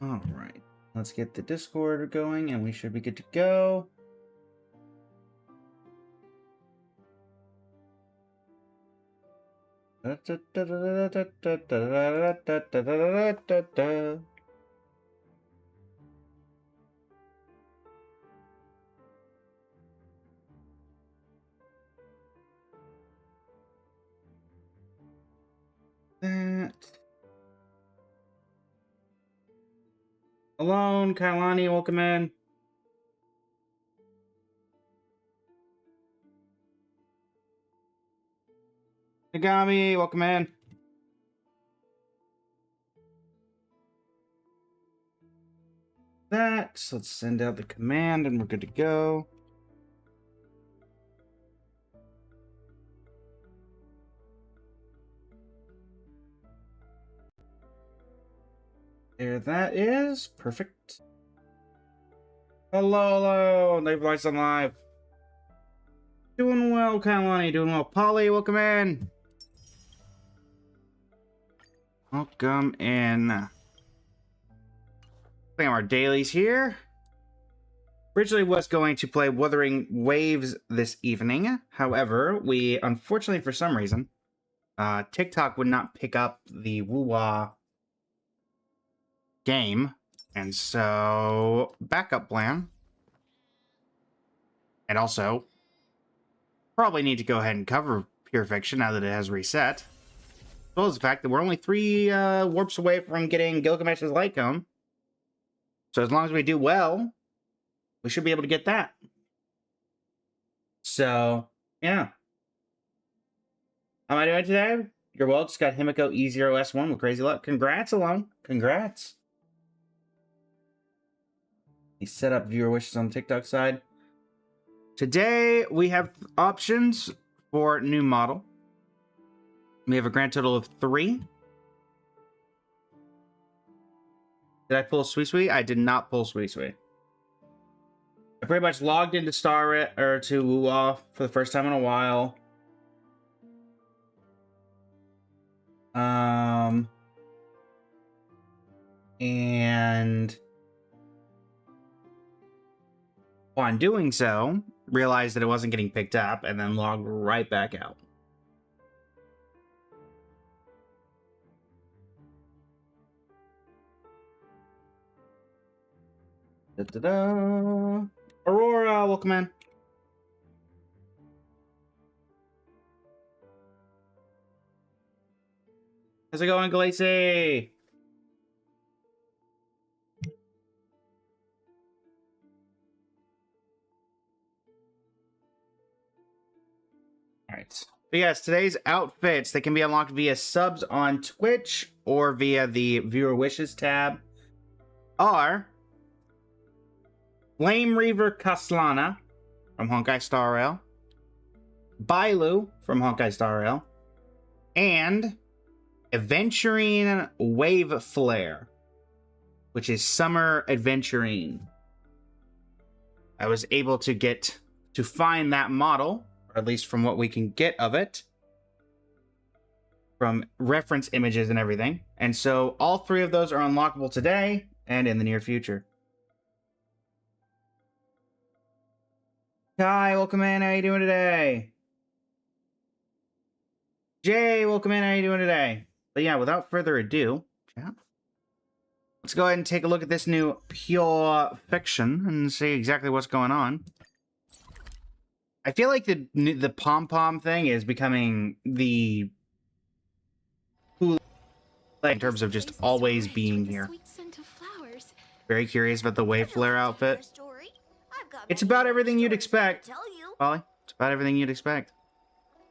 All right, let's get the Discord going and we should be good to go. Alone, Kailani, welcome in. Nagami, welcome in. So let's send out the command and we're good to go. There that is. Perfect. Hello, hello. Live Lights on Live. Doing well, Kailani. Doing well. Polly, welcome in. Welcome in. Playing our dailies here. Originally was going to play Wuthering Waves this evening. However, we, unfortunately for some reason, TikTok would not pick up the Woo-Wah game. And so, backup plan. And also, probably need to go ahead and cover Pure Fiction now that it has reset. As well as the fact that we're only 3 warps away from getting Gilgamesh's Light Cone. So as long as we do well, we should be able to get that. So, yeah. How am I doing today? You're well. Just got Himiko E0S1 with crazy luck. Congrats, Alone. Congrats. He set up viewer wishes on the TikTok side. Today, we have options for new model. We have a grand total of 3. Did I pull Sweet Sweet? I did not pull Sweet Sweet. I pretty much logged into to Woo-Wah for the first time in a while. And upon doing so, realized that it wasn't getting picked up and then logged right back out. Da-da-da. Aurora, welcome in. How's it going, Glacy? Alright. But yes, today's outfits, they can be unlocked via subs on Twitch or via the Viewer Wishes tab, are Flame Reaver Kaslana from Honkai Star Rail, Bailu from Honkai Star Rail, and Adventurine Wave Flare, which is Summer Adventurine. I was able to find that model, or at least from what we can get of it, from reference images and everything. And so all 3 of those are unlockable today and in the near future. Kai, welcome in. How you doing today? Jay, welcome in. How you doing today? But yeah, without further ado, let's go ahead and take a look at this new Pure Fiction and see exactly what's going on. I feel like the pom-pom thing is becoming the cool in terms of just always being here. Very curious about the Wave Flare outfit. It's about everything you'd expect, Polly. It's about everything you'd expect.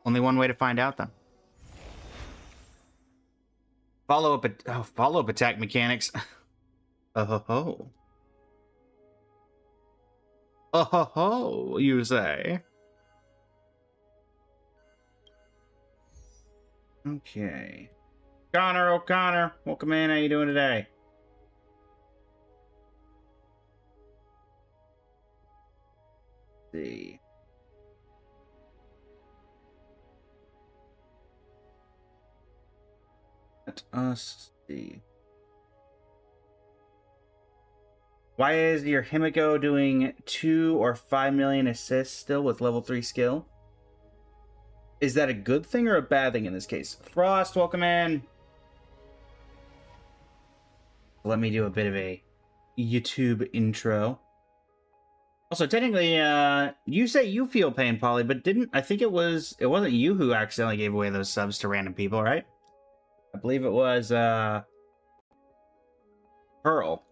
Only one way to find out, though. Follow-up attack mechanics. Oh ho ho. Oh ho ho, you say? Okay. O'Connor, welcome in. How you doing today? Let's see. Let us see. Why is your Himiko doing 2 or 5 million assists still with level 3 skill? Is that a good thing or a bad thing in this case? Frost, welcome in. Let me do a bit of a YouTube intro. Also, technically, you say you feel pain, Polly, but I think it wasn't you who accidentally gave away those subs to random people, right? I believe it was, Pearl.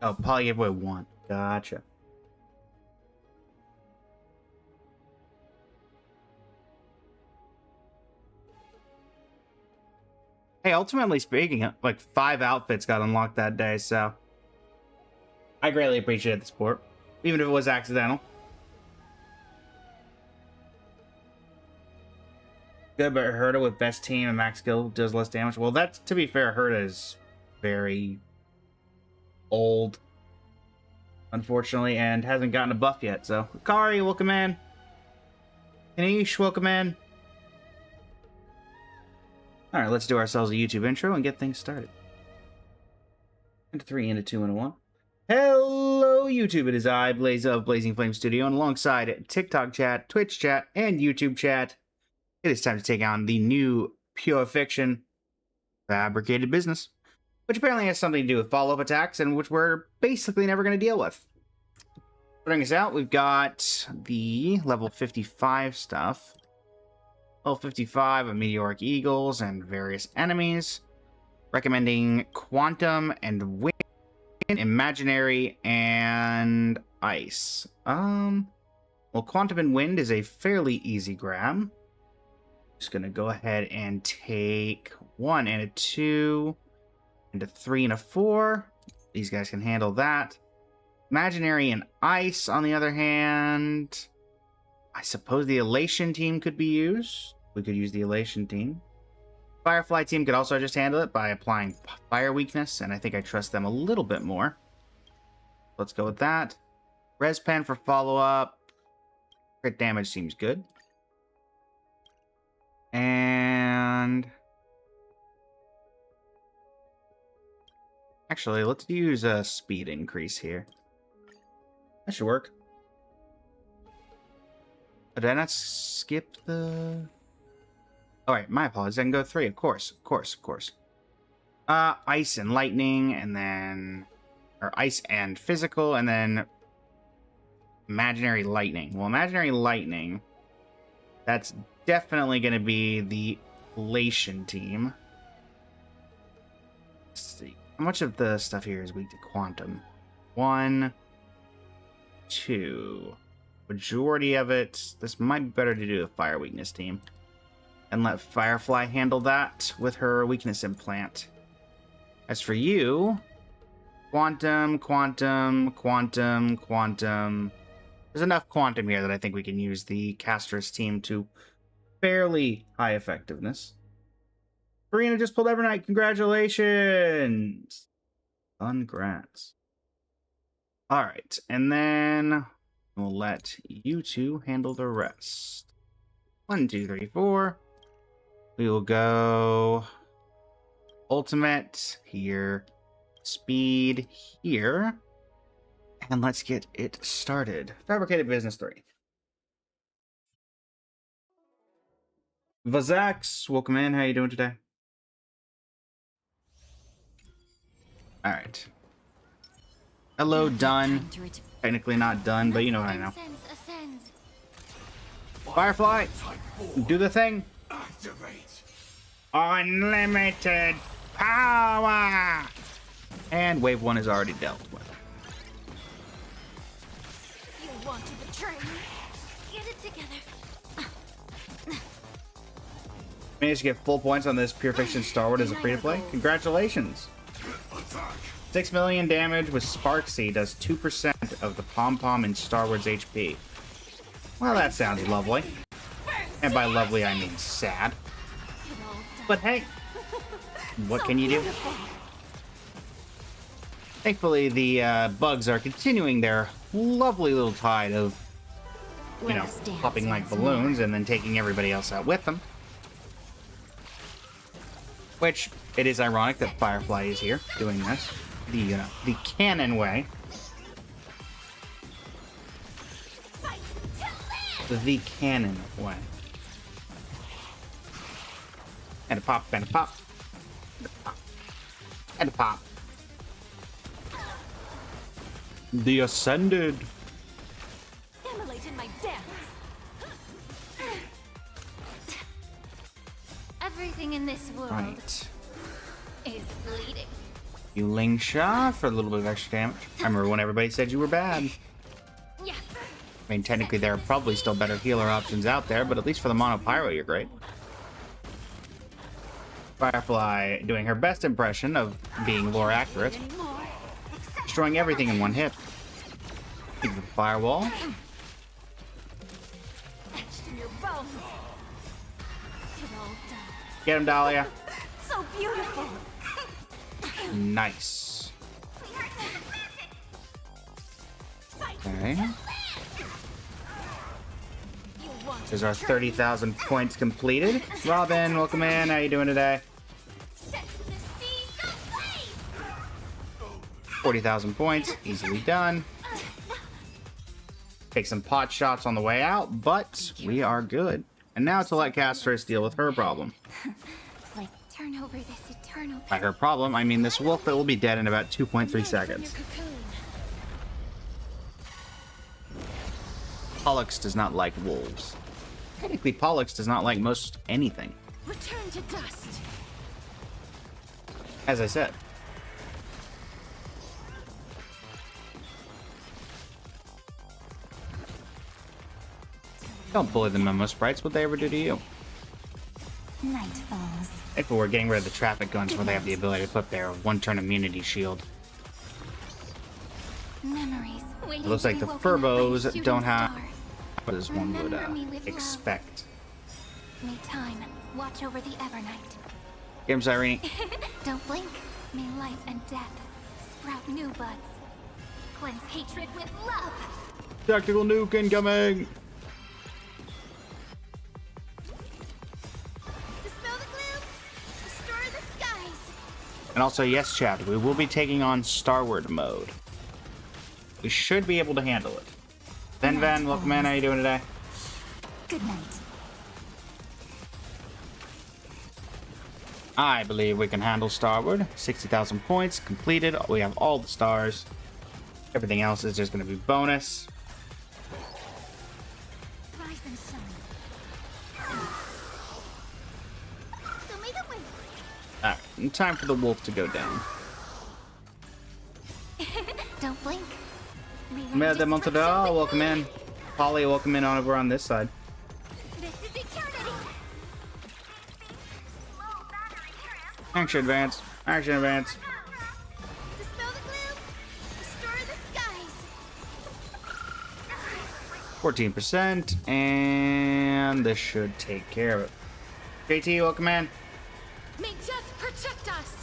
Oh, Polly gave away 1. Gotcha. Hey, ultimately speaking, like 5 outfits got unlocked that day, so I greatly appreciate the support, even if it was accidental. Good, but Herta with best team and max skill does less damage. Well, that's, to be fair, Herta is very old, unfortunately, and hasn't gotten a buff yet, so. Kari, welcome in. Anish, welcome in. Alright, let's do ourselves a YouTube intro and get things started. Into 3, into 2, into 1. Hello, YouTube. It is I, Blaze of Blazing Flame Studio, and alongside TikTok chat, Twitch chat, and YouTube chat, it is time to take on the new pure fiction fabricated business, which apparently has something to do with follow-up attacks, and which we're basically never going to deal with. Starting us out, we've got the level 55 stuff. Level 55 of Meteoric Eagles and various enemies. Recommending Quantum and Wind, Imaginary, and Ice. Well, Quantum and Wind is a fairly easy grab. Just gonna go ahead and take 1 and a 2, and a 3 and a 4. These guys can handle that. Imaginary and Ice, on the other hand, I suppose the Elation team could be used. We could use the Elation team. Firefly team could also just handle it by applying fire weakness, and I think I trust them a little bit more. Let's go with that. Res Pen for follow-up. Crit damage seems good. And actually, let's use a speed increase here. That should work. Did I not skip the... Alright, my apologies. I can go 3, of course. Ice and lightning, and then... Or ice and physical, and then... Imaginary lightning. Well, imaginary lightning... That's definitely going to be the Elation team. Let's see. How much of the stuff here is weak to quantum? 1, 2... Majority of it, this might be better to do a fire weakness team. And let Firefly handle that with her weakness implant. As for you, quantum. There's enough quantum here that I think we can use the Castress team to fairly high effectiveness. Karina just pulled Evernight. Congratulations! Congrats. Alright, and then we'll let you two handle the rest. 1, 2, 3, 4. We will go ultimate here, speed here, and let's get it started. Fabricated Business 3. Vazax, welcome in. How you doing today? All right. Hello, done. Technically not done, but you know what I know. Firefly, do the thing. Unlimited power. And wave 1 is already dealt with. You want to betray me? Get it together. Managed to get full points on this Pure Fiction Star Wars as a free-to-play. Congratulations. 6 million damage with Sparksy does 2% of the pom-pom in Star Wars HP. Well, that sounds lovely. And by lovely, I mean sad. But hey, what can you do? Thankfully, the bugs are continuing their lovely little tide of, you know, popping like balloons and then taking everybody else out with them. Which, it is ironic that Firefly is here doing this. The canon way. The canon way. And a pop, and a pop. And a pop. And a pop. The Ascended. Immolate in my dance. Everything in this world Right. is bleeding. You Ling Sha for a little bit of extra damage. I remember when everybody said you were bad. Yeah. I mean, technically there are probably still better healer options out there, but at least for the Mono Pyro, you're great. Firefly doing her best impression of being lore accurate. Anymore. Destroying everything in one hit. Keep the firewall. Etched in your bones. It all done. Get him, Dahlia. So beautiful. Nice. Okay. You want There's our 30,000 points completed. Robin, welcome in. How you doing today? set the seas ablaze. 40,000 points. Easily done. Take some pot shots on the way out, but we are good. And now to let Castress deal with her problem. Like turn over this eternal. By her problem, I mean this wolf that will be dead in about 2.3 seconds. Pollux does not like wolves. Technically, Pollux does not like most anything, Return to dust. as I said. Don't bully the memo sprites. What they ever do to you? Night falls. If we're getting rid of the traffic guns where they have the ability to put their one-turn immunity shield. Memories. It looks like the Furbos don't have as one would expect. May time watch over the Evernight. Get him, Cyrene. Don't blink. May life and death sprout new buds. Cleanse hatred with love. Tactical nuke incoming! Dispel the gloom. Restore the skies. And also, yes, chat, we will be taking on Starward mode. We should be able to handle it. Van, welcome in. How you doing today? Good night. I believe we can handle Starward. 60,000 points completed. We have all the stars. Everything else is just going to be bonus. Rise and shine. So may the wind. Alright, time for the wolf to go down. Don't blink. Merde Montador, welcome in. Polly, welcome in on over on this side. This is eternity. Action advance. Action advance. Dispel the gloom. Restore the skies. 14%. And this should take care of it. JT, welcome in. May death protect us.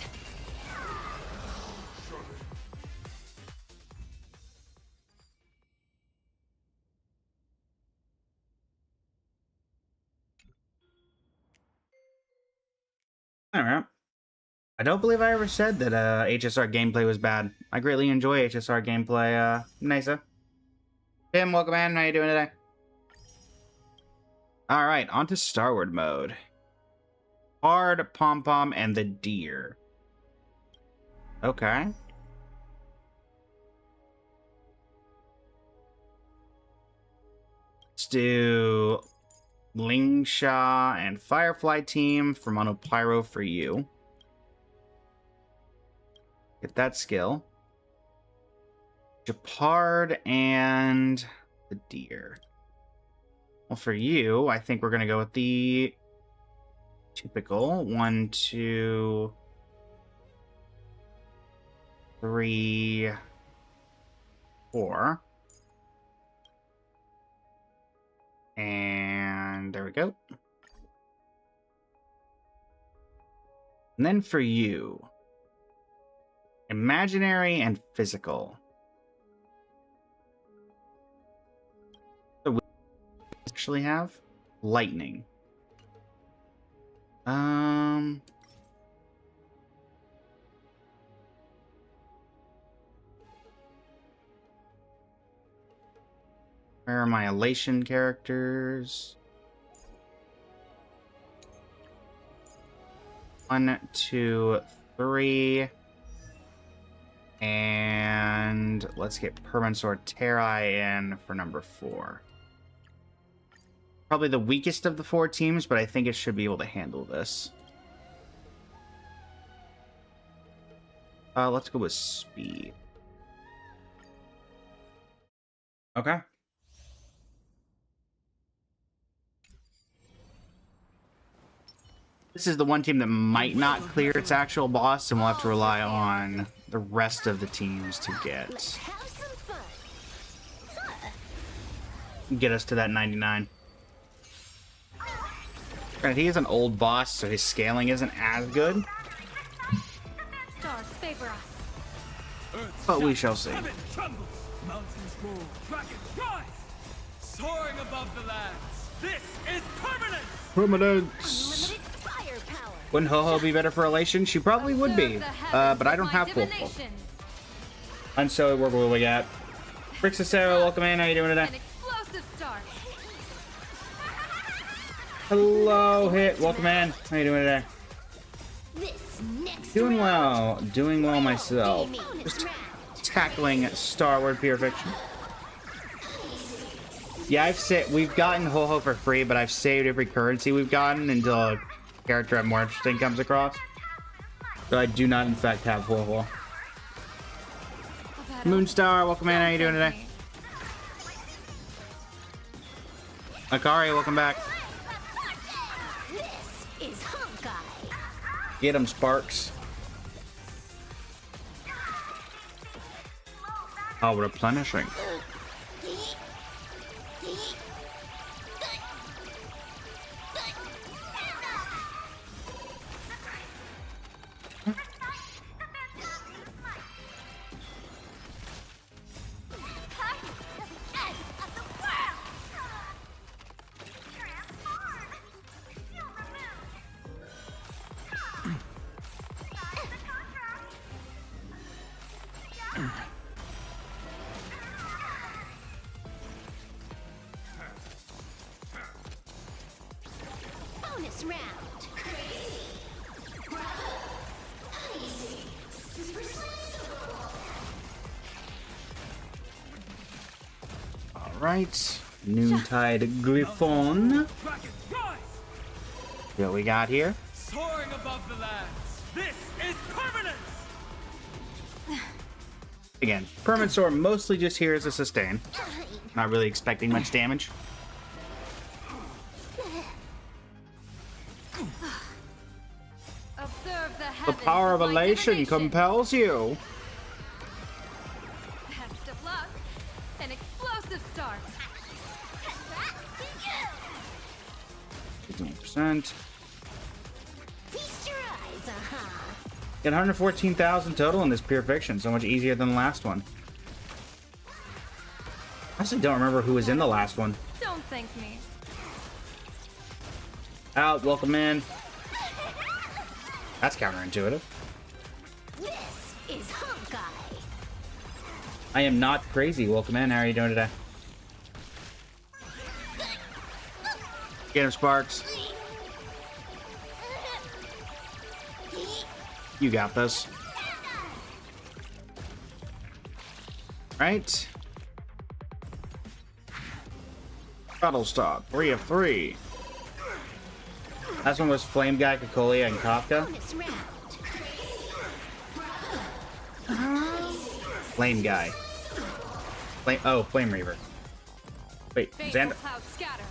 Alright. I don't believe I ever said that HSR gameplay was bad. I greatly enjoy HSR gameplay, Nisa. Tim, welcome in. How you doing today? Alright, on to Starward mode. Hard, Pom-Pom, and the Deer. Okay. Let's do Ling Sha and Firefly team for Mono Pyro for you. Get that skill. Japard and the Deer. Well, for you, I think we're going to go with the typical 1, 2, 3, 4. And there we go. And then for you, imaginary and physical. So we actually have lightning. Where are my elation characters? 1, 2, 3. And let's get Permansor Terrai in for number 4. Probably the weakest of the 4 teams, but I think it should be able to handle this. Let's go with speed. Okay. This is the one team that might not clear its actual boss, and we'll have to rely on the rest of the teams to get us to that 99. Granted, he is an old boss, so his scaling isn't as good. Stars favor us. But we shall see. Mountains roar, dragons rise, soaring above the lands. This is permanence. Permanence. Unlimited firepower. Wouldn't Ho-Ho be better for elation? She probably would be. But I don't have full. And so what we got? Brixacero, welcome in. How you doing today? An explosive start. Hello, Hit. Welcome in. How you doing today? This next Doing round, well. Doing well myself. gaming Just round. tackling Star Wars Pure Fiction. Yeah, we've gotten Ho-Ho for free, but I've saved every currency we've gotten until a character I'm more interested in comes across. So I do not, in fact, have Ho-Ho. Moonstar, welcome in. How you doing today? Akari, welcome back. This is Honkai. Get him, Sparks. Oh, replenishing. Bonus round. All right. Noontide Glyphon. Dragons rise, What we got here? soaring above the lands. This is permanence. Again, Permansor mostly just here as a sustain. Not really expecting much damage. Observe the The heavens power of with my elation divination. compels you. Best of luck. An explosive start. 15%. Feast your eyes, Get 114,000 total in this Pure Fiction. So much easier than the last one. I actually don't remember who was in the last one. Don't thank me. Out, welcome in. That's counterintuitive. This is Honkai. I am not crazy. Welcome in. How are you doing today? Get him, Sparks. You got this. Right. Battlestar, 3 of 3. Last one was Flame Guy, Cocolia, and Kafka. Bonus round. Flame Guy. Flame Reaver. Wait, Fateful Xandar. cloud scatter.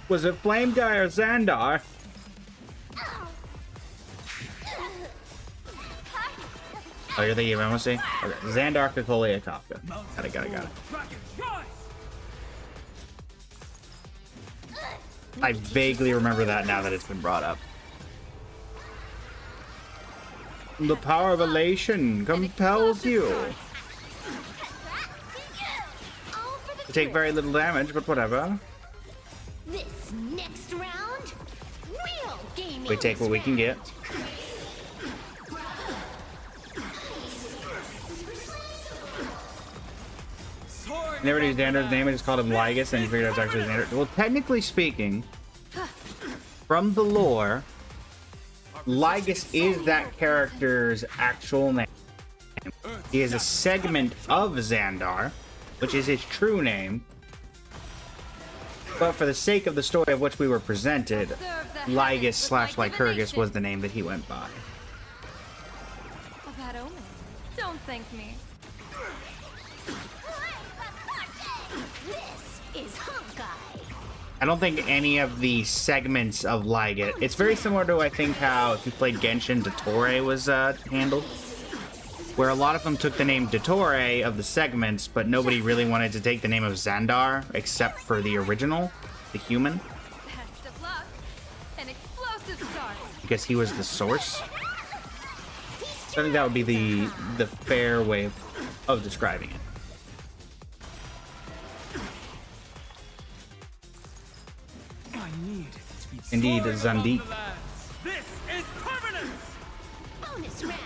Was it Flame Guy or Xandar? Oh, you're thinking of MOC? Okay. Xandar, Cocolia, Kafka. Got it. Dragons rise. I vaguely remember that now that it's been brought up. The power of elation compels you. All for the To take thrill. very little damage, but whatever. This next round, real gaming. We take what we can get. Soaring never knew Xander's name. I just called him Lygus, and he figured out it was actually Xander. Well, technically speaking, from the lore, Lygus is that character's actual name. He is a segment of Xandar, which is his true name. But for the sake of the story of which we were presented, Lygus / Lycurgus was the name that he went by. A bad omen. Don't thank me. This is Honkai. I don't think any of the segments of Lygus... It's very similar to, I think, how if you played Genshin, Dottore was handled. Where a lot of them took the name Dottore of the segments, but nobody really wanted to take the name of Xandar, except for the original, the human. Best of luck. An explosive start. Because he was the source. I think that would be the fair way of describing it. I need to be Indeed, soaring Zandik. above the lands. This is permanent. Bonus round.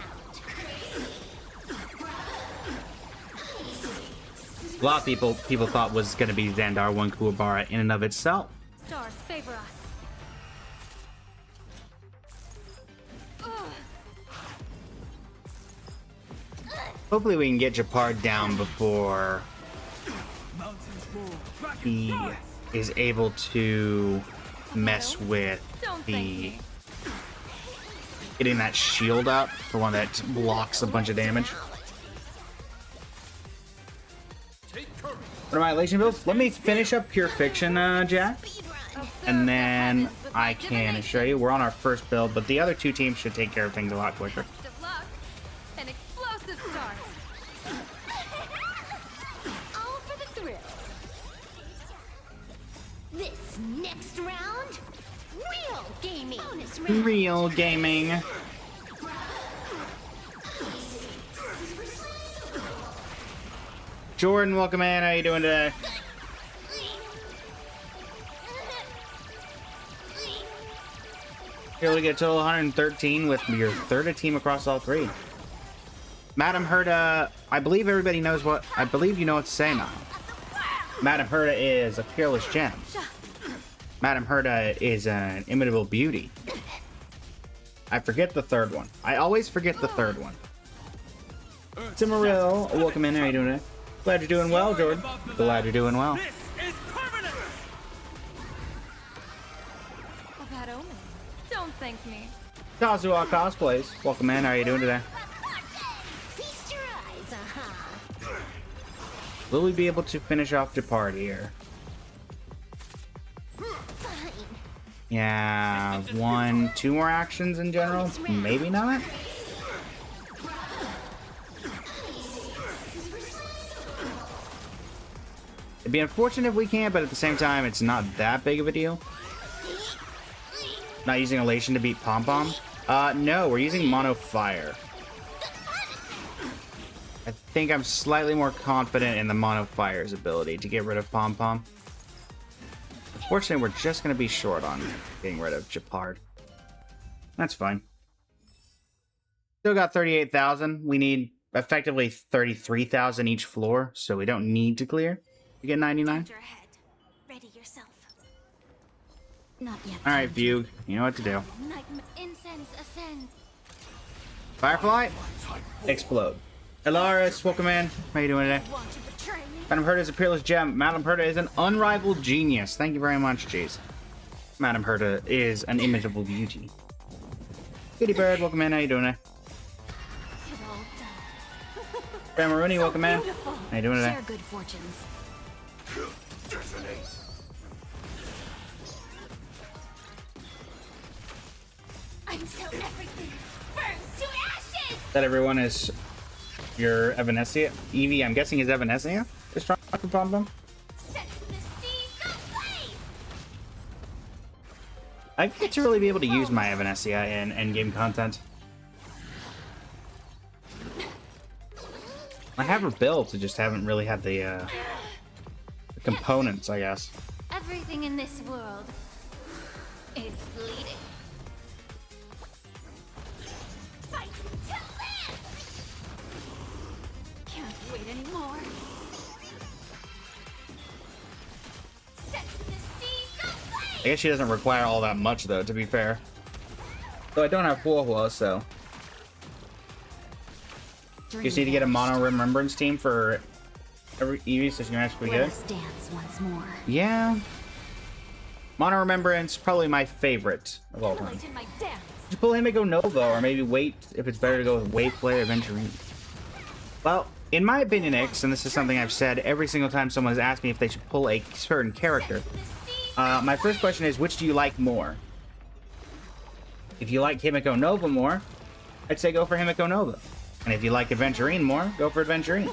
A lot of people thought was going to be Xandar 1 Kuwabara in and of itself. Stars favor us. Hopefully we can get Japard down before Mountains roar. Dragons he rise. is able to mess with Don't thank the me. getting that shield up, the one that blocks a bunch of damage. What annihilation builds? Let me finish up Pure Fiction, Jack, and then I can show you. We're on our first build, but the other two teams should take care of things a lot quicker. Best of luck. An explosive start. All for the thrill. This next round, real gaming. Bonus round. Real gaming. Jordan, welcome in. How you doing today? You're able to get a total of 113 with your third team across all three. Madam Herda, I believe everybody knows what... I believe you know what to say now. Madam Herda is a peerless gem. Madam Herda is an imitable beauty. I forget the third one. I always forget the third one. Cimaril, welcome in. How you doing today? Glad you're doing well, Jordan. Glad you're doing well. This is permanent. A bad omen. Don't thank me. Kazuha Cosplays, welcome in. How are you doing today? Feast your eyes, Will we be able to finish off Japard here? Fine. Yeah, 1, 2 more actions in general? Maybe not? It'd be unfortunate if we can't, but at the same time, it's not that big of a deal. Not using Elation to beat Pom Pom? No, we're using Mono Fire. I think I'm slightly more confident in the Mono Fire's ability to get rid of Pom Pom. Unfortunately, we're just going to be short on getting rid of Japard. That's fine. Still got 38,000. We need effectively 33,000 each floor, so we don't need to clear. You get 99. Enter ahead. Ready yourself. Not yet. All right, Fugue. You know what to do. Nightmare incense ascend. Firefly, explode. Elaris, welcome in. How you doing today? Want to betray me? Madam Herda is a peerless gem. Madam Herda is an unrivaled genius. Thank you very much, Jeez. Madam Herda is an imitable beauty. Kitty Bird, welcome in. How you doing today? It all does. Ramaruni, welcome in. Beautiful. How you doing today? Share good fortunes. Until everything burns to ashes. That everyone is your Evanescence. Evie, I'm guessing is Evanescence is trying for Pom Pom. Set the seas ablaze. I get to really be able to use my Evanescence in endgame content. I have her built, I just haven't really had the components, I guess. Everything in this world is bleeding. Fight to live. Can't wait anymore. I guess she doesn't require all that much, though, to be fair. So I don't have Huohuo, so... You just need to get a mono remembrance team for every Eevee, so she can actually be Let good. us dance once more. Yeah. Mono remembrance, probably my favorite of all time. Immolate my dance. Just pull Himiko Nova, or maybe wait if it's better to go with Wave Player Aventurine. Well, in my opinion, Ix, and this is something I've said every single time someone has asked me if they should pull a certain character, my first question is, which do you like more? If you like Himiko Nova more, I'd say go for Himiko Nova. And if you like Aventurine more, go for Aventurine.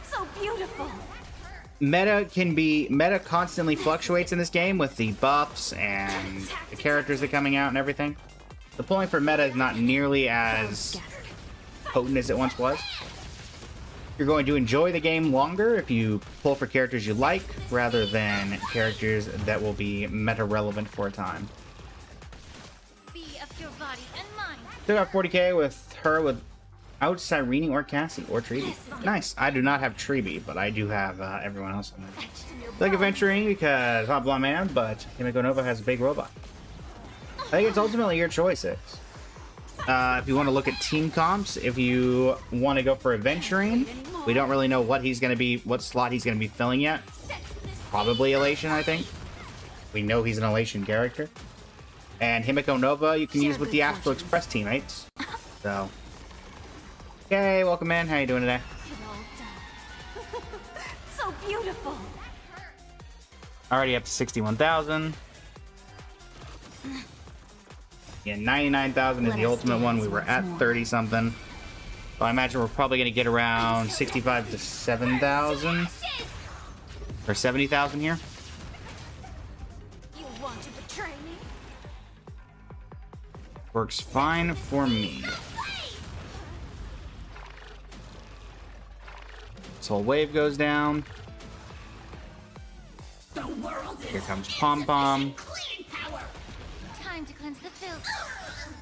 So beautiful. Meta constantly fluctuates in this game with the buffs and the characters that are coming out and everything. The pulling for meta is not nearly as potent as it once was. You're going to enjoy the game longer if you pull for characters you like, rather than characters that will be meta relevant for a time. Be of your body and mind. Still got 40k with her without Cyrene or Cassie or Treeby. Nice. I do not have Treeby, but I do have everyone else on there. Like Aventurine because I'm a blonde man, but Himiko Nova has a big robot. I think it's ultimately your choice, Ix. If you want to look at team comps, if you want to go for Aventurine, we don't really know what he's going to be, what slot he's going to be filling yet. Probably Elation, I think. We know he's an Elation character. And Himiko Nova, you can use with the Astro Express teammates. So, okay, welcome in. How you doing today? It all does. So beautiful. Already up to 61,000. Yeah, 99,000 is the ultimate one. We were at 30 something. So I imagine we're probably going to get around 65 to 7,000 or 70,000 here. You want to betray me? Works fine for me. Soul Wave goes down. Here comes Pom Pom. Time to cleanse the filth.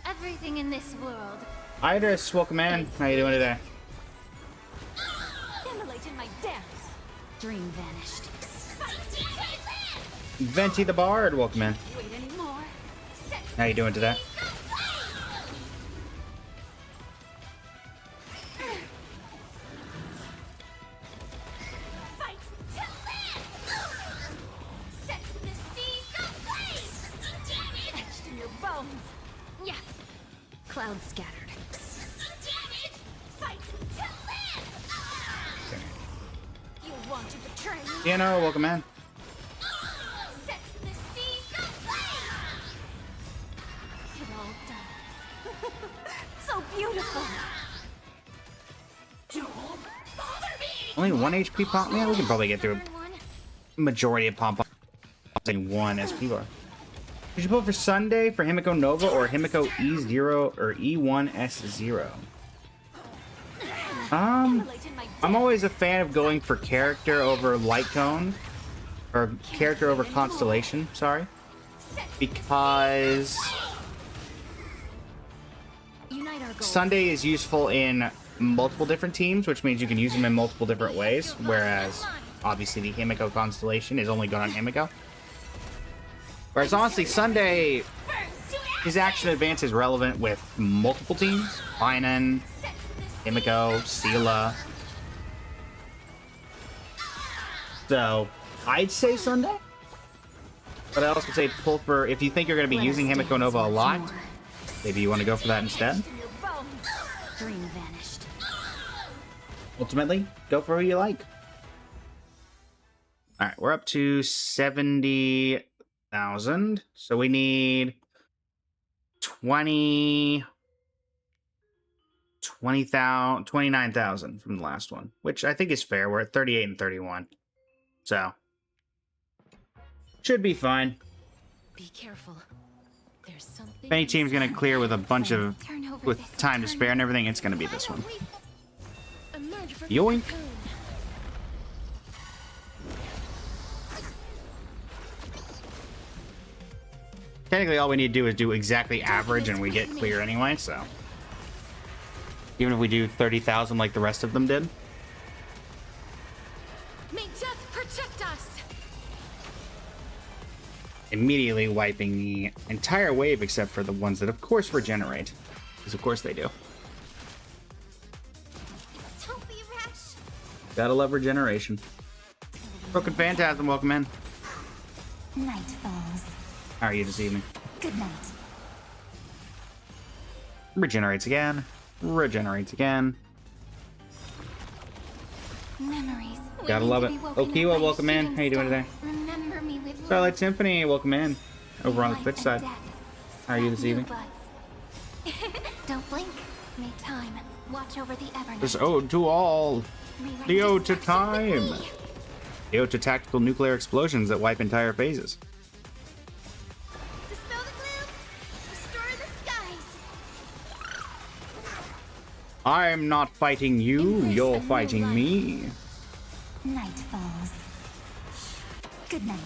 Everything in this world. Idris, welcome in. How you doing today? Immolate my dance. Dream vanished. Venti the Bard, welcome in. Wait anymore. Set How you doing today? fight to live. Set the seas ablaze. Etched in your bones. Yeah. Cloud scattered. Fight to live. You want to betray me? Piano, welcome in. Set the seas ablaze. It all does. So beautiful. Only 1 HP Pom? Yeah, we can probably get through Turn one. a majority of Pom Pom. Only 1 SP bar. Did you pull for Sunday for Himiko Nova or Himiko E0 or E1S0? Immolate my I'm always a fan of going for character over light cone, or character over constellation, sorry, because Unite our goals. Sunday is useful in multiple different teams, which means you can use them in multiple different ways, whereas obviously the Himiko constellation is only good on Himiko. Whereas honestly, Sunday, his action advance is relevant with multiple teams. Linen, Himiko, Sela. So, I'd say Sunday. But I also say pull for, if you think you're going to be Let using us Himiko dance Nova a once lot, more. maybe you want to go for that instead. in your bones. Dream vanished. Ultimately, go for who you like. Alright, we're up to 70,000. So we need 29,000 from the last one, which I think is fair. We're at 38 and 31. So, should be fine. Be careful. There's something. If any team's going to clear with a bunch of, Turn over with this time to turn spare and everything, it's going to be this one. Emerge from Yoink. the cocoon. Technically, all we need to do is do exactly average, and we get clear anyway, so. Even if we do 30,000 like the rest of them did. May death protect us. immediately wiping the entire wave except for the ones that of course regenerate. Because of course they do. Don't be rash. Gotta love regeneration. Broken Phantasm, welcome in. Night falls. How are you this evening? Good night. Regenerates again. Regenerates again. Memories. Gotta love it. Okiwa, welcome in. How you doing today? Remember me with Starlight Symphony, welcome in. Over on the Twitch side. How are you this evening? Don't blink. Make time. Watch over the Evernight. This ode to all. Rewrite The ode to destruction with time. me. The ode to tactical nuclear explosions that wipe entire phases. Dispel the gloom. Restore the skies. I'm not fighting you, Embrace you're a new fighting life. me. Night falls. Good night.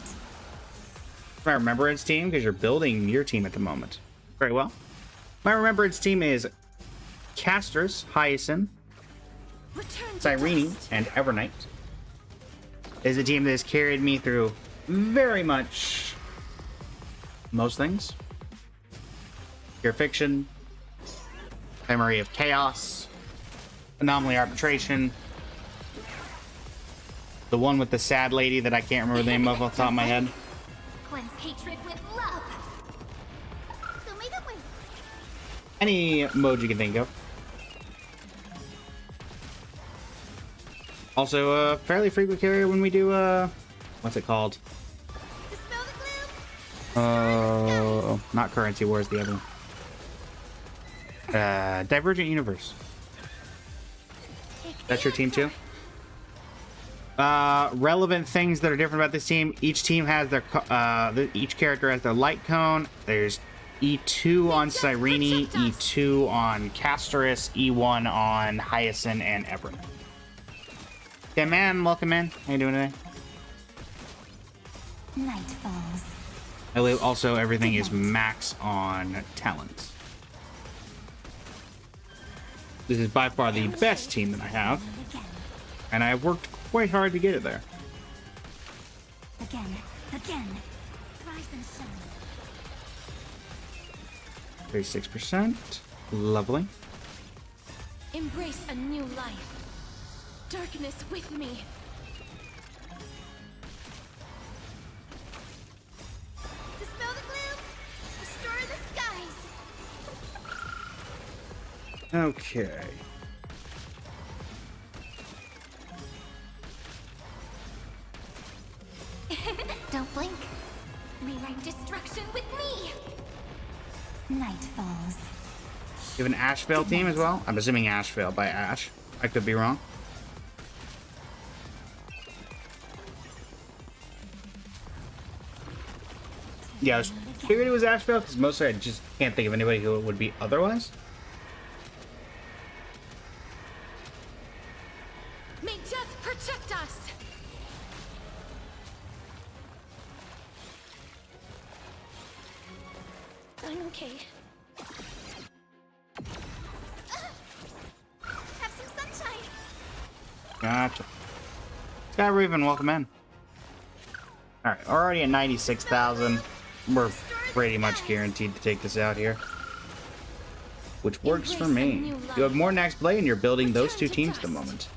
My remembrance team, because you're building your team at the moment. Very well. My remembrance team is Casters, Hyacinth, Return to Cyrene, dust. and Evernight. Is a team that has carried me through very much most things. Pure Fiction, Memory of Chaos, Anomaly Arbitration, the one with the sad lady that I can't remember the name of off the top of my head. Cleanse hatred with love. So may that win. Any mode you can think of. Also, a fairly frequent carrier when we do, what's it called? Dispel the gloom. Not Currency Wars, the other one. Divergent Universe. That's your team too? Relevant things that are different about this team. Each team has their, each character has their light cone. There's E2 on Cyrene, E2 on Casterus, E1 on Hyacinth and Everett. Yeah, man, welcome in. How you doing today? Night falls. I believe also everything is max on talents. This is by far the best team that I have, Again. and I've worked quite hard to get it there. Again. Again. Rise and shine. 36%. Lovely. Embrace a new life. Darkness with me. Dispel the gloom. Restore the skies. Okay. Don't blink. Rewrite destruction with me. Night falls. You have an Ashvale team as well? I'm assuming Ashvale by Ash. I could be wrong. Yeah, I was figured it was Ashvale because mostly I just can't think of anybody who it would be otherwise. May death protect us. I'm okay. Have some sunshine. Gotcha. Sky Raven, welcome in. Alright, already at 96,000. We're pretty much guaranteed to take this out here. Which works for me. You have more next play and you're building those two teams at the moment.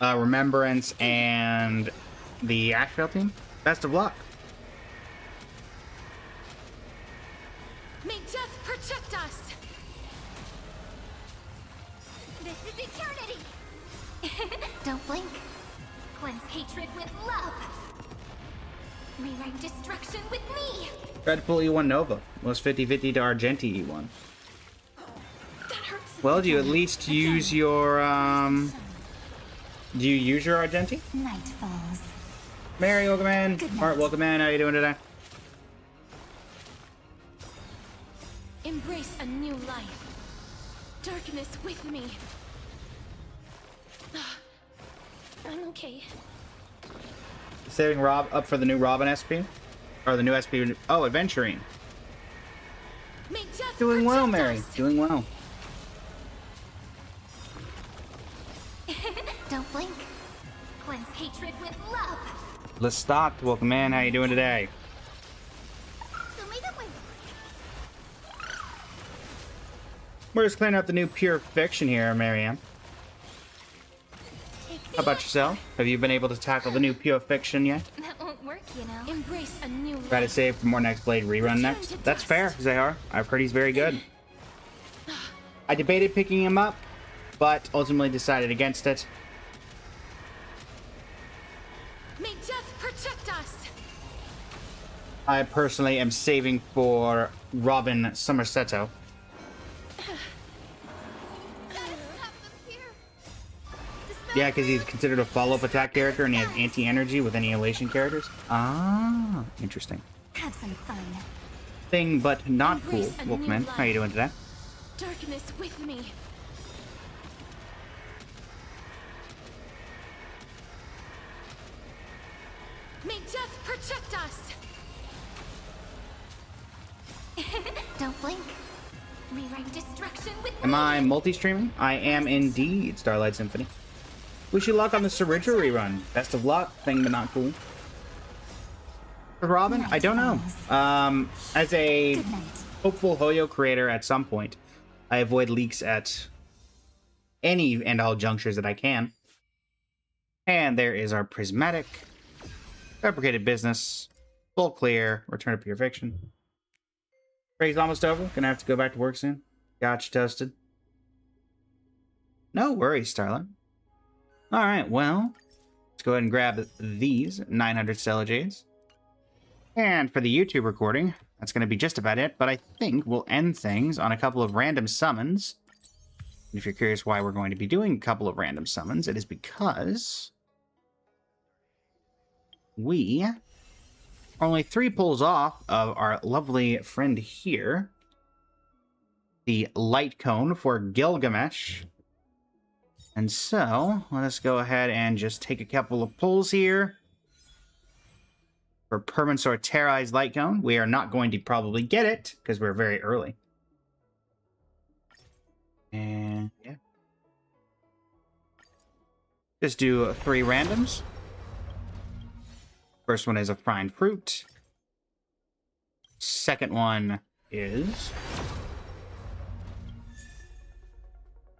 Remembrance and the Ashvale team. Best of luck. May death protect us. This is eternity. Don't blink. Cleanse hatred with love. Rewrite destruction with me. Tried to pull E1 Nova. Was 50-50 to Argenti E1. That hurts. Well, do you at least use your, do you use your Argenti? Night falls. Mary, welcome in. Good night. Art, welcome in. How you doing today? Embrace a new life. Darkness with me. I'm okay. Saving Rob up for the new Robin SP? Or the new SP? Oh, Adventuring. May death Doing well, protect Mary. us. Doing well. Don't blink. Cleanse hatred with love. Lestat, welcome in. How you doing today? We're just clearing up the new Pure Fiction here, Marianne. How about yourself? Have you been able to tackle the new Pure Fiction yet? That won't work, you know. Embrace a new life. Try to save for more Next Blade rerun next. That's fair, Zahar. I've heard he's very good. I debated picking him up, but ultimately decided against it. May death protect us. I personally am saving for Robin Somersetto. Yeah, because he's considered a follow-up attack character and he has anti-energy with annihilation characters. Ah, interesting. Have some fun. Thing, but not cool. Embrace a new Wolfman, how you doing today? Darkness with me. May death protect us. Don't blink. Rewrite destruction with Am me. I multi-streaming? I am indeed, Starlight Symphony. Wish you luck on the Saridra rerun. Best of luck. Thing, but not cool. For Robin? I don't know. As a hopeful Hoyo creator at some point, I avoid leaks at any and all junctures that I can. And there is our Prismatic. Fabricated Business. Full clear. Return to Pure Fiction. Break's almost over. Gonna have to go back to work soon. Gotcha, toasted. No worries, Starlight. Alright, well, let's go ahead and grab these 900 Stellar Jades. And for the YouTube recording, that's going to be just about it, but I think we'll end things on a couple of random summons. And if you're curious why we're going to be doing a couple of random summons, it is because we are only 3 pulls off of our lovely friend here, the Light Cone for Gilgamesh. And so, let us go ahead and just take a couple of pulls here. For Permansor Terrai's Light Cone, we are not going to probably get it, because we're very early. And, yeah. Just do 3 randoms. First one is a Fine Fruit. Second one is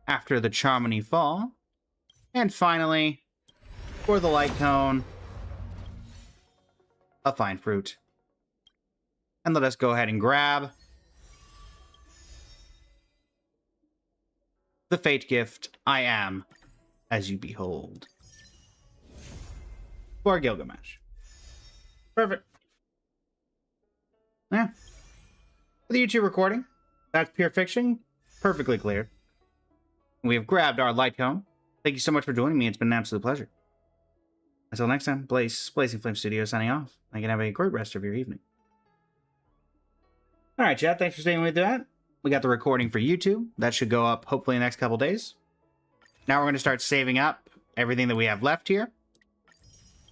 After the Charmony Fall. And finally, for the Light Cone, a Fine Fruit. And let us go ahead and grab the Fate Gift, I Am As You Behold, for Gilgamesh. Perfect. Yeah. For the YouTube recording, that's Pure Fiction, perfectly cleared. We have grabbed our Light Cone. Thank you so much for joining me. It's been an absolute pleasure. Until next time, Blazing Flame Studio signing off. I can have a great rest of your evening. Alright, chat. Thanks for staying with that. We got the recording for YouTube. That should go up hopefully in the next couple days. Now we're going to start saving up everything that we have left here.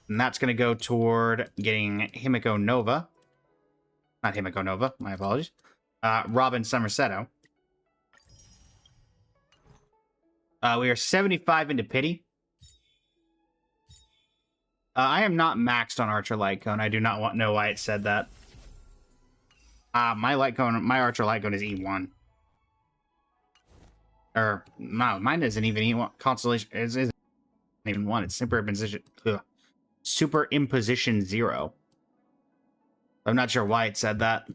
And that's going to go toward getting Himiko Nova. Not Himiko Nova, my apologies. Robin Somersetto. We are 75 into Pity. I am not maxed on Archer Light Cone. I do not know why it said that. My Archer Light Cone is E1. Or, no, mine isn't even E1. Constellation isn't even 1. It's Superimposition 0. I'm not sure why it said that.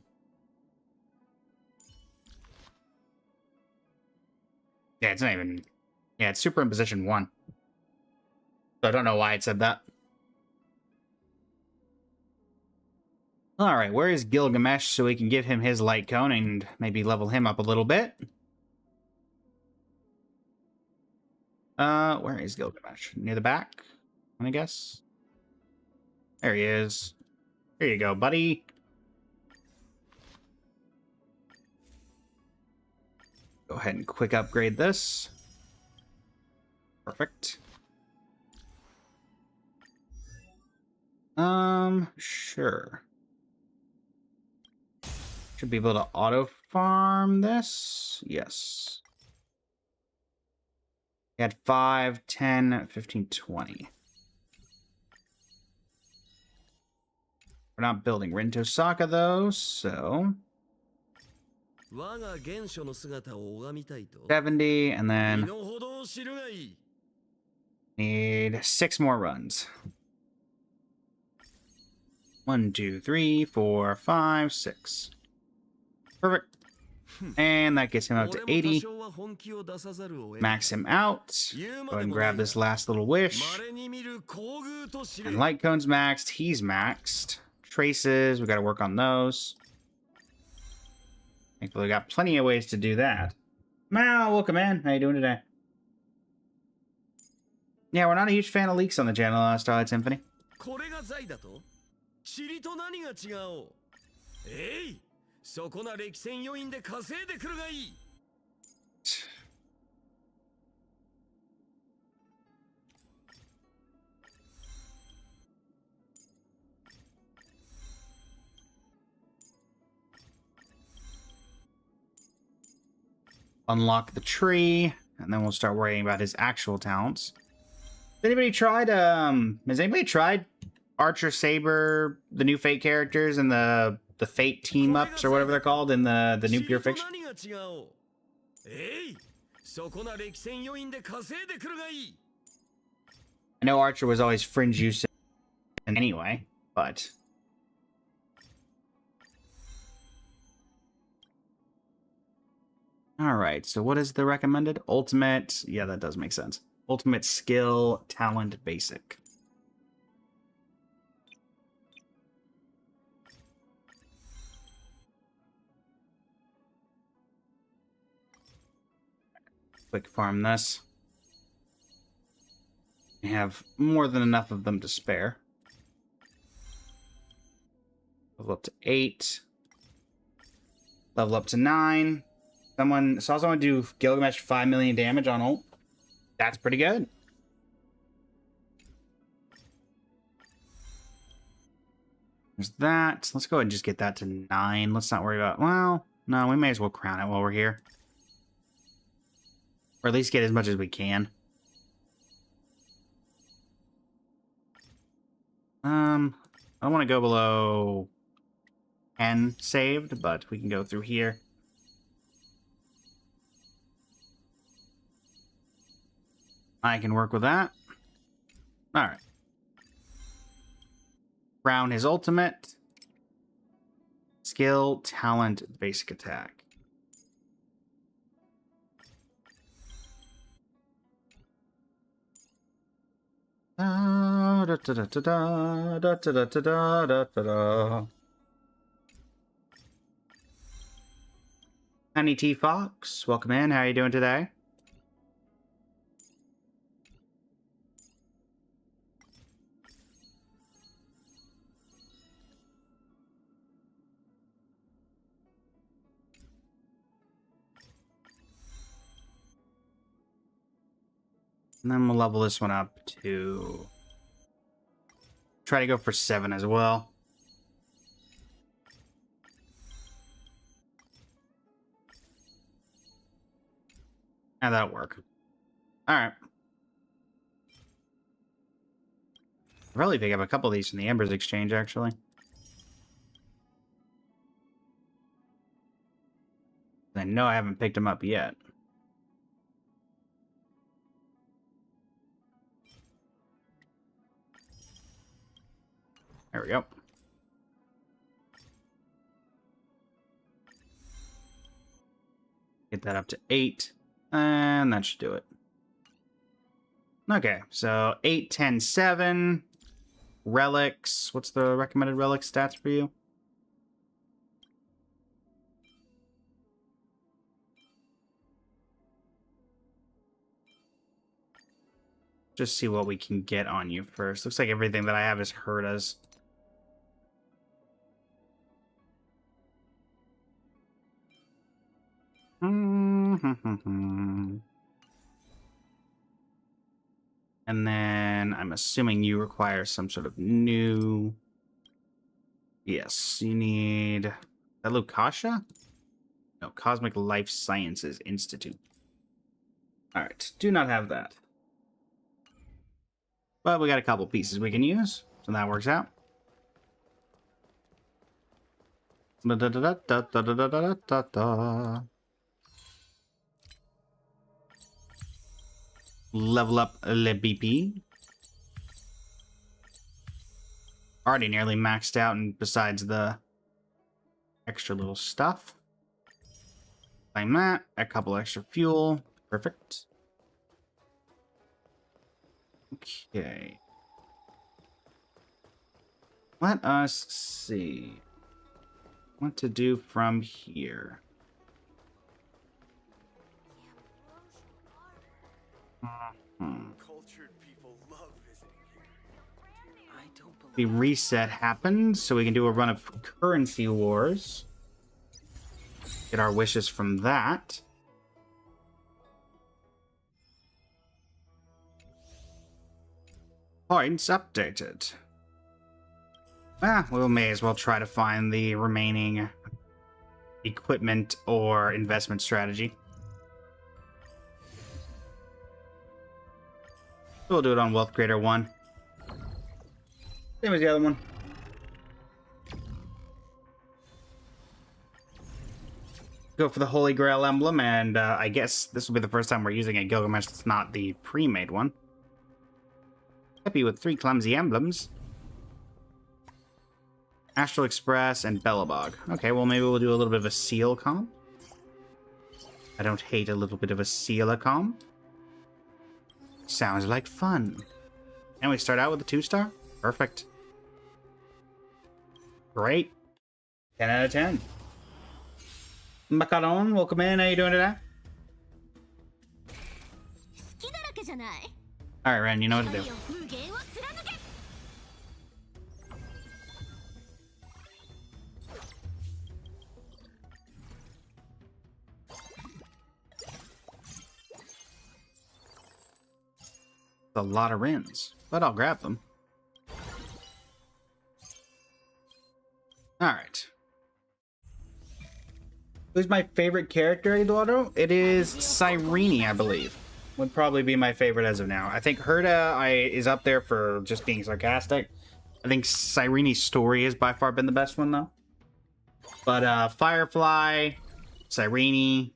Yeah, it's not even... Yeah, it's Superimposition 1. So I don't know why it said that. Alright, where is Gilgamesh so we can give him his Light Cone and maybe level him up a little bit? Where is Gilgamesh? Near the back, I guess? There he is. Here you go, buddy. Go ahead and quick upgrade this. Perfect. Sure. Should be able to auto farm this. Yes. At 5, 10, 15, 20. We're not building Rin Tosaka, though, so 我が原初の姿を拝みたいと。 70, and 身 then の程を知るがいい。 need 6 more runs. 1, 2, 3, 4, 5, 6. Perfect. And that gets him up to 80. 俺も多少は本気を出さざるを得ない。 Max him out. Go ahead and grab this last little wish. 稀に見る厚遇と知れ。 And light cone's maxed. He's maxed. Traces, we got to work on those. Thankfully, we got plenty of ways to do that. Mal, welcome in. How you doing today? Yeah, we're not a huge fan of leaks on the channel, Starlight Symphony. これが財だと？塵と何が違う？えい！そこな歴戦要員で稼いでくるがいい。 Unlock the tree, and then we'll start worrying about his actual talents. Has anybody tried Archer, Saber, the new Fate characters, and the Fate team ups or whatever they're called in the new Pure Fiction? 塵と何が違う？えい！そこな歴戦要員で稼いでくるがいい。 I know Archer was always fringe use anyway, but all right, so what is the recommended? Ultimate. Yeah, that does make sense. Ultimate skill, talent, basic. Quick farm this. We have more than enough of them to spare. Level up to 8. Level up to 9. Saw someone do Gilgamesh 5 million damage on ult. That's pretty good. There's that. Let's go ahead and just get that to 9. Let's not worry about... Well, no, we may as well crown it while we're here. Or at least get as much as we can. I don't want to go below 10 saved, but we can go through here. I can work with that. Alright. Crown his ultimate. Skill, talent, basic attack. Da, da, da, da, da, da, da, da, da, da, da, da. Honey T Fox, welcome in. How are you doing today? And then we'll level this one up to... Try to go for 7 as well. And that'll work. Alright. I'll probably pick up a couple of these from the Embers exchange, actually. I know I haven't picked them up yet. There we go. Get that up to 8. And that should do it. Okay, so 8, 10, 7. Relics. What's the recommended relic stats for you? Just see what we can get on you first. Looks like everything that I have is hurt us. And then I'm assuming you require some sort of new... Yes, you need... Is that Lukasha? No, Cosmic Life Sciences Institute. Alright, do not have that. But we got a couple pieces we can use, so that works out. Da, da, da, da, da, da, da, da, da, da. Level up le BP. Already nearly maxed out, and besides the extra little stuff. Claim that. A couple extra fuel. Perfect. Okay. Let us see what to do from here. Cultured people love visiting here. I don't believe The reset happened, so we can do a run of currency wars. Get our wishes from that. Points updated. Ah, we may as well try to find the remaining equipment or investment strategy. We'll do it on Wealth Creator 1. Same as the other one. Go for the Holy Grail emblem, and I guess this will be the first time we're using a Gilgamesh that's not the pre-made one. Happy with 3 clumsy emblems. Astral Express and Bellabog. Okay, well maybe we'll do a little bit of a seal comp. I don't hate a little bit of a seal comp. Sounds like fun. And we start out with a 2-star? Perfect. Great. 10 out of 10. Macaron, welcome in. How you doing today? 好きだらけじゃない。 Alright, Ren, you know what to do. 光を無限を貫け。 A lot of Rens, but I'll grab them. Alright. Who's my favorite character, Eduardo? It is Cyrene, I believe. Would probably be my favorite as of now. I think Herda is up there for just being sarcastic. I think Cyrene's story has by far been the best one, though. But Firefly, Cyrene...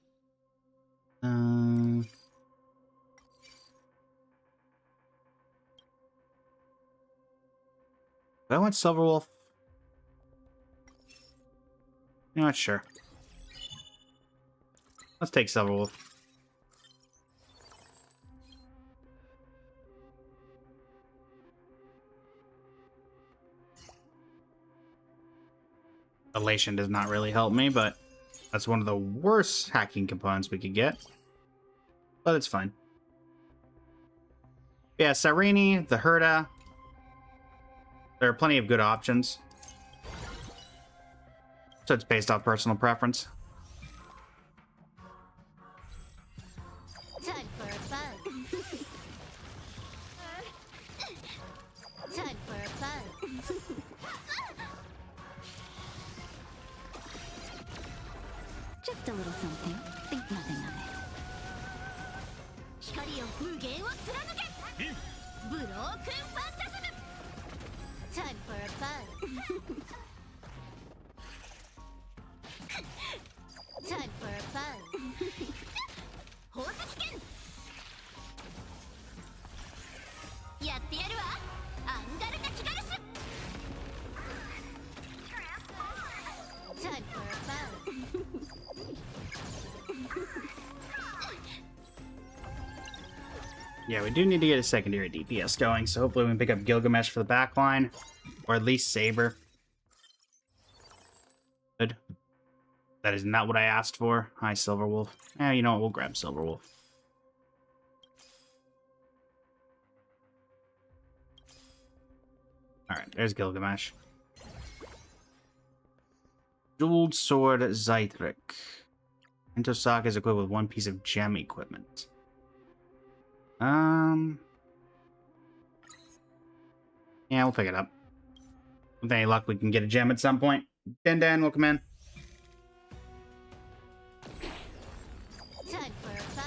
Do I want Silverwolf? I'm not sure. Let's take Silverwolf. Elation does not really help me, but that's one of the worst hacking components we could get. But it's fine. Yeah, Cyrene, the Herda. There are plenty of good options. So it's based off personal preference. Time for fun. Time for fun. Just a little something. Think nothing of it. 光を無限を貫け。ブロークンファンタズム。Time for fun. Time for fun. 宝石剣。やってやるわ。アンガルカキガルス。Time for fun. Yeah, we do need to get a secondary DPS going, so hopefully we can pick up Gilgamesh for the backline. Or at least Saber. Good. That is not what I asked for. Hi, Silverwolf. Eh, you know what? We'll grab Silverwolf. Alright, there's Gilgamesh. Jeweled Sword Zythric. Intosaka is equipped with 1 piece of gem equipment. Yeah, we'll pick it up. With any luck, we can get a gem at some point. Dan, welcome in. Time for fun.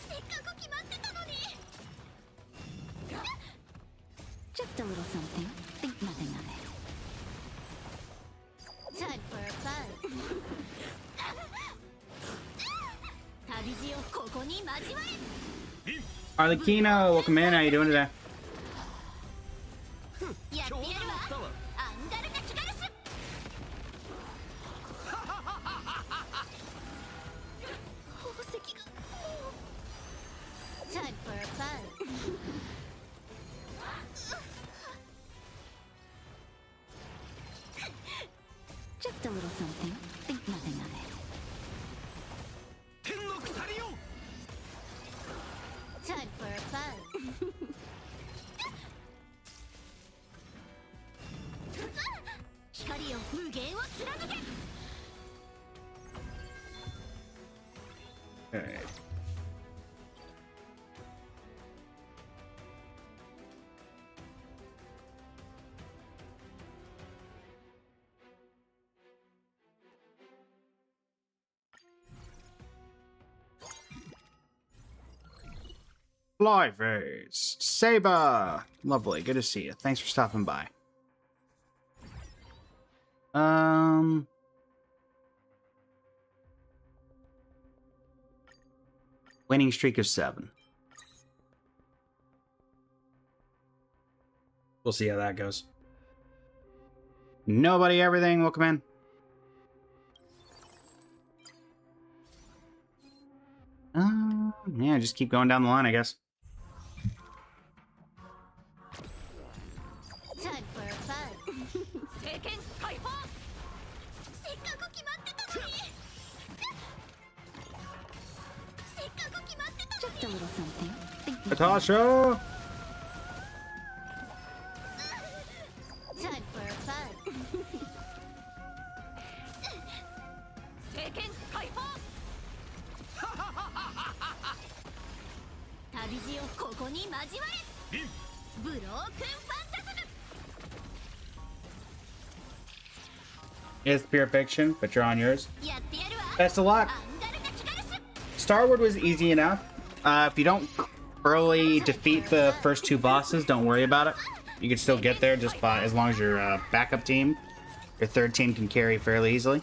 せっかく決まってたのに。Just a little something. Think nothing of it. Time for a fun. 旅路をここに交われ。 Arlecchino, welcome in. How you doing today? やってやるわ。アンガルナキガルス。宝石が。Time for a fun. Just a little something. Think nothing of it. 天の鎖よ Time for a fun. 光よ無限を貫け。 Okay. Flyface, Saber, lovely, good to see you. Thanks for stopping by. Winning streak of 7. We'll see how that goes. Nobody, everything, welcome in. Yeah, just keep going down the line, I guess. Time for a fun. 政権解放。せっかく決まってたのに。せっかく決まってたのに。Just a little something. Natasha! Time for a fun. 政権解放。旅路をここに交われ。ブロークンファンタズム。 It's pure fiction, but you're on yours. やってやるわ。 Best of luck. アンガルナキガルス。 Starward was easy enough. If you don't early defeat the first 2 bosses, don't worry about it. You can still get there just by as long as your backup team, your third team can carry fairly easily.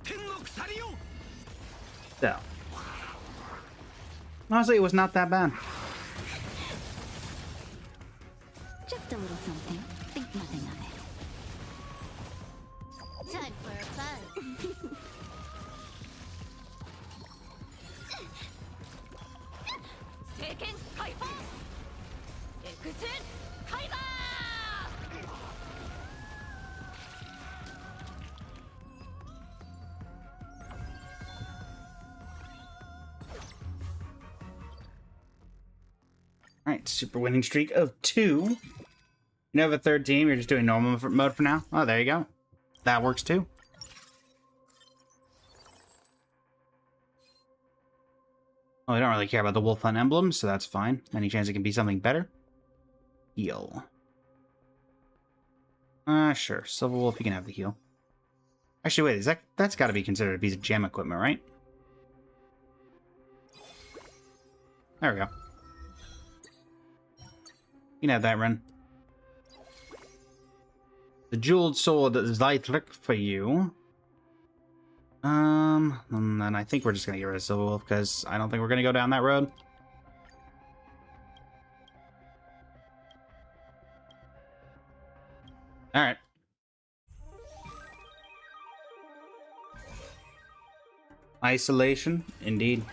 天の鎖よ So, honestly, it was not that bad. Just a little something. Think nothing of it. Time for a fun. 政権解放。エクセンカイバー。 Alright, super winning streak of 2. You don't have a third team, you're just doing normal mode for now? Oh, there you go. That works too. Oh, we don't really care about the Wolf Hunt emblem, so that's fine. Any chance it can be something better? Heal. Sure. Silver Wolf, you can have the heal. Actually, wait, that's got to be considered a piece of gem equipment, right? There we go. You can have that run. The jeweled sword that Zytrick for you. And then I think we're just gonna get rid of Silver Wolf because I don't think we're gonna go down that road. Alright. Isolation, indeed.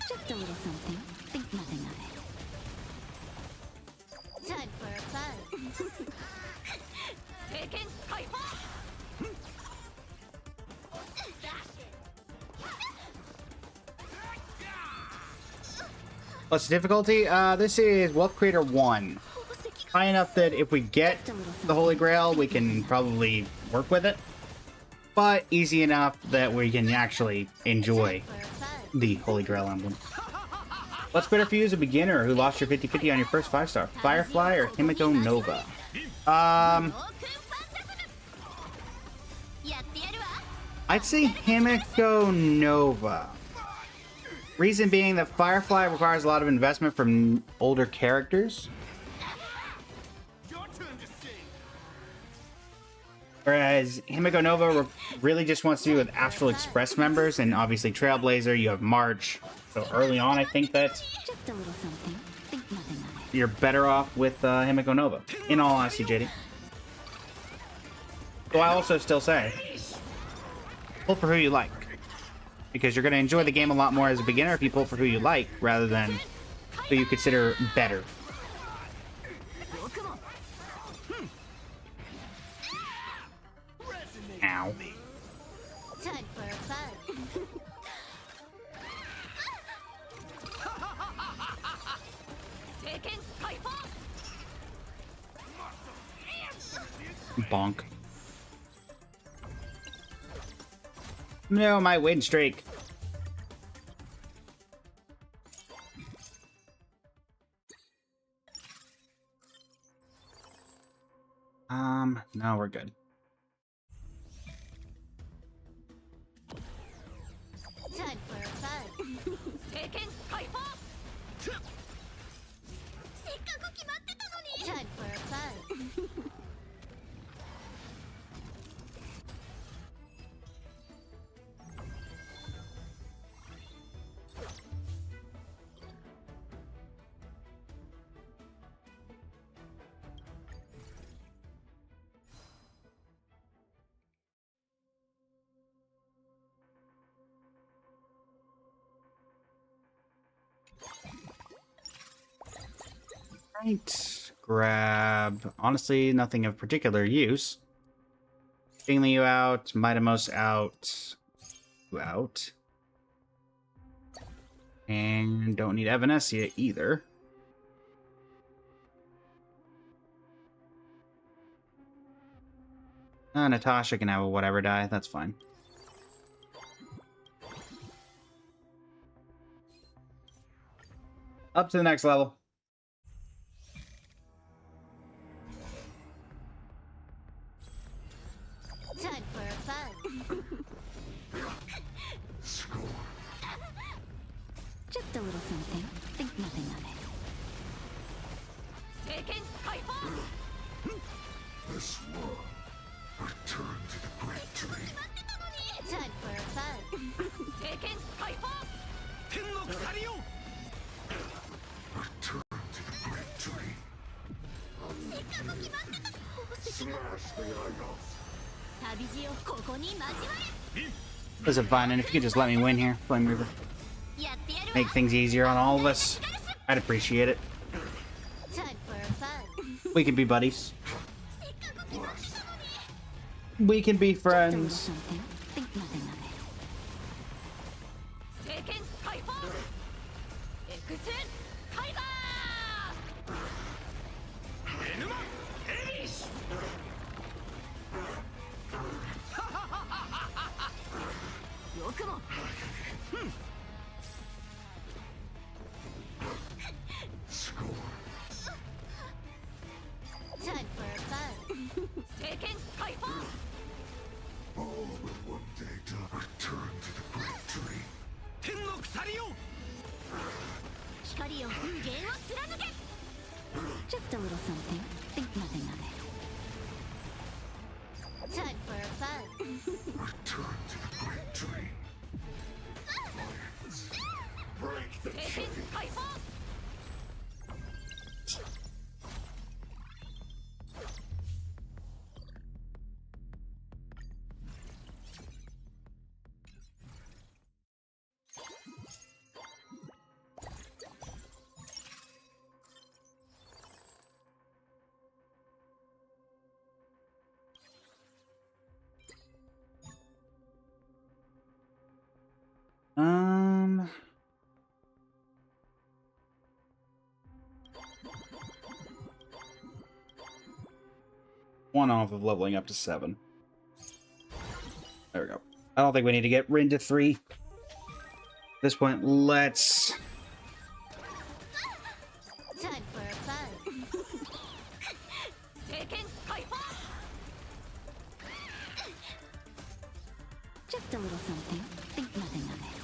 Just a little something. Think nothing of it. Time for a fun. 政権解放。 What's the difficulty? This is Wealth Creator 1. High enough that if we get the Holy Grail, we can probably work with it. But easy enough that we can actually enjoy the Holy Grail emblem. What's better for you as a beginner who lost your 50-50 on your first 5-star? Firefly or Himiko Nova? I'd say Himiko Nova. Reason being that Firefly requires a lot of investment from older characters. Your turn to sing. Whereas Himiko Nova really just wants to be with Astral Express members, and obviously Trailblazer, you have March. So early on, I think that Just a little something. Think nothing of it. you're better off with Himiko Nova. In all honesty, JD. So I also still say, pull for who you like. Because you're going to enjoy the game a lot more as a beginner if you pull for who you like, rather than who you consider better. Ow. Time for a fight. Bonk. No, my win streak. No, we're good. Time for a fight. せっかく決まってたのに。Time for a fight. Right. Grab. Honestly, nothing of particular use. Stingly, you out. Mightimos out. You out. And don't need Evanescia either. Natasha can have a whatever die. That's fine. Up to the next level. Time for a fight. Just a little something. Think nothing of it. This war, return to the great tree. Time for a fight. 天の鎖よ Return to the great tree. Smash the idols. 旅路をここに交われ。 Listen, fine, and if you could just let me win here, Flame Reaver. やってやるわ。 Make things easier on all of us. I'd appreciate it. Time for a fight. We can be buddies. We can be Just a little friends. something. Think nothing of it. エヌマエリス よくも。Score. Time for a fight. All will one day die. Return to the great tree. 天の鎖よ 光よ、無限を貫け。Just a little something. Think nothing of it. Time for a fight. Return to the great tree. Break the chain. One off of leveling up to 7. There we go. I don't think we need to get Rin to 3. At this point, let's... Time for a fight. Just a little something. Think nothing of it.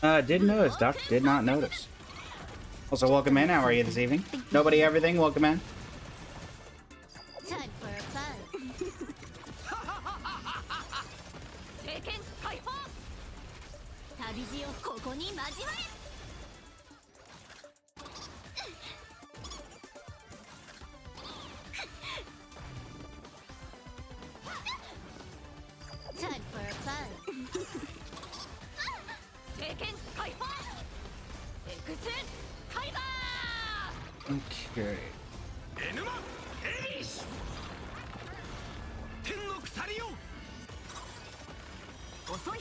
Didn't notice, Duck. Did not notice. Also, welcome in. How are you this evening? Nobody, everything. Welcome in. Time for a fun. 政権解放。旅路をここに交われ。Time for a fun. 政権解放。エクスカイバー。 Okay. エヌマエリシ天の鎖よ遅い。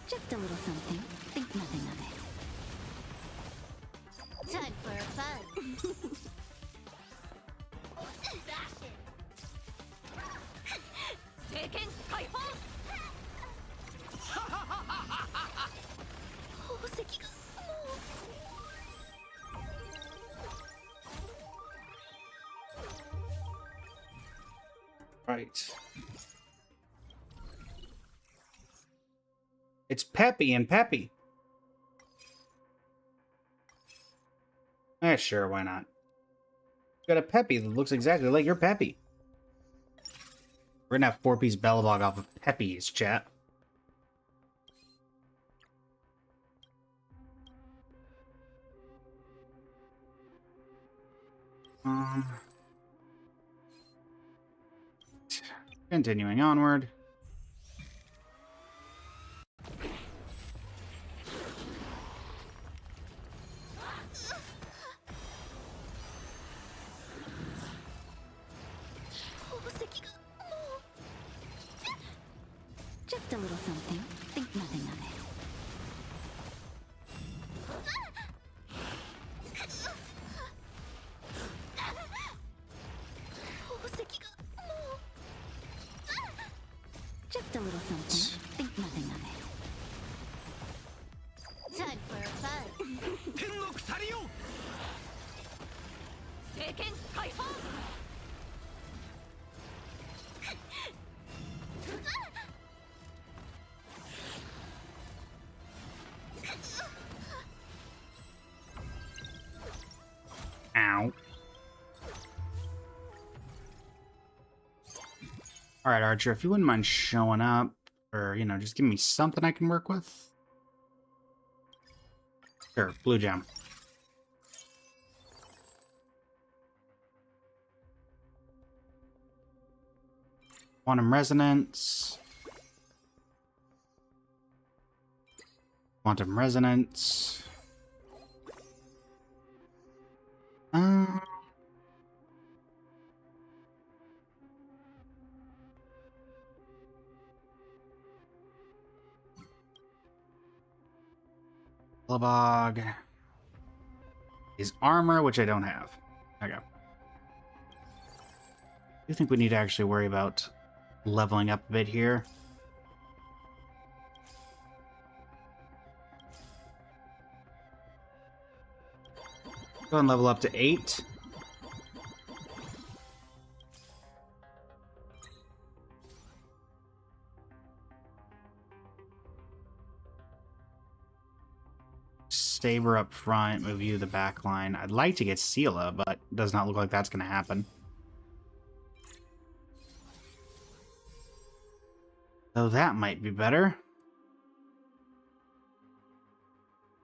Just a little something. Think nothing of it. Time for a fun. 政権解放。宝石がもう。Right. It's Peppy and Peppy. Eh, sure, why not? Got a Peppy that looks exactly like your Peppy. We're gonna have 4-piece Bellabog off of Peppy's, chat. Continuing onward. Just a little something. Think nothing of it. Just a little something. Think nothing of it. Time for a fun. 天の鎖よ政権解放。 Ow. Alright, Archer, if you wouldn't mind showing up, or, you know, just give me something I can work with. Sure, blue gem. Quantum resonance. Quantum resonance. Bellabog is armor, which I don't have. Okay. I do think we need to actually worry about leveling up a bit here. Go and level up to 8. Saber up front, move you the back line. I'd like to get Sela, but it does not look like that's going to happen. So that might be better.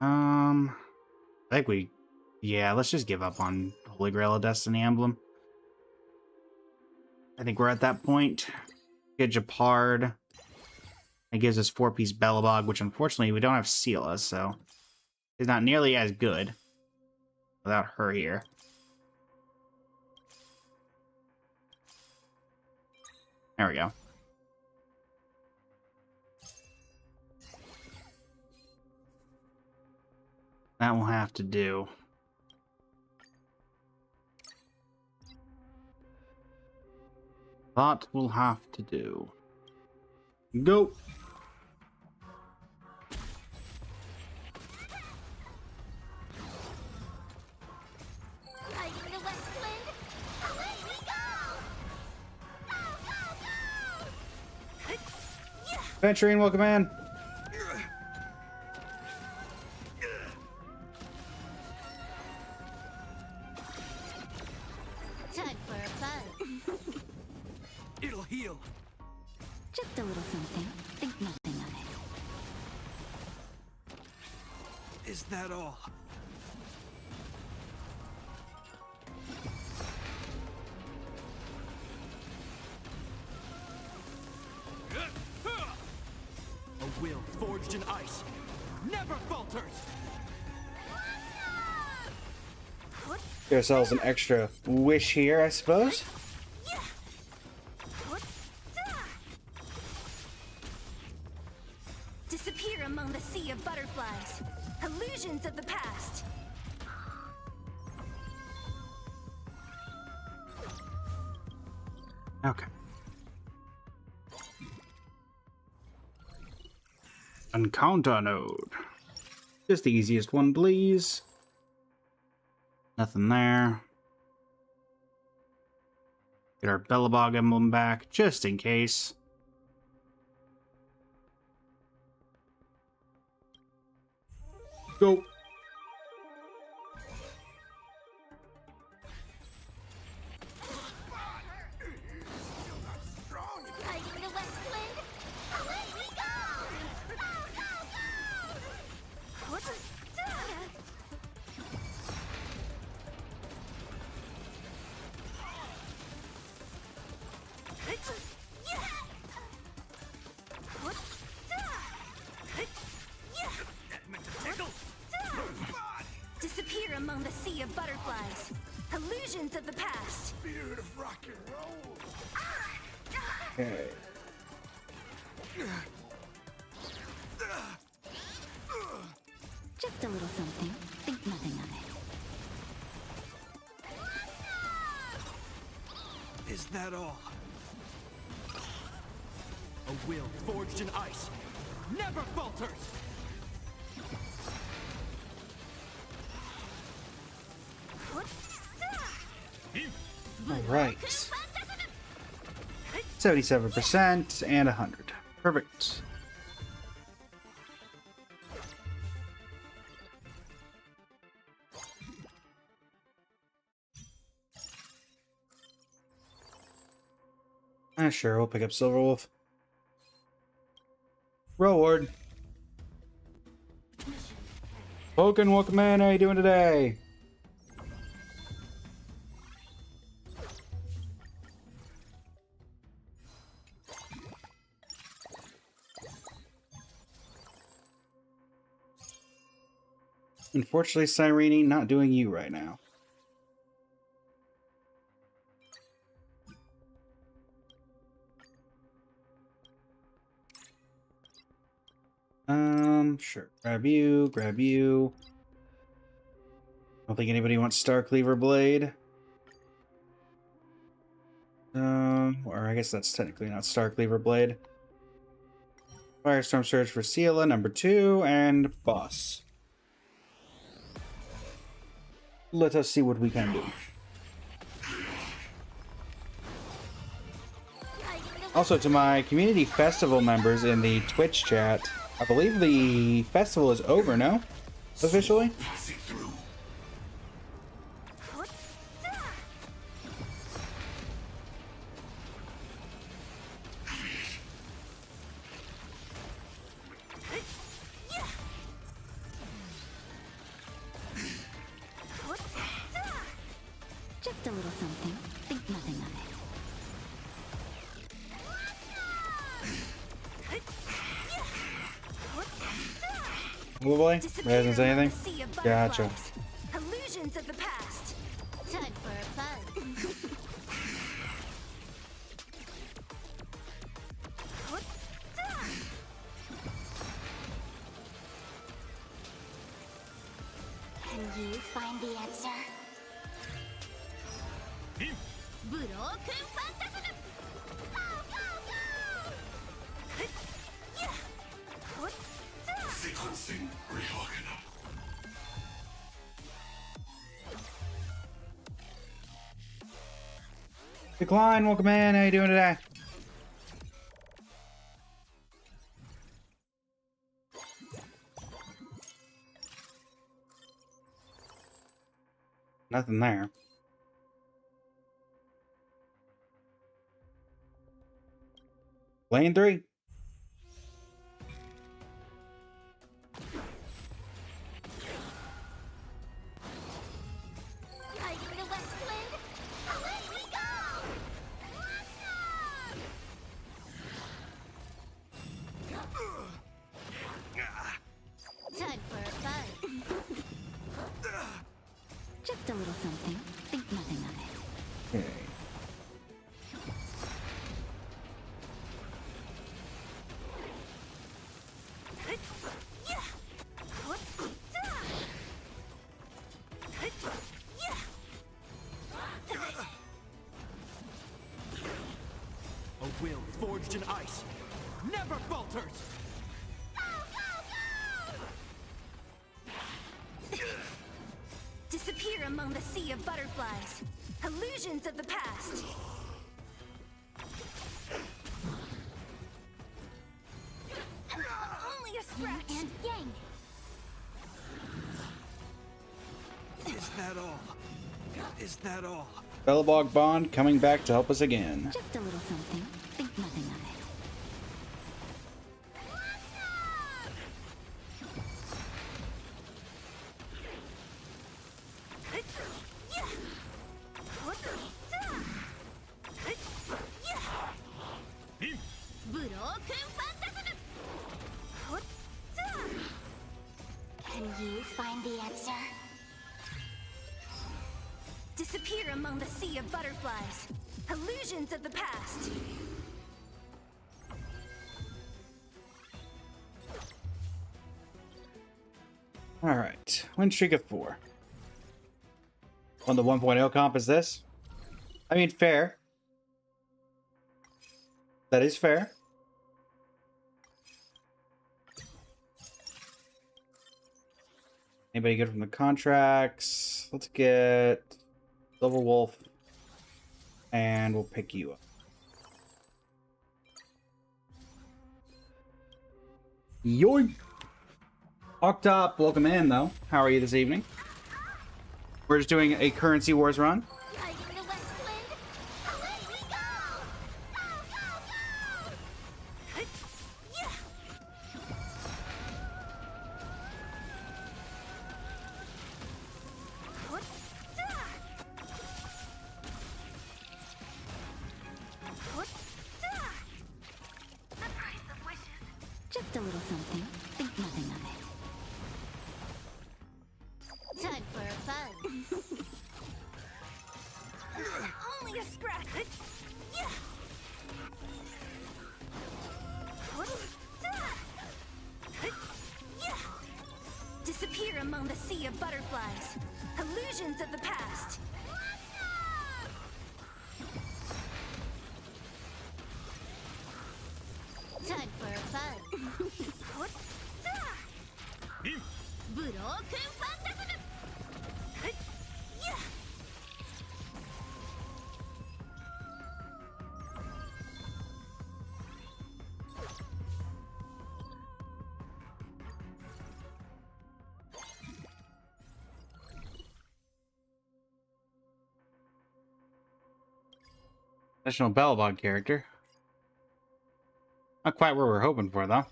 I think we... Yeah, let's just give up on Holy Grail of Destiny Emblem. I think we're at that point. Get Japard. It gives us 4-piece Bellabog, which unfortunately we don't have Sela, so... It's not nearly as good without her here. There we go. That will have to do. That will have to do. Go! Riding the west wind, away we go! Go, go, Venturine, welcome in. Time for a buzz. It'll heal. Just a little something. Think nothing of it. Is that all? A will forged in ice never falters. Get ourselves an extra wish here, I suppose. Disappear among the sea of butterflies. Illusions of the past. Okay. Encounter node. Just the easiest one, please. Nothing there. Get our Bellabog emblem back, just in case. Go. Fighting the west wind. Away we go! Go, go, go! What the? Disappear among the sea of butterflies. Illusions of the past. Spirit of rock and roll. Okay. Just a little something. Think nothing of it. Is that all? A will forged in ice never falters. All right. 77% and 100. Perfect. Sure, we'll pick up Silverwolf. Reward. Pokin, welcome in. How you doing today? Unfortunately, Cyrene, not doing you right now. Sure. Grab you, grab you. I don't think anybody wants Star Cleaver Blade. Or I guess that's technically not Star Cleaver Blade. Firestorm Surge for Ciela, number 2, and Boss. Let us see what we can do. Also, to my community festival members in the Twitch chat, I believe the festival is over, no? Officially? Passing through. Just a little something. Think nothing of it. Oh boy, hasn't said anything. Sea of Gotcha. butterflies. Illusions of the past. Time for a buzz. Can you find the answer? Broken Phantasm! Go, go, go! Sequencing reorganized. Decline, welcome in. How you doing today? Nothing there. Lane 3. Riding the west wind, away we go! Awesome! Time for a fight. Just a little something. Think nothing of it. Okay. A will forged in ice never falters. Disappear among the sea of butterflies. Illusions of the past. Only a scratch. And yang. Is that all? Is that all? Bellabog Bond coming back to help us again. Just a little something. Think nothing of it. Can you find the answer? Disappear among the sea of butterflies. Illusions of the past. Alright. Win streak of 4. On the 1.0 comp is this? I mean, fair. That is fair. Anybody good from the contracts? Let's get Silver Wolf. And we'll pick you up. Yoink! Octop, welcome in though. How are you this evening? We're just doing a currency wars run. Riding the west wind, away we go! Go, go, go! Yeah! The price of wishes. Just a little something. Think nothing of it. Time for a fun. Only a scratch. Yeah. Yeah. Disappear among the sea of butterflies. Illusions of the past. Time for a fun. Broken Phantasm! Yeah. Additional Bellabog character. Not quite what we're hoping for, though.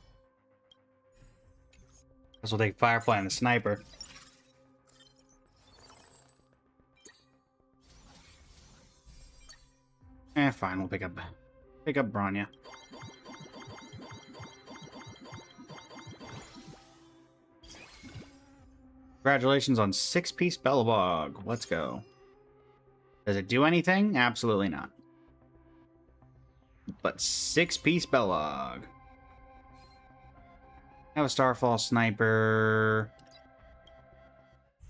Guess we'll take Firefly and the Sniper. Fine, we'll pick up Bronya. Congratulations on 6-piece Bellabog. Let's go. Does it do anything? Absolutely not. But 6-piece Bellabog. Have a Starfall Sniper.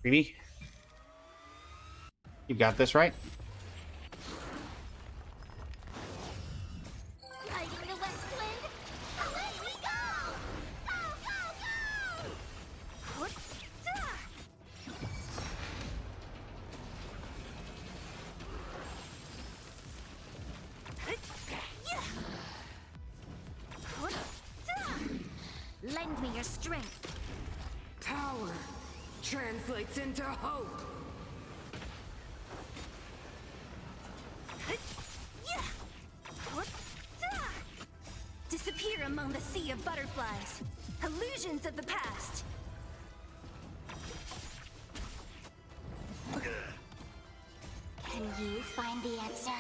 Greedy? You got this, right? Riding the west wind, away we go! Go, go, go! Lend me your strength. Power translates into hope. among the sea of butterflies. Illusions of the past. Can you find the answer?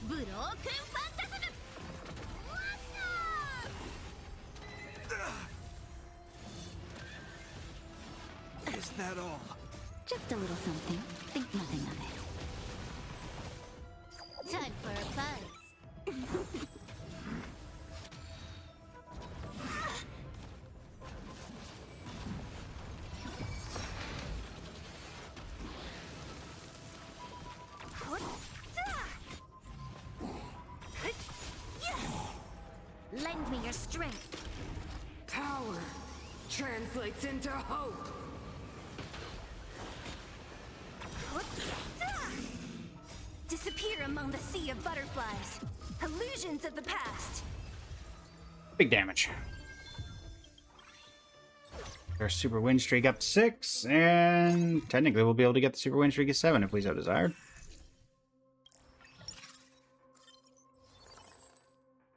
Broken phantasm! Is that all? Just a little something. Think nothing of it. Time for a buzz. Lend me your strength. Power translates into hope. Disappear among the sea of butterflies. Illusions of the past. Big damage. Our super win streak up to 6, and technically we'll be able to get the super win streak of 7 if we so desired.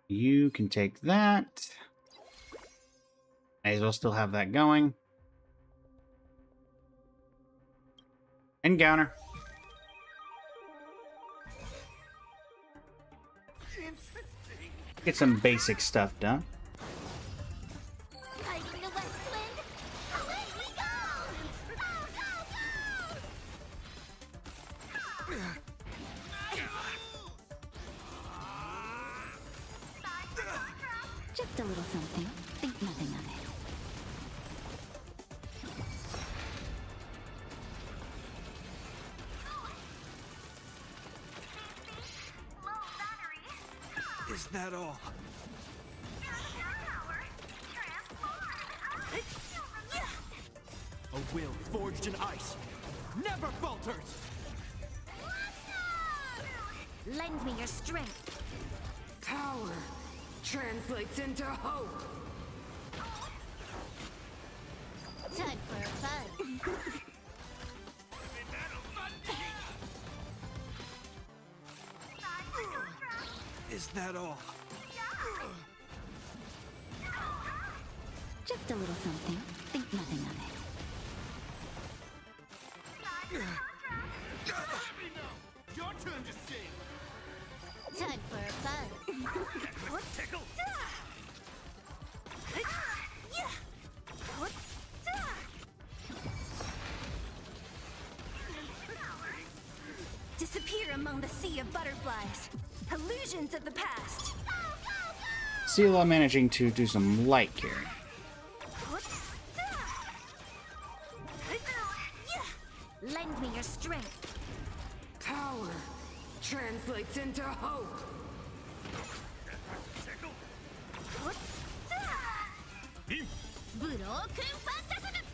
You can take that. May as well still have that going. Encounter. Get some basic stuff done. Fighting the west wind. Away we go! Go, go, go! Just a little something. Think nothing of it. Is that all? A will forged in ice never falters! Lend me your strength. Power translates into hope. Time for a buzz. Is that all? Just a little something. Think nothing of it. Your turn to sing! Time for a buzz. Tickle! Disappear among the sea of butterflies. Illusions of the past. Sela managing to do some light carry. Lend me your strength. Power translates into hope. Broken phantasm!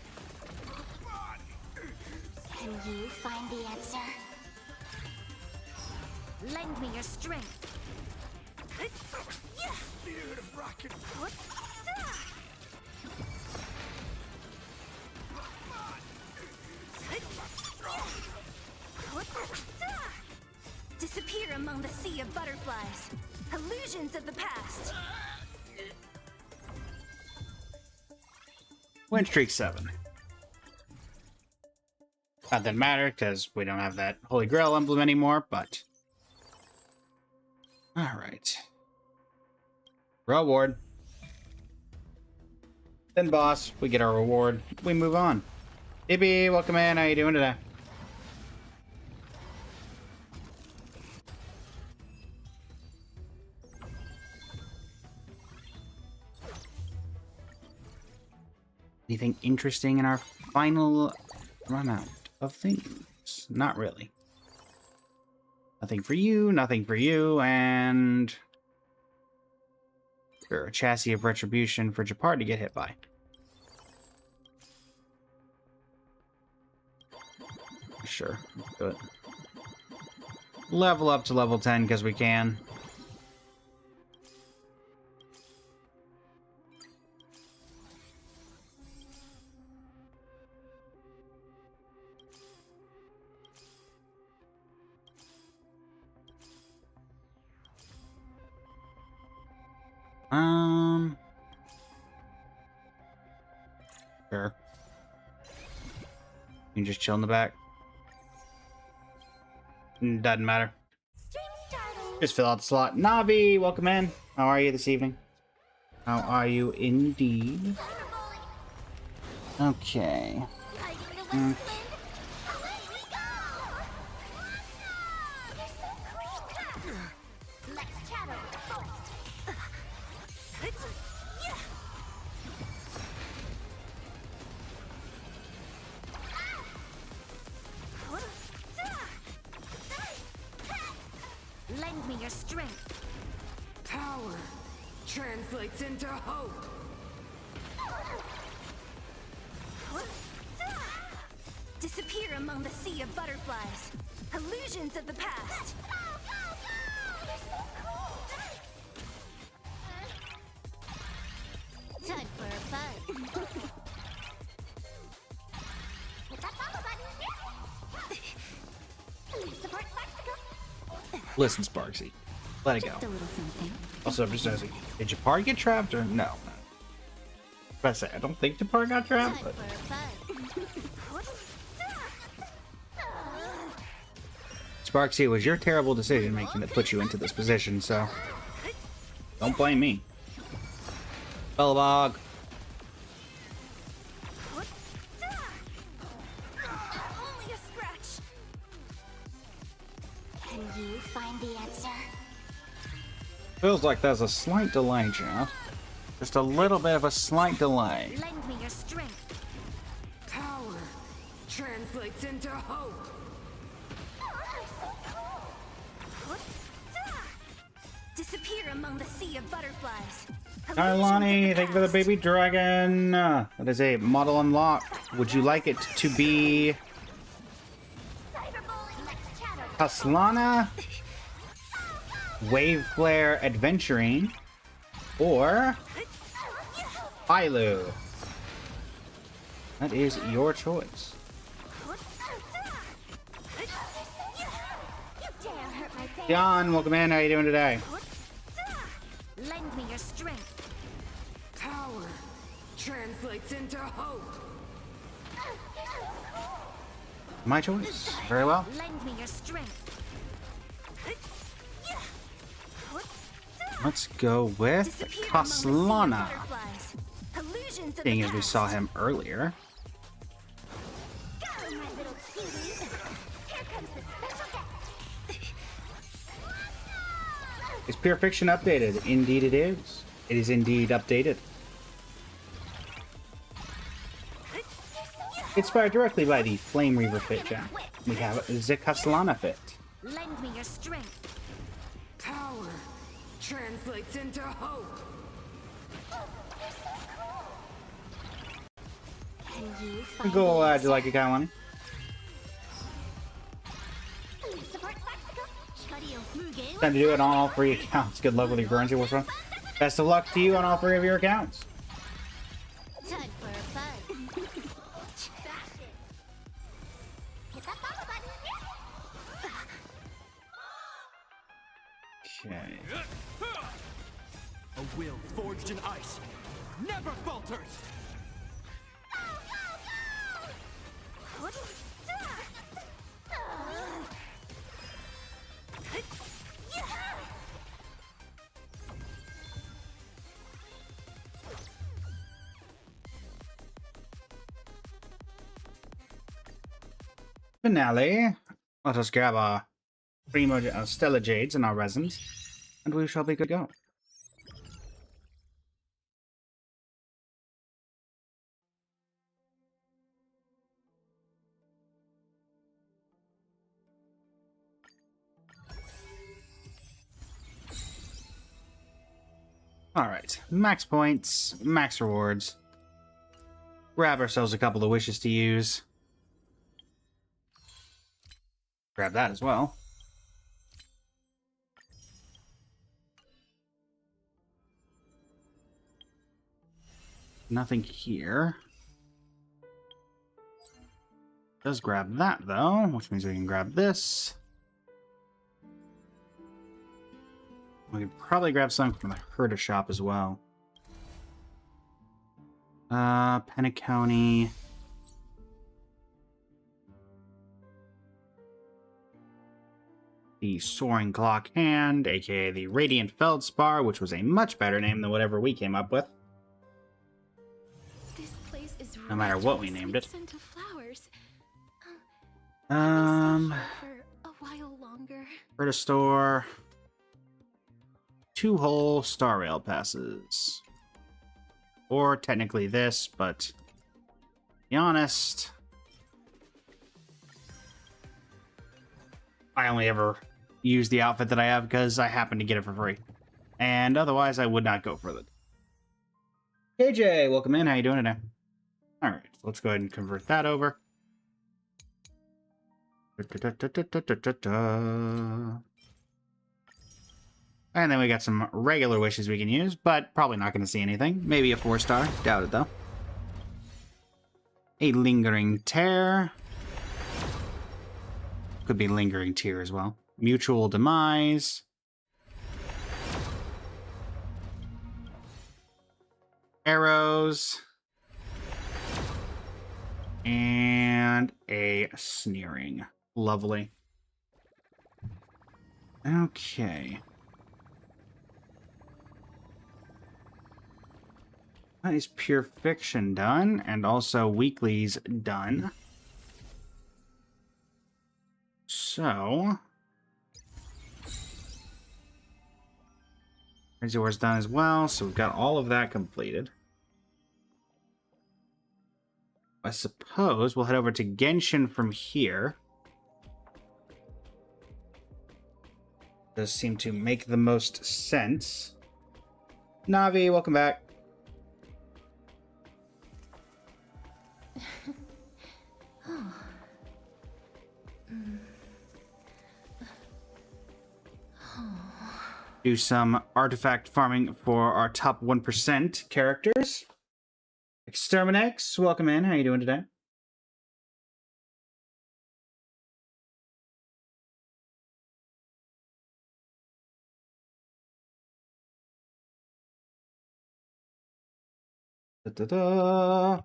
Can you find the answer? Lend me your strength. Spirit of rocket! Disappear among the sea of butterflies. Illusions of the past. Win streak 7. That didn't matter because we don't have that Holy Grail emblem anymore, but... Alright. Reward. Then boss, we get our reward. We move on. Ibby, welcome in. How you doing today? Anything interesting in our final run out of things? Not really. Nothing for you, nothing for you, and... Sure, a chassis of retribution for Japar to get hit by. Sure, let's do it. Level up to level 10 because we can. Sure. You can just chill in the back. Doesn't matter. Stream starting. Just fill out the slot. Navi, welcome in. How are you this evening? How are you indeed? Okay. Hiding the west wind. Away we go. You're so cool. Let's chat over the forest. Lend me your strength. Power translates into hope. Disappear among the sea of butterflies. Illusions of the past. You're so cool. Time for a fight. Hit that follow button. Support Mexico. Listen, Sparksy. Let it go. Just a little something. Also, I'm just asking, did Japar get trapped or no? I say, I don't think Japar got trapped, Time but for a fight. Sparksy, it was your terrible decision making that put you into this position, so don't blame me. Bellabog. Only a scratch. Can you find the answer? Feels like there's a slight delay, chat. Just a little bit of a slight delay. Lend me your strength. Power translates into hope. Disappear among the sea of butterflies. Hi, Lonnie. Thank you for the baby dragon. That is a model unlock. Would you like it to be Cyberbullying. Let's chat over Kaslana, Wave Flare Adventuring, or Ilu? That is your choice. You dare hurt my face. John, welcome in. How you doing today? Lend me your strength. Power translates into hope. My choice. Very well. Lend me your strength. Let's go with Disappear among the sea of Kaslana, butterflies. Illusions of seeing the as we past. saw him earlier. Go, my little cuties. Here comes the special guest. Is Pure Fiction updated? Indeed it is. It is indeed updated. Inspired directly by the Flame Reaver fit, Jack. We have the Kaslana fit. Lend me your strength. Power translates into hope. Can you find Go, the do you like it, Kailani? answer? Support Mexico. Time to do it on all 3 accounts. Good luck with your currency, what's wrong? Best of luck to you on all 3 of your accounts. Time for a fight. Hit that follow button. Okay. A will forged in ice never falters. Finale. Let us grab our Primo Stella Jades and our resins, and we shall be good to go. Alright, max points, max rewards. Grab ourselves a couple of wishes to use. Grab that as well. Nothing here. Does grab that though, which means we can grab this. We could probably grab something from the herder shop as well. Penacony. The Soaring Clock Hand, aka the Radiant Feldspar, which was a much better name than whatever we came up with. This place is No matter rich what with we the named sweet it. scent of flowers. Let me stay here for a while longer. Herder store. 2 whole Star Rail passes. Or technically this, but to be honest, I only ever use the outfit that I have because I happen to get it for free. And otherwise, I would not go for it. KJ, welcome in. How you doing today? All right, let's go ahead and convert that over. And then we got some regular wishes we can use, but probably not going to see anything. Maybe a 4-star. Doubt it, though. A Lingering Tear. Could be Lingering Tear as well. Mutual Demise. Arrows. And a Sneering. Lovely. Okay. That is Pure Fiction done, and also Weeklies done. So... Crazy War's done as well, so we've got all of that completed. I suppose we'll head over to Genshin from here. Does seem to make the most sense. Navi, welcome back. Do some artifact farming for our top 1% characters. Exterminex, welcome in. How you doing today? Da-da-da.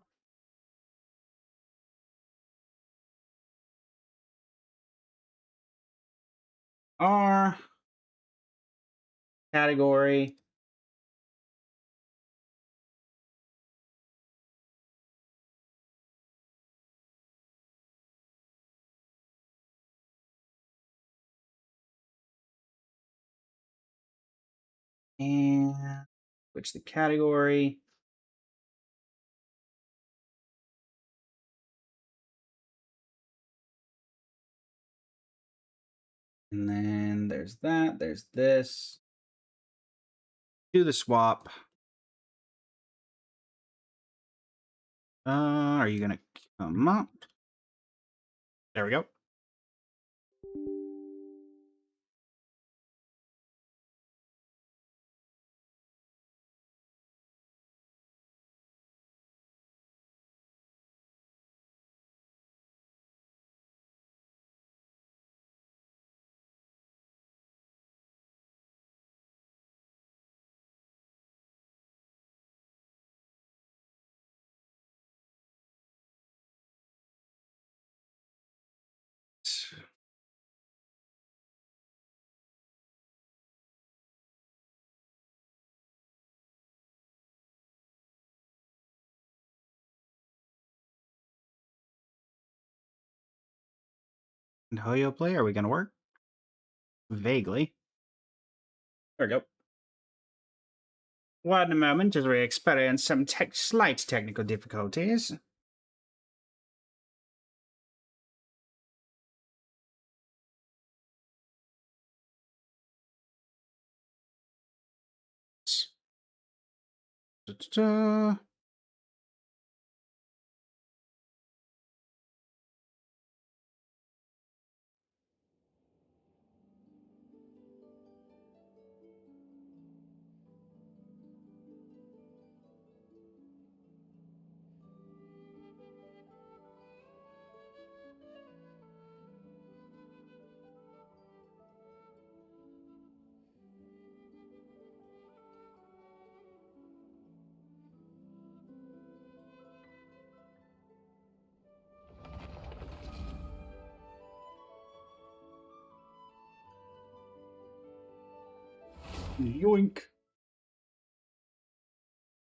R category. And switch the category. And then there's that, there's this. Do the swap. Are you gonna come up? There we go. And Hoyo play, are we gonna work? Vaguely. There we go. One moment as we experience some slight technical difficulties. Da-da-da. Yoink.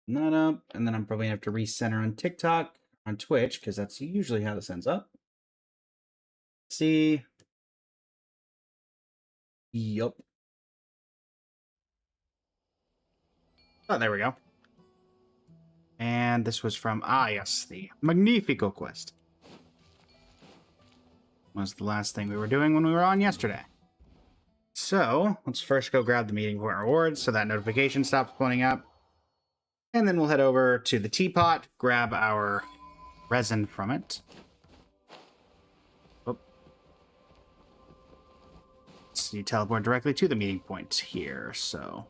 Not up. And then I'm probably going to have to recenter on TikTok, on Twitch, because that's usually how this ends up. See. Yup. Oh, there we go. And this was from, yes, the Magnifico quest. Was the last thing we were doing when we were on yesterday. So, let's first go grab the meeting point rewards so that notification stops pointing up. And then we'll head over to the teapot, grab our resin from it. Oh. So you teleport directly to the meeting point here, so...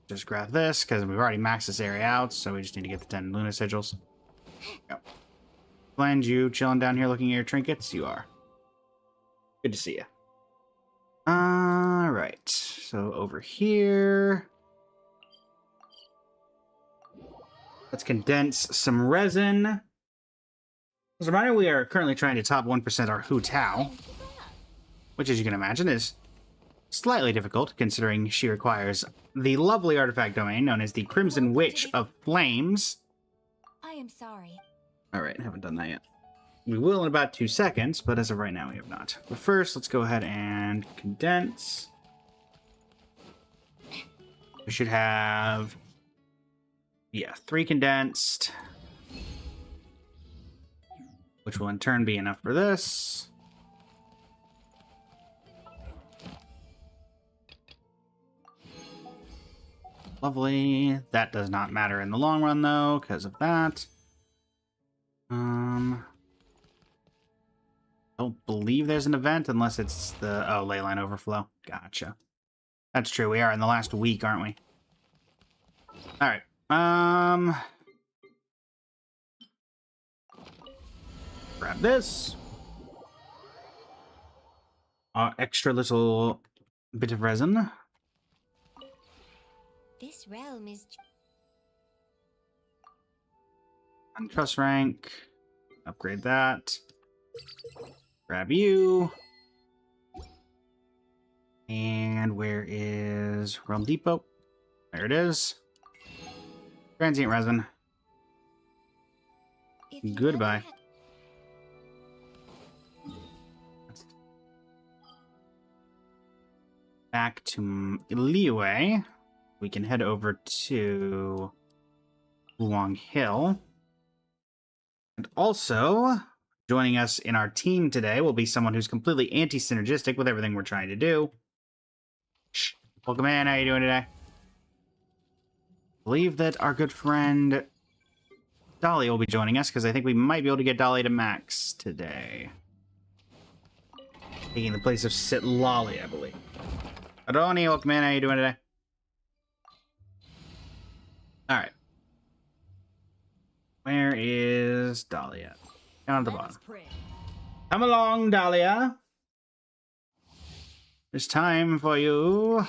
Just grab this, because we've already maxed this area out, so we just need to get the 10 Luna Sigils. Yep. Blend, you chilling down here looking at your trinkets? You are. Good to see you. Alright, so over here... Let's condense some resin. As a reminder, we are currently trying to top 1% our Hu Tao, which, as you can imagine, is slightly difficult, considering she requires the lovely artifact domain known as the Crimson Witch of Flames. I am sorry. Alright, haven't done that yet. We will in about 2 seconds, but as of right now, we have not. But first, let's go ahead and condense. We should have... Yeah, 3 condensed. Which will in turn be enough for this. Lovely. That does not matter in the long run, though, because of that. Don't believe there's an event unless it's the... Oh, Leyline Overflow. Gotcha. That's true. We are in the last week, aren't we? Alright. Grab this. Extra little bit of resin. This realm is... And trust rank. Upgrade that. Grab you. And where is Realm Depot? There it is. Transient resin. Goodbye. Back to Liyue. We can head over to Long Hill. And also, joining us in our team today will be someone who's completely anti-synergistic with everything we're trying to do. Shh. Welcome in. How are you doing today? I believe that our good friend Dolly will be joining us, because I think we might be able to get Dolly to max today. Taking the place of Sit Lolly, I believe. Adoni, welcome in. How are you doing today? Alright. Where is Dahlia? Down at the bottom. Come along, Dahlia. It's time for you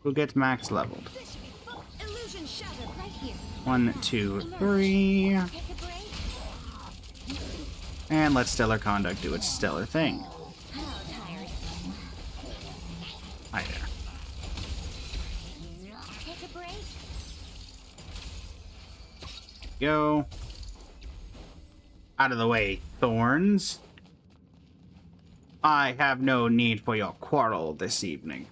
to get max leveled. 1, 2, 3. And let Stellar Conduct do its stellar thing. Hi there. Go. Out of the way, Thorns. I have no need for your quarrel this evening.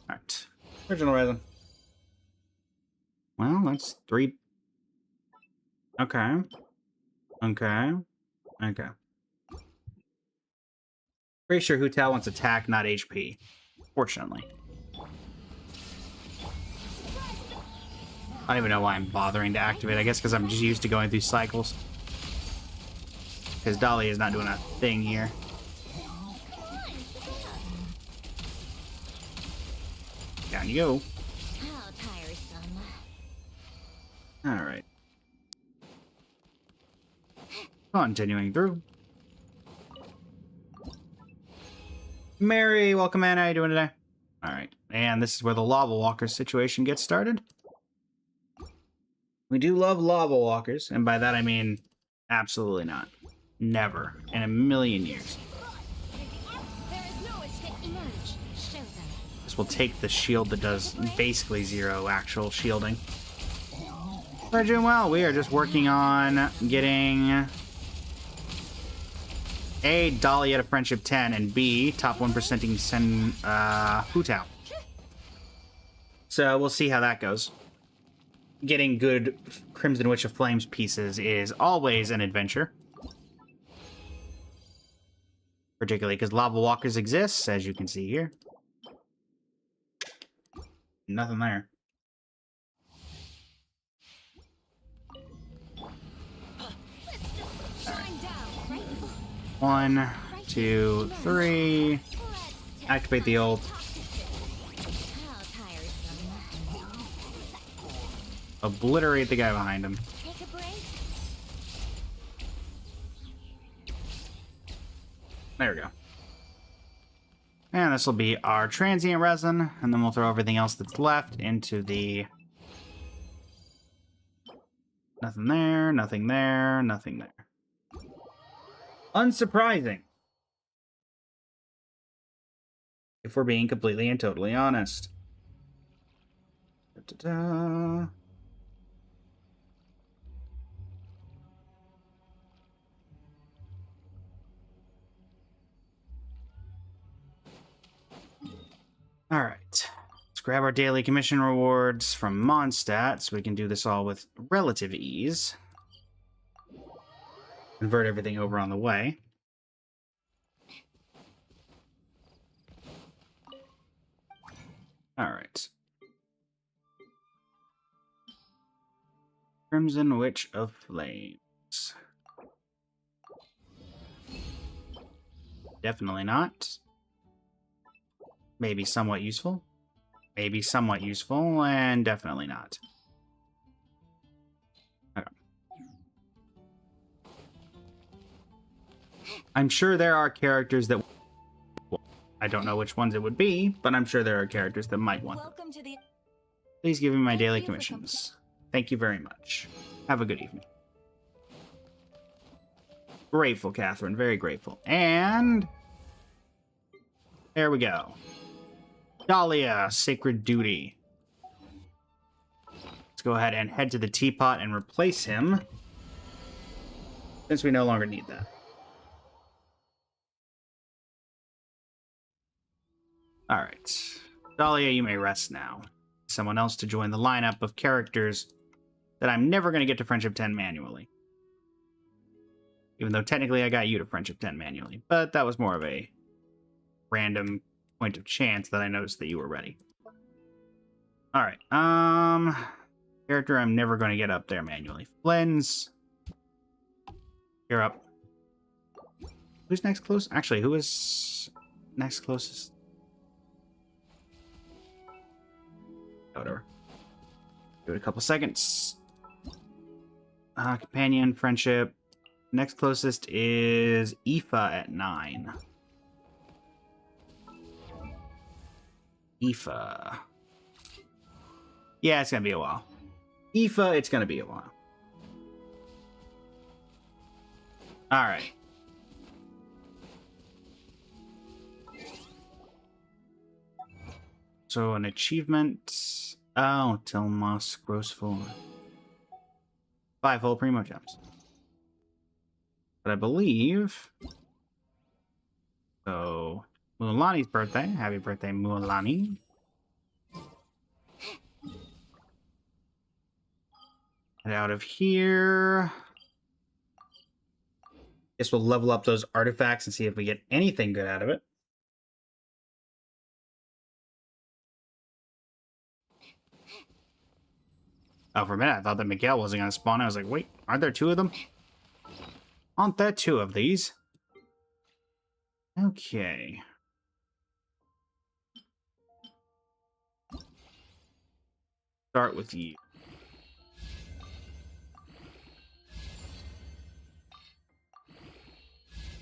Alright. Original resin. Well, that's 3. Okay. Okay. Okay. Pretty sure Hu Tao wants attack, not HP. Fortunately. I don't even know why I'm bothering to activate. I guess because I'm just used to going through cycles. Because Dolly is not doing a thing here. Down you go. Alright. Continuing through. Mary, welcome in. How you doing today? Alright. And this is where the Lava Walker situation gets started. We do love lava walkers, and by that I mean absolutely not. Never. In a million years. There is no escape. Emerge. So we'll take the shield that does basically 0 actual shielding. We're doing well. We are just working on getting A, Dahlia to Friendship 10, and B, top 1%ing Sen Hu Tao. So we'll see how that goes. Getting good Crimson Witch of Flames pieces is always an adventure. Particularly because Lava Walkers exist, as you can see here. Nothing there. One, 2, 3. Activate the ult. Obliterate the guy behind him. Take a break. There we go. And this will be our transient resin, and then we'll throw everything else that's left into the... Nothing there, nothing there, nothing there. Unsurprising. If we're being completely and totally honest. Da-da-da. All right, let's grab our daily commission rewards from Mondstadt so we can do this all with relative ease. Convert everything over on the way. All right. Crimson Witch of Flames. Definitely not. Maybe somewhat useful. Maybe somewhat useful, and definitely not. Okay. I'm sure there are characters that... I don't know which ones it would be, but I'm sure there are characters that might want them. Welcome to the... Please give me my daily commissions. Thank you very much. Have a good evening. Grateful, Catherine. Very grateful. And... there we go. Dahlia, Sacred Duty. Let's go ahead and head to the teapot and replace him, since we no longer need that. Alright. Dahlia, you may rest now. Someone else to join the lineup of characters that I'm never going to get to Friendship 10 manually. Even though technically I got you to Friendship 10 manually. But that was more of a random point of chance that I noticed that you were ready. Alright, character I'm never going to get up there manually. Flens. You're up. Who's next close? Actually, who is next closest? Whatever. Give it a couple seconds. Companion, friendship. Next closest is Aoife at 9. Aoife. Yeah, it's gonna be a while. Aoife, it's gonna be a while. Alright. So an achievement. Oh, Tilmas gross 4. 5 whole primo gems. But I believe. So Mualani's birthday. Happy birthday, Mualani. Get out of here. Guess we'll level up those artifacts and see if we get anything good out of it. Oh, for a minute, I thought that Miguel wasn't going to spawn. I was like, wait, aren't there 2 of them? Aren't there 2 of these? Okay. Start with you.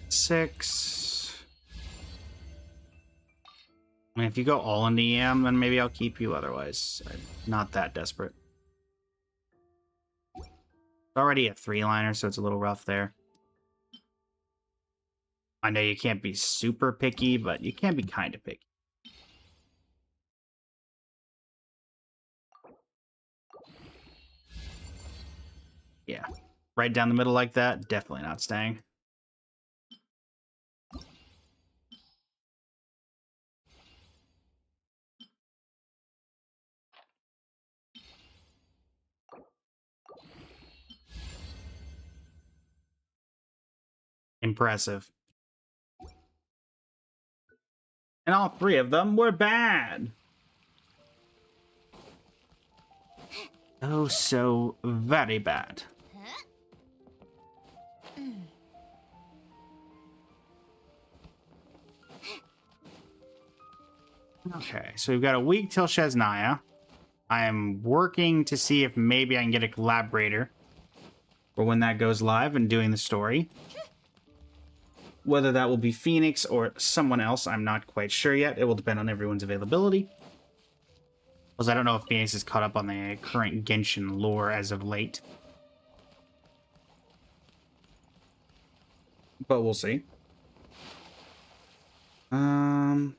Six. I mean, if you go all into EM, then maybe I'll keep you. Otherwise, I'm not that desperate. It's already a 3-liner, so it's a little rough there. I know you can't be super picky, but you can be kind of picky. Yeah. Right down the middle like that, definitely not staying. Impressive. And all three of them were bad. Oh, so very bad. Okay, so we've got a week till Shesnaya. I am working to see if maybe I can get a collaborator for when that goes live and doing the story. Whether that will be Phoenix or someone else, I'm not quite sure yet. It will depend on everyone's availability. Because I don't know if Phoenix is caught up on the current Genshin lore as of late. But we'll see. Let's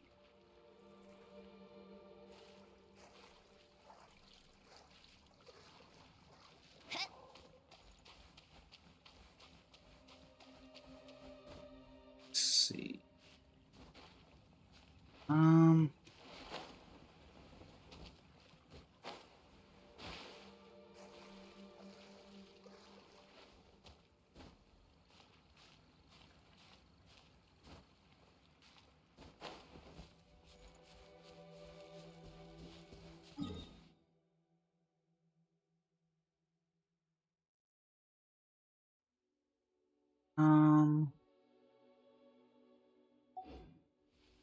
see.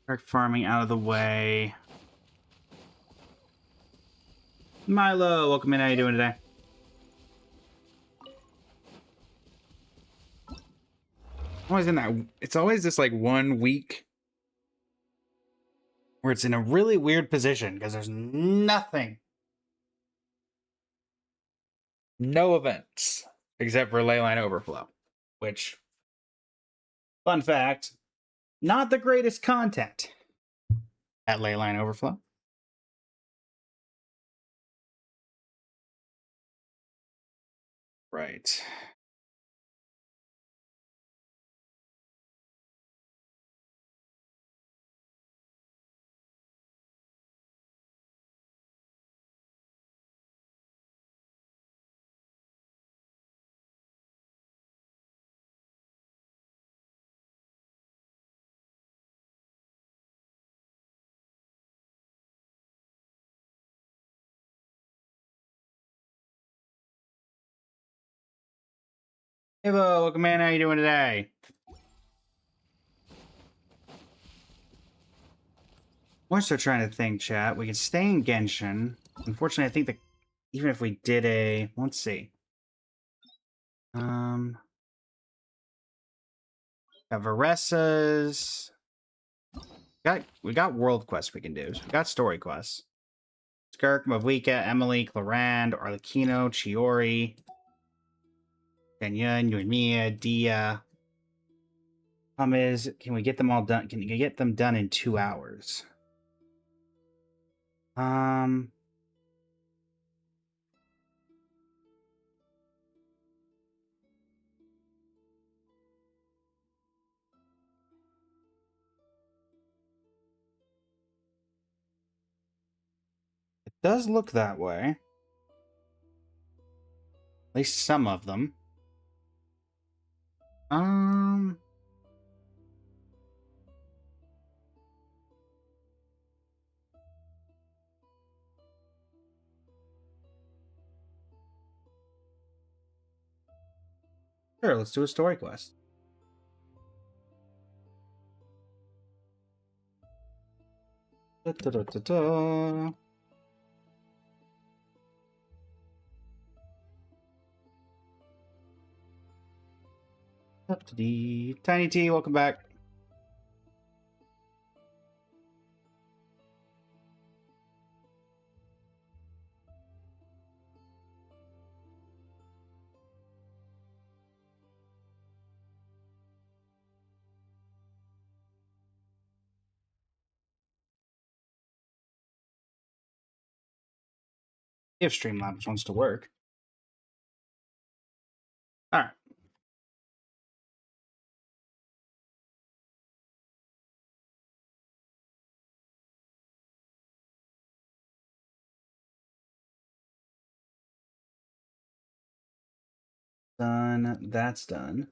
Start farming out of the way. Milo, welcome in. How you doing today? Always in that. It's always this like 1 week where it's in a really weird position because there's nothing, no events except for Leyline Overflow, which, fun fact, not the greatest content at Leyline Overflow. Right. Hello, welcome in. How you doing today? We're still trying to think, chat. We could stay in Genshin. Unfortunately, I think that even if we did a, let's see. Got Varessa's. We got world quests we can do. So we got story quests. Skirk, Mavika, Emily, Clarand, Arlecchino, Chiori, Danyun, Yuimiya, Dia. Problem is, can we get them all done? Can you get them done in 2 hours? It does look that way. At least some of them. Sure, let's do a story quest. Da, da, da, da, da. Up to the Tiny T, welcome back. If Streamlabs wants to work. done. That's done.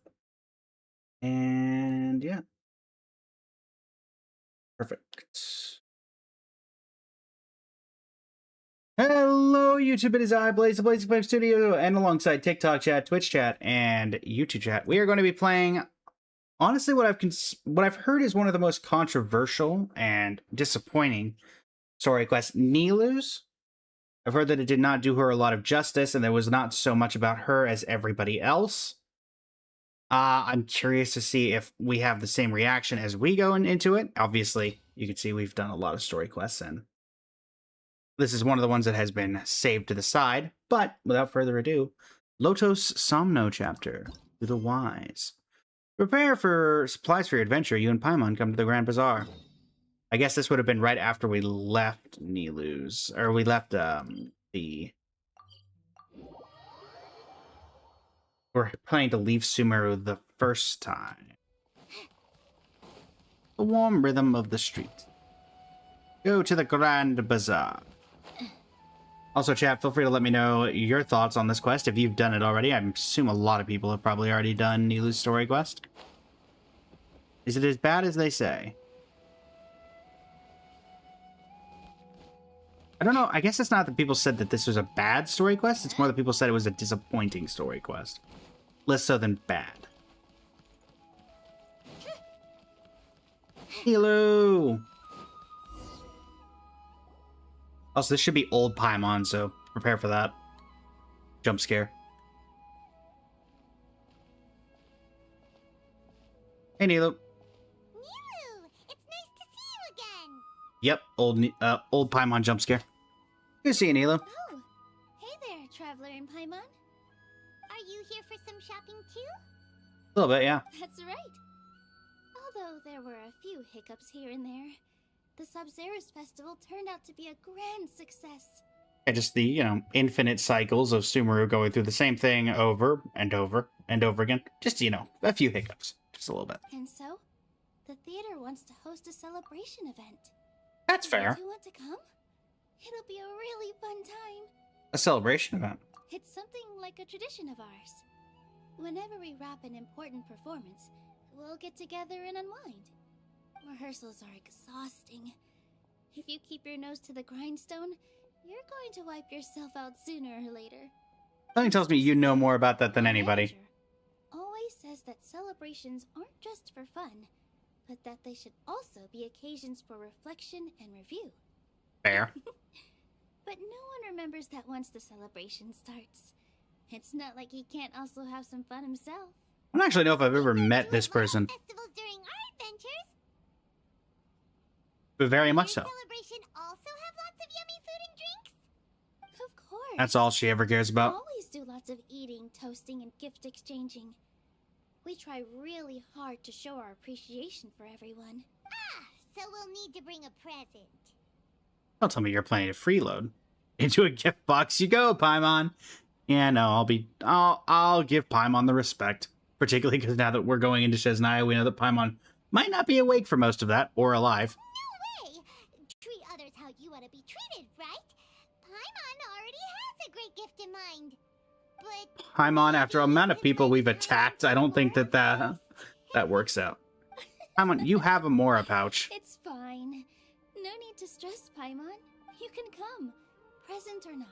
And yeah. Perfect. Hello, YouTube. It is I, Blaze, the Blaze Flame Studio, and alongside TikTok chat, Twitch chat, and YouTube chat, we are going to be playing, honestly, what I've heard is one of the most controversial and disappointing story quests, NILOU'S. I've heard that it did not do her a lot of justice, and there was not so much about her as everybody else. I'm curious to see if we have the same reaction as we go into it. Obviously, you can see we've done a lot of story quests, and this is one of the ones that has been saved to the side. But without further ado, Lotos Somno chapter, To the Wise. Prepare for supplies for your adventure. You and Paimon come to the Grand Bazaar. I guess this would have been right after we left NILOU'S, or we left the... We're planning to leave Sumeru the first time. The warm rhythm of the street. Go to the Grand Bazaar. Also, chat, feel free to let me know your thoughts on this quest if you've done it already. I assume a lot of people have probably already done NILOU'S story quest. Is it as bad as they say? I don't know. I guess it's not that people said that this was a bad story quest. It's more that people said it was a disappointing story quest. Less so than bad. Hello. Also, this should be old Paimon, so prepare for that. Jump scare. Hey, Nilou. Nilou, it's nice to see you again. Yep, old Paimon jump scare. Good to see you, Nilou. Oh, hey there, Traveler and Paimon. Are you here for some shopping too? A little bit, yeah. That's right. Although there were a few hiccups here and there, the Sub-Zeros festival turned out to be a grand success. And just the, you know, infinite cycles of Sumeru going through the same thing over and over and over again. Just, you know, a few hiccups. Just a little bit. And so, the theater wants to host a celebration event. That's fair. Do you want to come? It'll be a really fun time. A celebration event. It's something like a tradition of ours. Whenever we wrap an important performance, we'll get together and unwind. Rehearsals are exhausting. If you keep your nose to the grindstone, you're going to wipe yourself out sooner or later. Something tells me you know more about that than My anybody. manager always says that celebrations aren't just for fun, but that they should also be occasions for reflection and review. Fair. But no one remembers that once the celebration starts. It's not like he can't also have some fun himself. I don't actually know if I've ever met this person. Festivals during our adventures. But very much so. Your celebration also have lots of yummy food and drinks? Of course. That's all she ever cares We about. always do lots of eating, toasting, and gift exchanging. We try really hard to show our appreciation for everyone. Ah, so we'll need to bring a present. Don't tell me you're planning to freeload. Into a gift box you go, Paimon. Yeah, no, I'll give Paimon the respect. Particularly because now that we're going into Shesnaya, we know that Paimon might not be awake for most of that, or alive. No way! Treat others how you want to be treated, right? Paimon already has a great gift in mind. But Paimon, after the amount of people we've attacked, I don't think that works out. Paimon, you have a Mora pouch. it's fine. No need to stress, Paimon. You can come, present or not.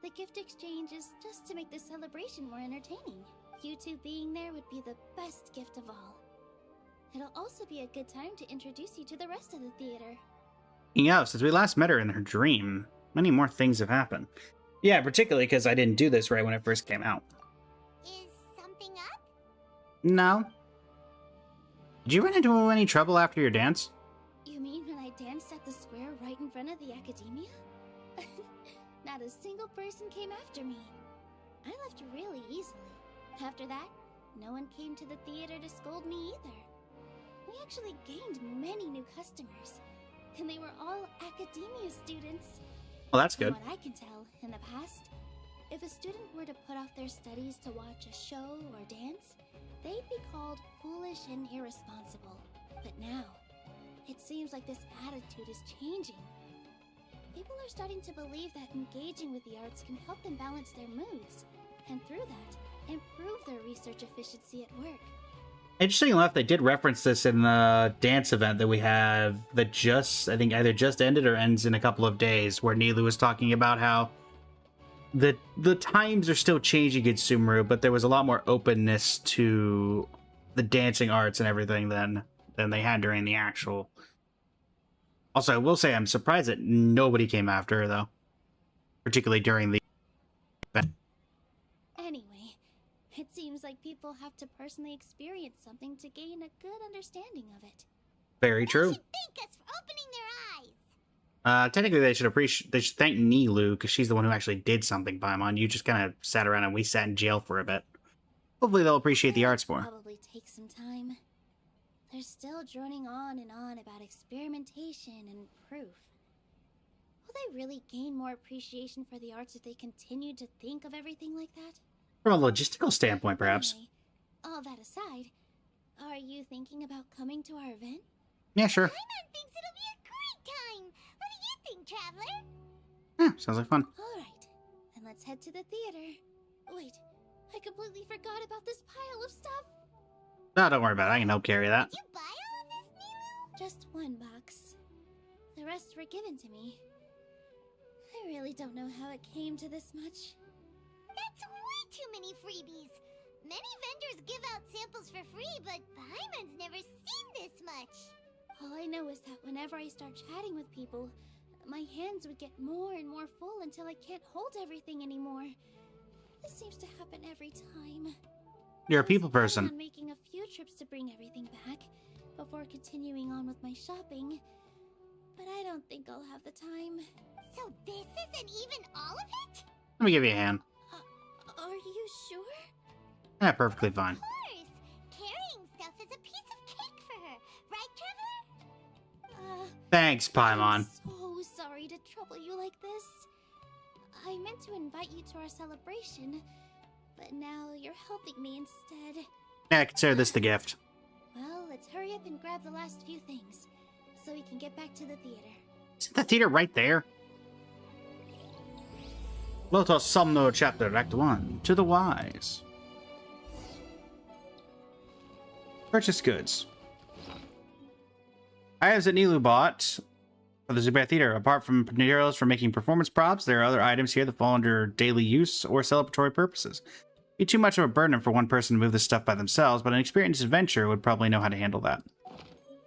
The gift exchange is just to make the celebration more entertaining. You two being there would be the best gift of all. It'll also be a good time to introduce you to the rest of the theater. Yeah, since we last met her in her dream, many more things have happened. Yeah, particularly because I didn't do this right when it first came out. Is something up? No. Did you run into any trouble after your dance? You mean when I danced at the square right in front of the academia? Not a single person came after me. I left really easily. After that, no one came to the theater to scold me either. We actually gained many new customers, and they were all academia students. Well, that's good. From what I can tell, in the past, if a student were to put off their studies to watch a show or dance, they'd be called foolish and irresponsible. But now, it seems like this attitude is changing. People are starting to believe that engaging with the arts can help them balance their moods, and through that, improve research efficiency at work. Interesting enough, they did reference this in the dance event that we have that just, I think, either just ended or ends in a couple of days, where Nilou was talking about how the times are still changing in Sumeru, but there was a lot more openness to the dancing arts and everything than they had during the actual. Also, I will say I'm surprised that nobody came after her, though. Particularly during the event. Anyway, it seems like people have to personally experience something to gain a good understanding of it. Very true. They should thank us for opening their eyes. Technically, they should thank Nilou, because she's the one who actually did something, Paimon. You just kind of sat around and we sat in jail for a bit. Hopefully they'll appreciate the arts more. Probably take some time. They're still droning on and on about experimentation and proof. Will they really gain more appreciation for the arts if they continue to think of everything like that? From a logistical standpoint, perhaps. Anyway, all that aside, are you thinking about coming to our event? Yeah, sure. Paimon thinks it'll be a great time. What do you think, Traveler? Yeah, sounds like fun. Alright, then let's head to the theater. Wait, I completely forgot about this pile of stuff. No, don't worry about it. I can help carry that. Did you buy all of this, Nilou? Just one box. The rest were given to me. I really don't know how it came to this much. That's way too many freebies. Many vendors give out samples for free, but Paimon's never seen this much. All I know is that whenever I start chatting with people, my hands would get more and more full until I can't hold everything anymore. This seems to happen every time. You're a people I was person. planning on making a few trips to bring everything back before continuing on with my shopping, but I don't think I'll have the time. So this isn't even all of it? Let me give you a hand. Are you sure? Yeah, perfectly fine. Of course. Carrying stuff is a piece of cake for her. Right, Traveler? Thanks, Paimon. I'm so sorry to trouble you like this. I meant to invite you to our celebration, but now you're helping me instead. Yeah, consider this the gift. Well, let's hurry up and grab the last few things, so we can get back to the theater. Isn't the theater right there? Lotus Somno Chapter Act 1. To the Wise. Purchase goods. Items that Nilou bought for the Zubair Theater. Apart from materials for making performance props, there are other items here that fall under daily use or celebratory purposes. It'd be too much of a burden for one person to move this stuff by themselves, but an experienced adventurer would probably know how to handle that.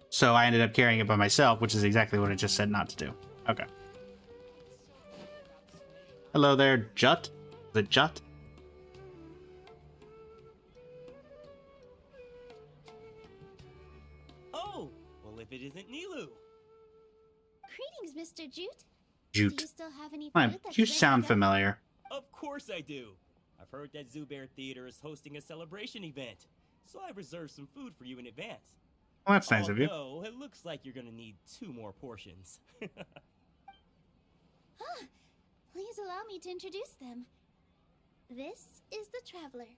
So I ended up carrying it by myself, which is exactly what I just said not to do. Okay. Hello there, Jut. Is it Jut? Oh, well, if it isn't Nilou. Greetings, Mr. Jute. Jute. Do you still have any Hi, food that's you ready to sound go? familiar. Of course I do. I've heard that Zubair Theater is hosting a celebration event, so I reserved some food for you in advance. Well, that's nice of you. Although, it looks like you're gonna need 2 more portions. Please allow me to introduce them. This is the Traveler,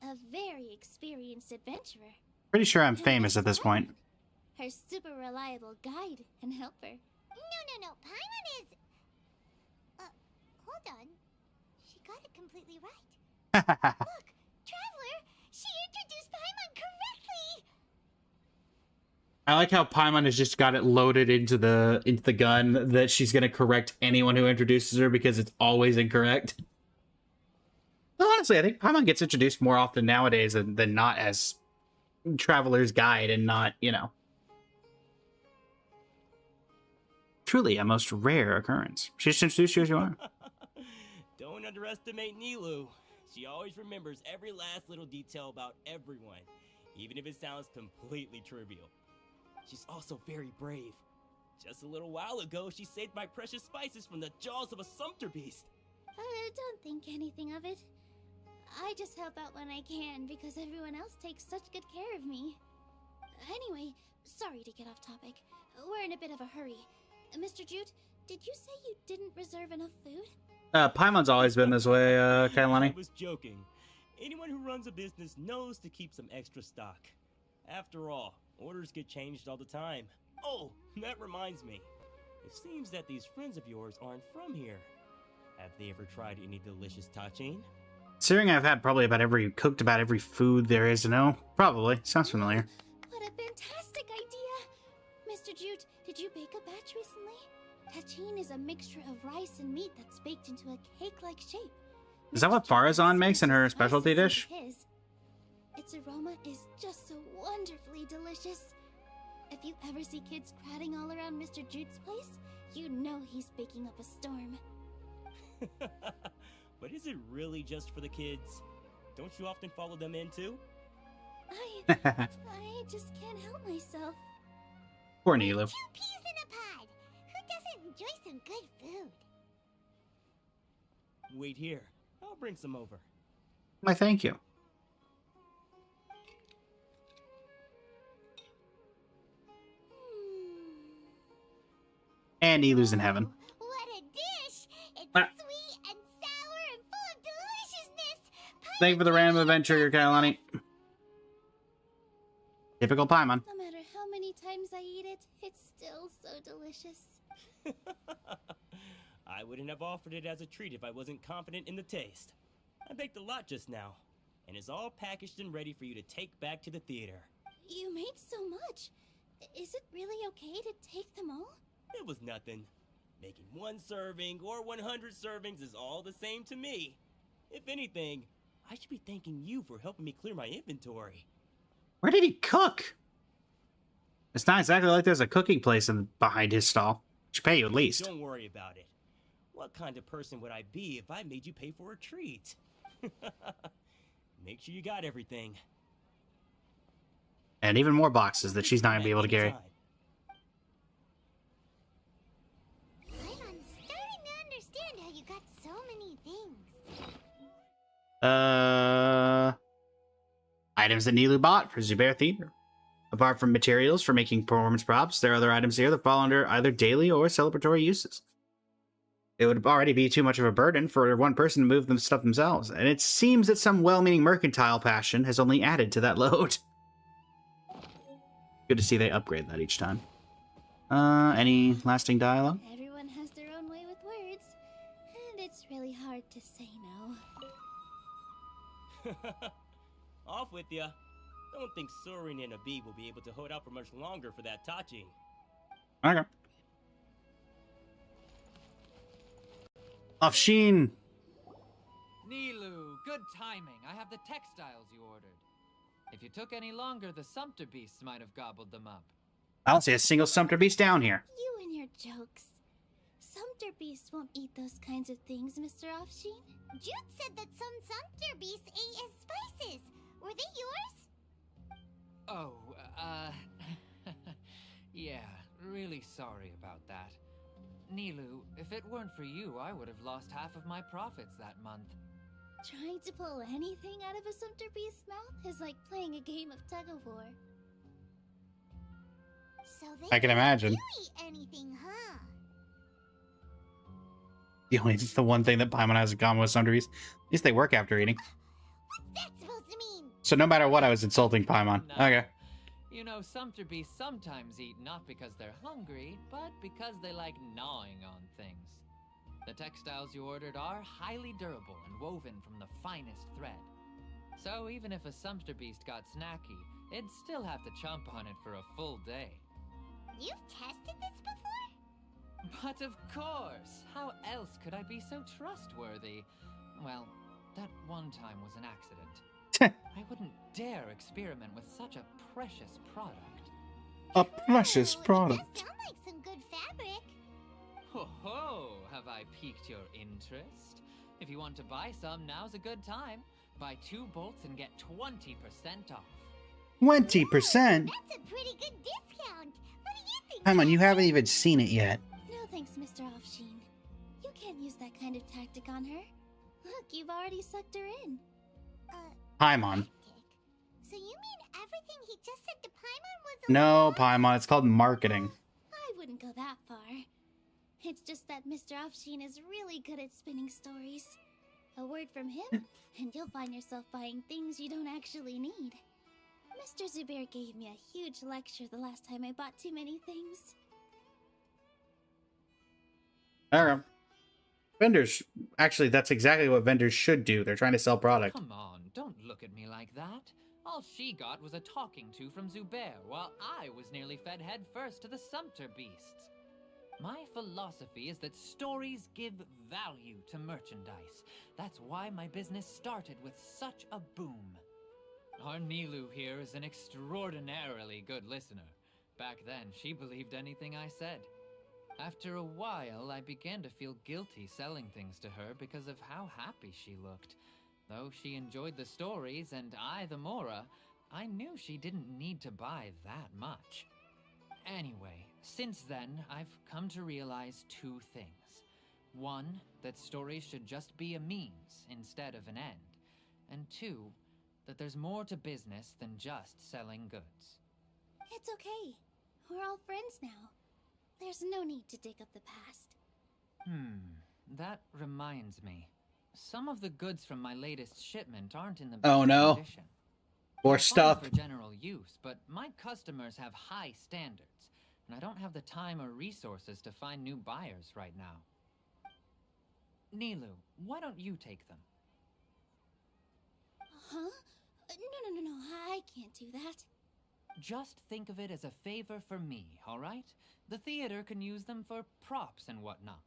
a very experienced adventurer. Pretty sure I'm And famous at this point. Paimon, her super reliable guide and helper. No. Paimon is... hold on. She got it completely right. Look, Traveler, she introduced Paimon correctly! I like how Paimon has just got it loaded into the gun that she's gonna correct anyone who introduces her because it's always incorrect. Well, honestly, I think Paimon gets introduced more often nowadays than not as Traveler's Guide and not, you know. Truly a most rare occurrence. She just introduced you as you are. Don't underestimate Nilou. She always remembers every last little detail about everyone, even if it sounds completely trivial. She's also very brave. Just a little while ago, she saved my precious spices from the jaws of a sumpter beast. Don't think anything of it. I just help out when I can because everyone else takes such good care of me. Anyway, sorry to get off topic. We're in a bit of a hurry. Mr. Jute, did you say you didn't reserve enough food? Paimon's always been this way, I Kailani. was joking. Anyone who runs a business knows to keep some extra stock. After all, orders get changed all the time. Oh, that reminds me. It seems that these friends of yours aren't from here. Have they ever tried any delicious tachin? Considering I've had probably cooked about every food there is to know. Probably. Sounds familiar. What a fantastic idea! Mr. Jute, did you bake a batch recently? Tagine is a mixture of rice and meat that's baked into a cake-like shape. Is that what Farazan makes in her specialty dish? Its aroma is just so wonderfully delicious. If you ever see kids crowding all around Mr. Jute's place, you know he's baking up a storm. But is it really just for the kids? Don't you often follow them in too? I just can't help myself. Poor Nilou. 2 peas in a pod. Who doesn't enjoy some good food? Wait here. I'll bring some over. Why, thank you. And Nilou's in heaven. What a dish! It's Ah. sweet and sour and full of deliciousness. Thank you for the random adventure, Kailani. Typical Paimon. No matter how many times I eat it, it's still so delicious. I wouldn't have offered it as a treat if I wasn't confident in the taste. I baked a lot just now, and it's all packaged and ready for you to take back to the theater. You made so much. Is it really okay to take them all? It was nothing. Making 1 serving or 100 servings is all the same to me. If anything, I should be thanking you for helping me clear my inventory. Where did he cook? It's not exactly like there's a cooking place behind his stall. Should pay you at least. Don't worry about it. What kind of person would I be if I made you pay for a treat? Make sure you got everything. And even more boxes that she's not going to be able to carry. I'm starting to understand how you got so many things. Items that Nilou bought for Zubair Theater. Apart from materials for making performance props, there are other items here that fall under either daily or celebratory uses. It would already be too much of a burden for one person to move them stuff themselves, and it seems that some well-meaning mercantile passion has only added to that load. Good to see they upgrade that each time. Any lasting dialogue? Everyone has their own way with words, and it's really hard to say no. Off with ya. Don't think Sorin and Abi will be able to hold out for much longer for that Tachi. Okay. Afshin! Nilou, good timing. I have the textiles you ordered. If you took any longer, the Sumpter beasts might have gobbled them up. I don't see a single Sumpter beast down here. You and your jokes. Sumpter beasts won't eat those kinds of things, Mr. Afshin. Jude said that some Sumpter beasts ate his spices. Were they yours? Oh, yeah, really sorry about that. Nilou, if it weren't for you, I would have lost half of my profits that month. Trying to pull anything out of a Sumpter beast's mouth is like playing a game of tug-of-war. So they I can imagine. didn't eat anything, huh? It's the one thing that Paimon has in common with Sumpter beasts. At least they work after eating. What's that supposed to mean? So no matter what, I was insulting Paimon. No. Okay. You know, Sumpter beasts sometimes eat not because they're hungry, but because they like gnawing on things. The textiles you ordered are highly durable and woven from the finest thread. So even if a Sumpter beast got snacky, it'd still have to chomp on it for a full day. You've tested this before? But of course! How else could I be so trustworthy? Well, that one time was an accident. I wouldn't dare experiment with such a precious product. A precious Ooh, product. It does sound like some good fabric. Ho ho! Have I piqued your interest? If you want to buy some, now's a good time. Buy 2 bolts and get 20% off. 20%? That's a pretty good discount. What do you think? Paimon, you Jack? haven't even seen it yet. No thanks, Mr. Afshin. You can't use that kind of tactic on her. Look, you've already sucked her in. Paimon. Tactic? So you mean everything he just said to Paimon was a No, lie? Paimon, it's called marketing. I wouldn't go that far. It's just that Mr. Afshin is really good at spinning stories. A word from him, and you'll find yourself buying things you don't actually need. Mr. Zubair gave me a huge lecture the last time I bought too many things. Alright. Vendors, actually, that's exactly what vendors should do. They're trying to sell product. Come on, don't look at me like that. All she got was a talking to from Zubair, while I was nearly fed head first to the Sumpter beasts. My philosophy is that stories give value to merchandise. That's why my business started with such a boom. Our Nilou here is an extraordinarily good listener. Back then, she believed anything I said. After a while, I began to feel guilty selling things to her because of how happy she looked. Though she enjoyed the stories and I the Mora, I knew she didn't need to buy that much. Anyway, since then, I've come to realize two things. One, that stories should just be a means instead of an end. And two, that there's more to business than just selling goods. It's okay. We're all friends now. There's no need to dig up the past. That reminds me. Some of the goods from my latest shipment aren't in the Oh, best no. condition. More They're fine stuff. for general use, but my customers have high standards, and I don't have the time or resources to find new buyers right now. Nilou, why don't you take them? Huh? No, I can't do that. Just think of it as a favor for me, all right? The theater can use them for props and whatnot.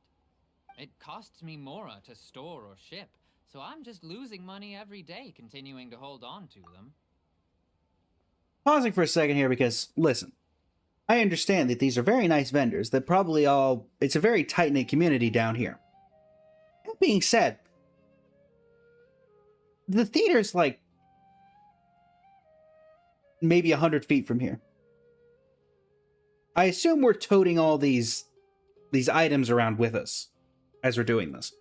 It costs me Mora to store or ship, so I'm just losing money every day continuing to hold on to them. Pausing for a second here because, listen, I understand that these are very nice vendors that probably all... It's a very tight-knit community down here. That being said, the theater's like maybe 100 feet from here. I assume we're toting all these items around with us as we're doing this.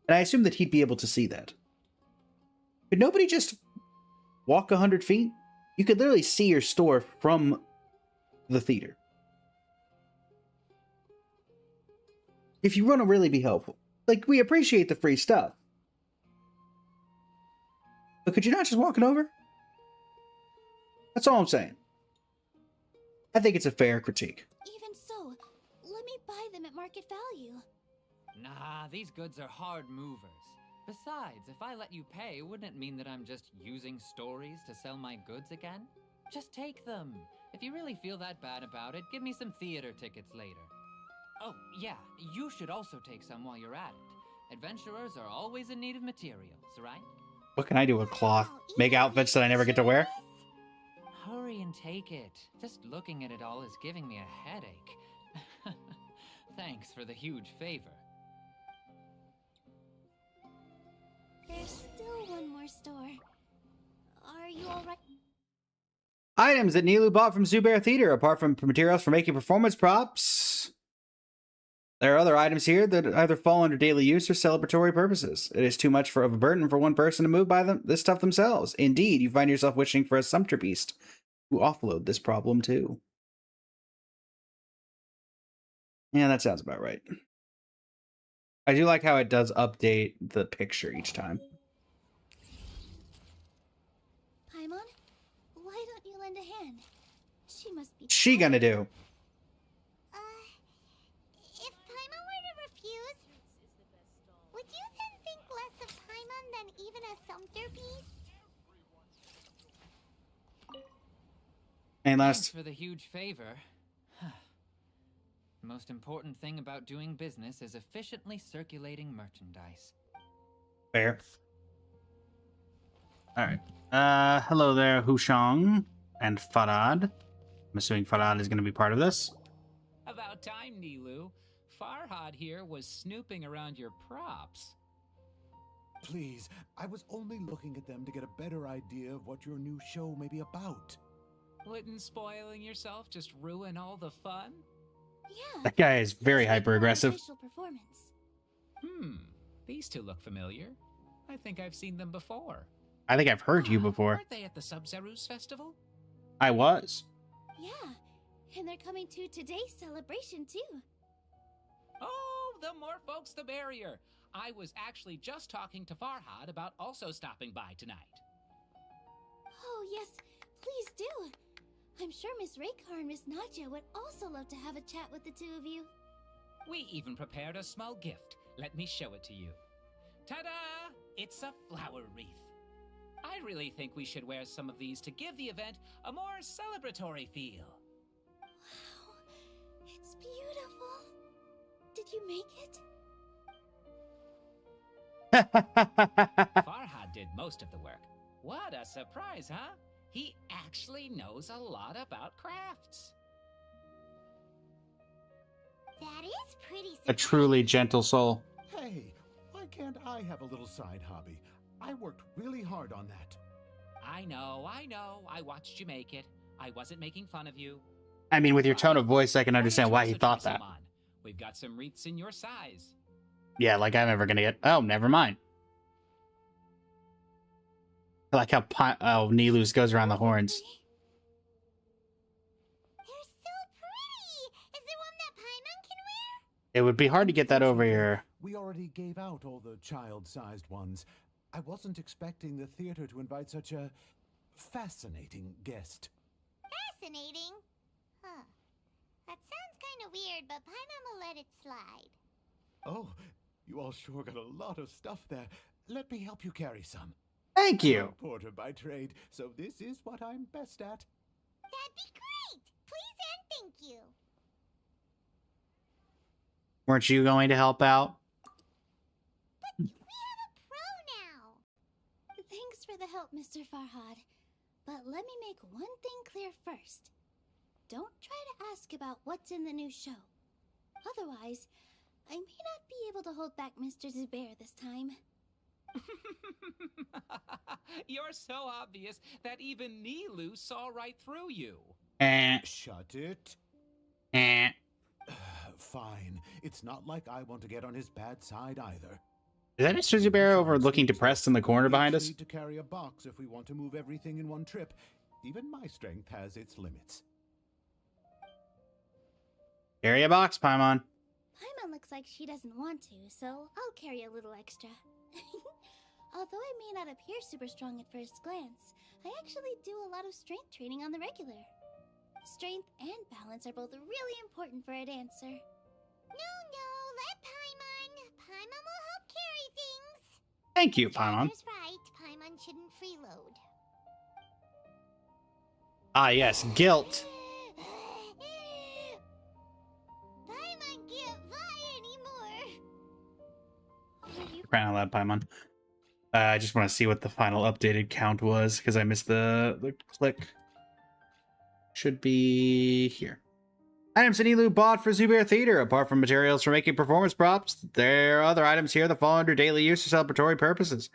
And I assume that he'd be able to see that. Could nobody just walk 100 feet? You could literally see your store from the theater. If you want to really be helpful. Like, we appreciate the free stuff. But could you not just walk it over? That's all I'm saying. I think it's a fair critique. Even so, let me buy them at market value. Nah, these goods are hard movers. Besides, if I let you pay, wouldn't it mean that I'm just using stories to sell my goods again? Just take them. If you really feel that bad about it, give me some theater tickets later. Oh, yeah, you should also take some while you're at it. Adventurers are always in need of materials, right? What can I do with cloth? Make outfits that I never get to wear? Hurry and take it. Just looking at it all is giving me a headache. Thanks for the huge favor. There's still one more store. Are you alright? Items that Nilou bought from Zubair Theater, apart from materials for making performance props. There are other items here that either fall under daily use or celebratory purposes. It is too much of a burden for one person to move by this stuff themselves. Indeed, you find yourself wishing for a Sumpter Beast to offload this problem too. Yeah, that sounds about right. I do like how it does update the picture each time. Paimon, why don't you lend a hand? She must be... She gonna do? If Paimon were to refuse, would you then think less of Paimon than even a Sumpter Beast? And Thanks last, for the huge favor. The most important thing about doing business is efficiently circulating merchandise. fair. All right. Hello there, Hushang and Farad. I'm assuming Farad is going to be part of this. About time, Nilou. Farhad here was snooping around your props. Please, I was only looking at them to get a better idea of what your new show may be about. Wouldn't spoiling yourself just ruin all the fun? Yeah. That guy is very It's like hyper aggressive. official performance. These two look familiar. I think I've seen them before. I think I've heard you before. Weren't they at the Sub-Zerus festival? I was. Yeah, and they're coming to today's celebration too. Oh, the more folks the merrier. I was actually just talking to Farhad about also stopping by tonight. Oh yes, please do. I'm sure Miss Raykar and Miss Nadja would also love to have a chat with the two of you. We even prepared a small gift. Let me show it to you. Ta-da! It's a flower wreath. I really think we should wear some of these to give the event a more celebratory feel. Wow, it's beautiful. Did you make it? Farhad did most of the work. What a surprise, huh? He actually knows a lot about crafts. That is pretty A truly gentle soul. Hey, why can't I have a little side hobby? I worked really hard on that. I know. I watched you make it. I wasn't making fun of you. I mean, with your tone of voice, I can understand why he thought that. We've got some wreaths in your size. Yeah, like I'm ever gonna get. Oh, never mind. I like how NILOU'S goes around the horns. They're so pretty! Is there one that Paimon can wear? It would be hard to get that over here. We already gave out all the child-sized ones. I wasn't expecting the theater to invite such a fascinating guest. Fascinating. Huh. That sounds kind of weird, but Paimon will let it slide. Oh, you all sure got a lot of stuff there. Let me help you carry some. Thank I'm you. a porter by trade, so this is what I'm best at. That'd be great! Please and thank you. Weren't you going to help out? We have a pro now. Thanks for the help, Mr. Farhad. But let me make one thing clear first. Don't try to ask about what's in the new show. Otherwise, I may not be able to hold back Mr. Zubair this time. You're so obvious that even NILOU'S saw right through you. Shut it. Fine. It's not like I want to get on his bad side either. Is that Mr. Zubair over looking depressed in the corner behind us? We need to carry a box if we want to move everything in one trip. Even my strength has its limits. Carry a box, Paimon. Paimon looks like she doesn't want to, so I'll carry a little extra. Although I may not appear super strong at first glance, I actually do a lot of strength training on the regular. Strength and balance are both really important for a dancer. No, let Paimon. Paimon will help carry things. Thank you, Paimon. That's right. Paimon shouldn't freeload. Ah, yes, guilt. Paimon can't fly anymore. Crying out loud, Paimon. I just want to see what the final updated count was, because I missed the click. Should be here. Items NILOU bought for Zubair Theater. Apart from materials for making performance props, there are other items here that fall under daily use or celebratory purposes.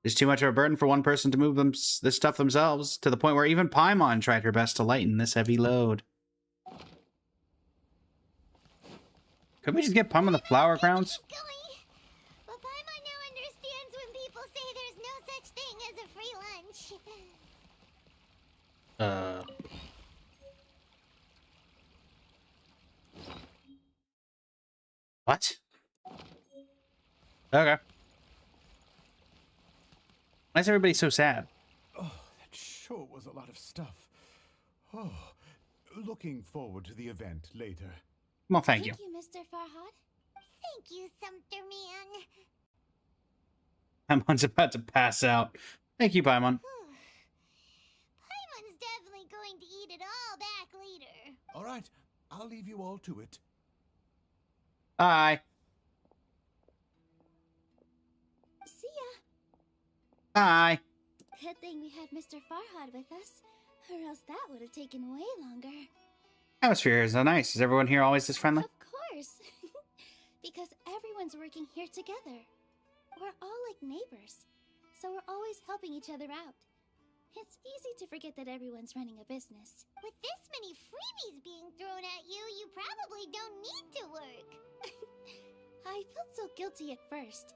It's too much of a burden for one person to move this stuff themselves, to the point where even Paimon tried her best to lighten this heavy load. Could we just get Paimon the flower crowns? Keep going. But Paimon now understands when people say there's no such thing as a free lunch. What? Okay. Why is everybody so sad? Oh, that sure was a lot of stuff. Oh, looking forward to the event later. Well, thank you. Thank you, Mr. Farhad. Thank you, Sumter Man. Paimon's about to pass out. Thank you, Paimon. Paimon's definitely going to eat it all back later. All right, I'll leave you all to it. Bye. See ya. Bye. Good thing we had Mr. Farhad with us, or else that would have taken way longer. Atmosphere is so nice. Is everyone here always this friendly? Of course. Because everyone's working here together. We're all like neighbors, so we're always helping each other out. It's easy to forget that everyone's running a business. With this many freebies being thrown at you, you probably don't need to work. I felt so guilty at first,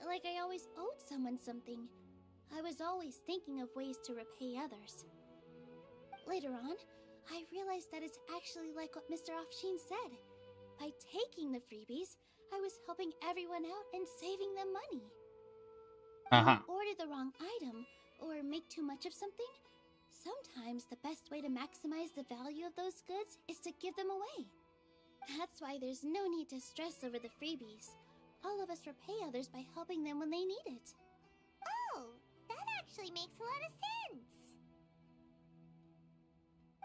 like I always owed someone something. I was always thinking of ways to repay others. Later on, I realized that it's actually like what Mr. Afshin said. By taking the freebies, I was helping everyone out and saving them money. When you order the wrong item, or make too much of something, sometimes the best way to maximize the value of those goods is to give them away. That's why there's no need to stress over the freebies. All of us repay others by helping them when they need it. Oh, that actually makes a lot of sense.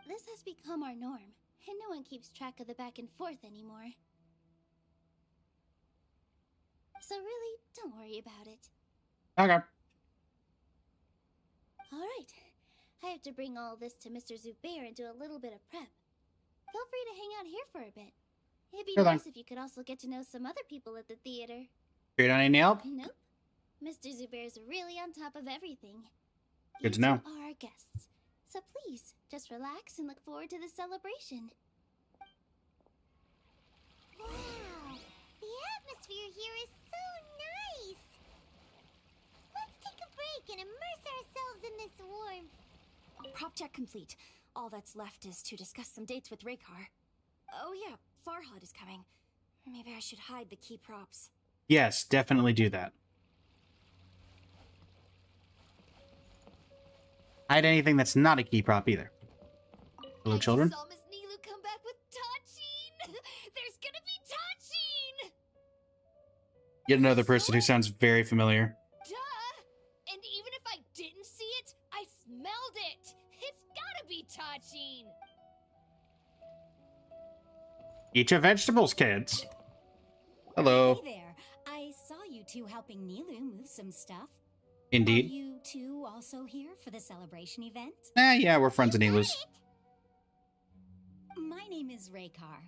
This has become our norm, and no one keeps track of the back and forth anymore. So really, don't worry about it. Okay. Alright, I have to bring all this to Mr. Zubair and do a little bit of prep. Feel free to hang out here for a bit. It'd be Sure nice thing. if you could also get to know some other people at the theater. Figured out any help? Nope. Mr. Zubair's really on top of everything. Good to You know. two are our guests. So please, just relax and look forward to the celebration. Wow, the atmosphere here is so nice. Let's take a break and immerse ourselves in this warmth. Prop check complete. All that's left is to discuss some dates with Raykar. Oh yeah, Farhad is coming. Maybe I should hide the key props. Yes, definitely do that. Hide anything that's not a key prop either. Hello, children. I saw Miss Nilou come back with Tachin. There's gonna be Tachin. Yet another person who sounds very familiar. Duh! And even if I didn't see it, I smelled it. It's gotta be Tachin. Eat your vegetables, kids. Hello. Hey there. I saw you two helping Nilou move some stuff. Indeed. Are you two also here for the celebration event? Yeah, we're friends of NILOU'S. My name is Raykar.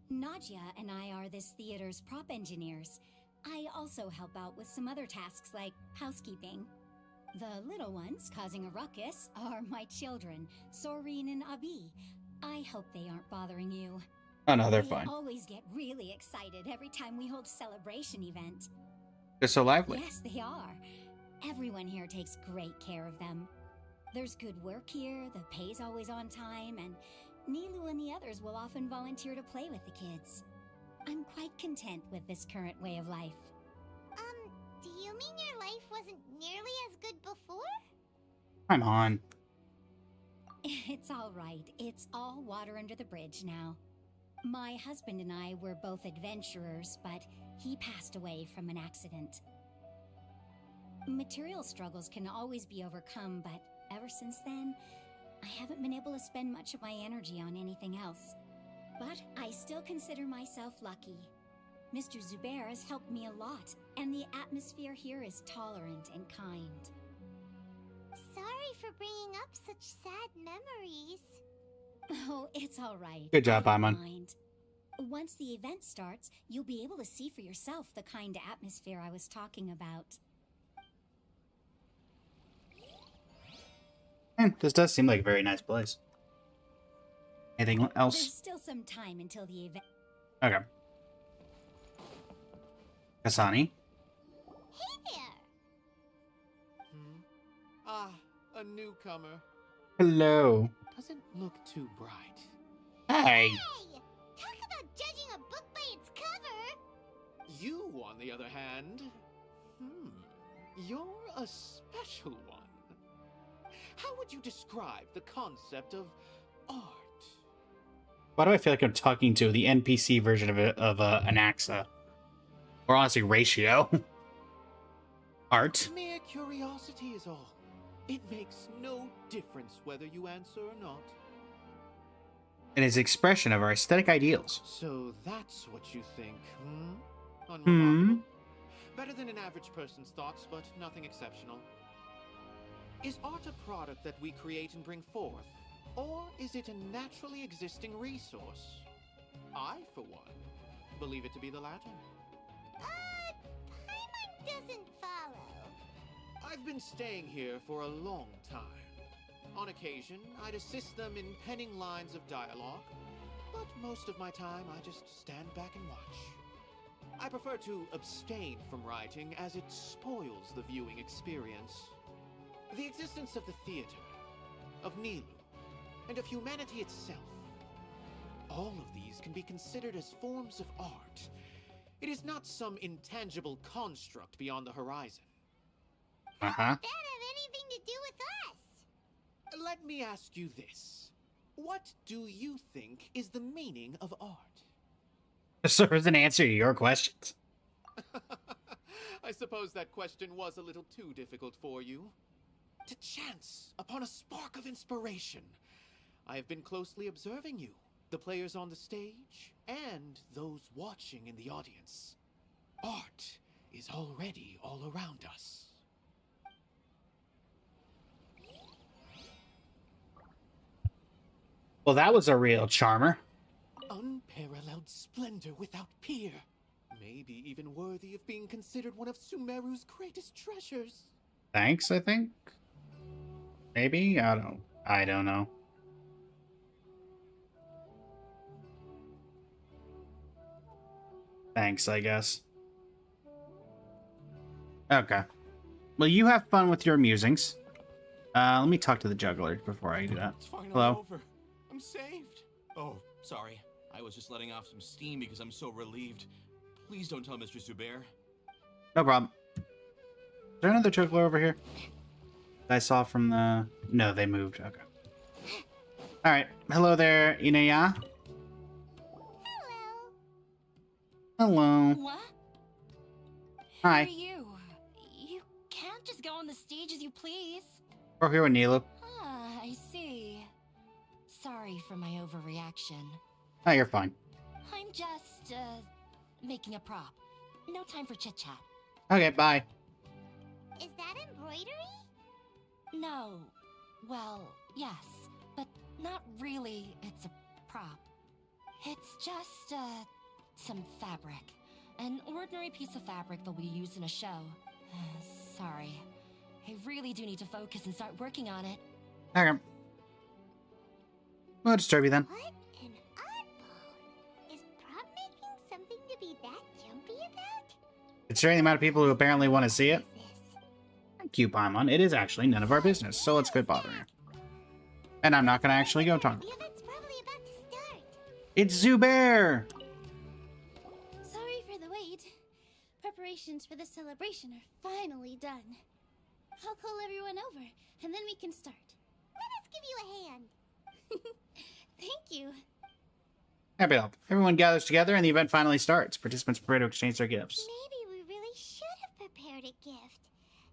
Nadia and I are this theater's prop engineers. I also help out with some other tasks like housekeeping. The little ones causing a ruckus are my children, Soreen and Abi. I hope they aren't bothering you. Oh no, they're They fine. always get really excited every time we hold a celebration event. They're so lively. Yes, they are. Everyone here takes great care of them. There's good work here, the pay's always on time, and Nilou and the others will often volunteer to play with the kids. I'm quite content with this current way of life. Do you mean your life wasn't nearly as good before? I'm on. It's all right. It's all water under the bridge now. My husband and I were both adventurers, but he passed away from an accident. Material struggles can always be overcome, but ever since then, I haven't been able to spend much of my energy on anything else. But I still consider myself lucky. Mr. Zubair has helped me a lot, and the atmosphere here is tolerant and kind. Sorry for bringing up such sad memories. Oh, it's all right. Good job, I don't Paimon. mind. Once the event starts, you'll be able to see for yourself the kind of atmosphere I was talking about. This does seem like a very nice place. Anything There's else? still some time until the event. Okay. Kasani. Hey there! Ah, a newcomer. Hello. Doesn't look too bright. Hey. Hey! Talk about judging a book by its cover! You, on the other hand, you're a special one. How would you describe the concept of art? Why do I feel like I'm talking to the NPC version of an AXA? Or honestly, Ratio. Art. Mere curiosity is all. It makes no difference whether you answer or not. And its expression of our aesthetic ideals. So that's what you think, Unremarkable. Better than an average person's thoughts, but nothing exceptional. Is art a product that we create and bring forth? Or is it a naturally existing resource? I, for one, believe it to be the latter. Paimon doesn't follow. I've been staying here for a long time. On occasion, I'd assist them in penning lines of dialogue, but most of my time I just stand back and watch. I prefer to abstain from writing as it spoils the viewing experience. The existence of the theater, of Nilou, and of humanity itself. All of these can be considered as forms of art. It is not some intangible construct beyond the horizon. Uh-huh. That have anything to do with us? Let me ask you this. What do you think is the meaning of art? serves an answer to your questions. I suppose that question was a little too difficult for you. To chance upon a spark of inspiration. I have been closely observing you, the players on the stage, and those watching in the audience. Art is already all around us. Well, that was a real charmer. Unparalleled splendor without peer. Maybe even worthy of being considered one of Sumeru's greatest treasures. Thanks, I think. Maybe? I don't know. Thanks, I guess. Okay. Well, you have fun with your musings. Let me talk to the juggler before I do that. It's finally Hello? over. I'm saved. Oh, sorry. I was just letting off some steam because I'm so relieved. Please don't tell Mr. Zubair. No problem. Is there another juggler over here? I saw from the... No, they moved. Okay. Alright. Hello there, Inaya. Hello. What? Hi. Who are you? You can't just go on the stage as you please. We're here with Nilou. Ah, I see. Sorry for my overreaction. Oh, you're fine. I'm just, making a prop. No time for chit-chat. Okay, bye. Is that embroidery? No. Well, yes. But not really. It's a prop. It's just, some fabric. An ordinary piece of fabric that we use in a show. Sorry. I really do need to focus and start working on it. Okay. We'll disturb you then. What an oddball. Is prop making something to be that jumpy about? Considering the amount of people who apparently want to see it. Thank you, Paimon. It is actually none of our business, so let's quit bothering you. And I'm not going to actually go talk. The event's probably about to start. It's Zubair! Sorry for the wait. Preparations for the celebration are finally done. I'll call everyone over, and then we can start. Let us give you a hand. Thank you. Happy to help. Everyone gathers together and the event finally starts. Participants prepare to exchange their gifts. Maybe we really should have prepared a gift.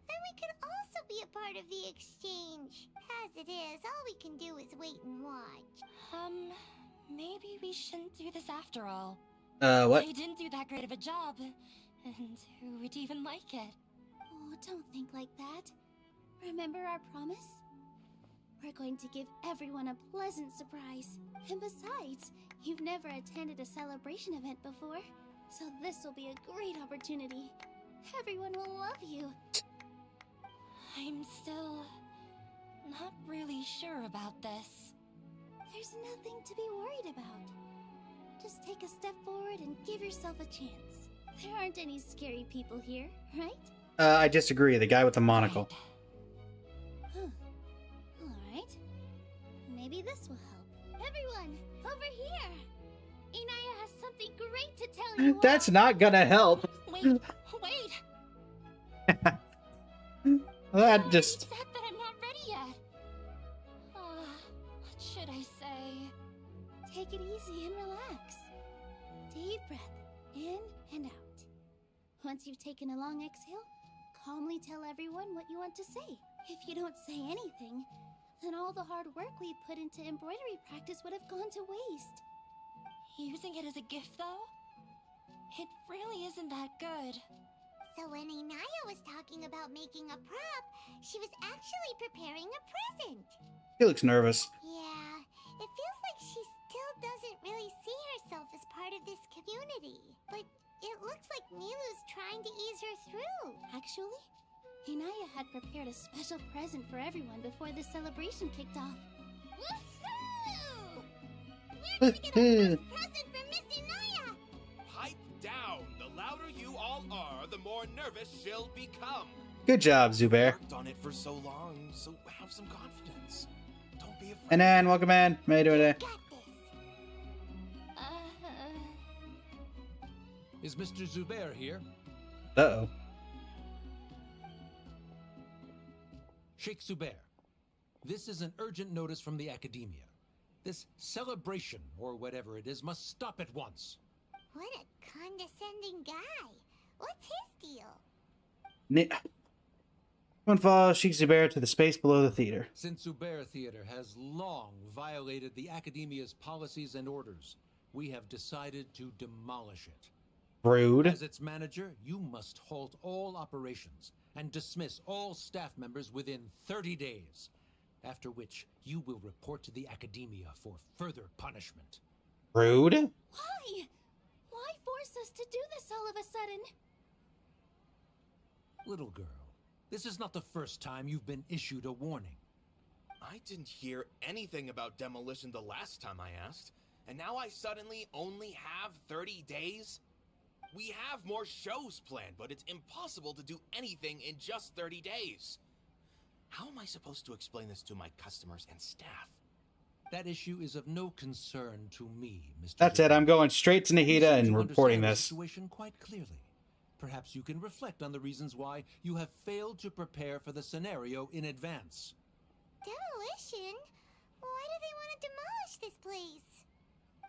Then we could also be a part of the exchange. As it is, all we can do is wait and watch. Maybe we shouldn't do this after all. What? I didn't do that great of a job. And who would even like it? Oh, don't think like that. Remember our promise? We're going to give everyone a pleasant surprise. And besides, you've never attended a celebration event before, so this will be a great opportunity. Everyone will love you. I'm still not really sure about this. There's nothing to be worried about. Just take a step forward and give yourself a chance. There aren't any scary people here, right? I disagree. The guy with the monocle. Huh. Alright. Maybe this will help. Everyone, over here! Inaya has something great to tell you all. That's not gonna help. Wait, wait! That just... I said that I'm not ready yet. What should I say? Take it easy and relax. Deep breath, in and out. Once you've taken a long exhale, calmly tell everyone what you want to say. If you don't say anything, then all the hard work we put into embroidery practice would have gone to waste. Using it as a gift, though? It really isn't that good. So when Inaya was talking about making a prop, she was actually preparing a present. He looks nervous. Yeah, it feels like she still doesn't really see herself as part of this community. But it looks like Nilou's trying to ease her through. Actually, Inaya had prepared a special present for everyone before the celebration kicked off. Woohoo! We're gonna get our first present from Miss Inaya! Pipe down! The louder you all are, the more nervous she'll become. Good job, Zubair. Worked on it for so long, so have some confidence. Don't be afraid. And then, welcome in. How you doing today? Got this. Is Mr. Zubair here? Uh-oh. Sheikh Zubair, this is an urgent notice from the Academia. This celebration, or whatever it is, must stop at once. What a condescending guy. What's his deal? One follows Sheik Zubair to the space below the theater. Since Zubair Theater has long violated the Academia's policies and orders, we have decided to demolish it. Rude. As its manager, you must halt all operations and dismiss all staff members within 30 days, after which you will report to the Academia for further punishment. Rude? Why? Why force us to do this all of a sudden? Little girl, this is not the first time you've been issued a warning. I didn't hear anything about demolition the last time I asked, and now I suddenly only have 30 days? We have more shows planned, but it's impossible to do anything in just 30 days. How am I supposed to explain this to my customers and staff? That issue is of no concern to me, Mr. That's it. I'm going straight to You Nahida seem and to reporting understand the this. situation quite clearly. Perhaps you can reflect on the reasons why you have failed to prepare for the scenario in advance. Demolition? Why do they want to demolish this place?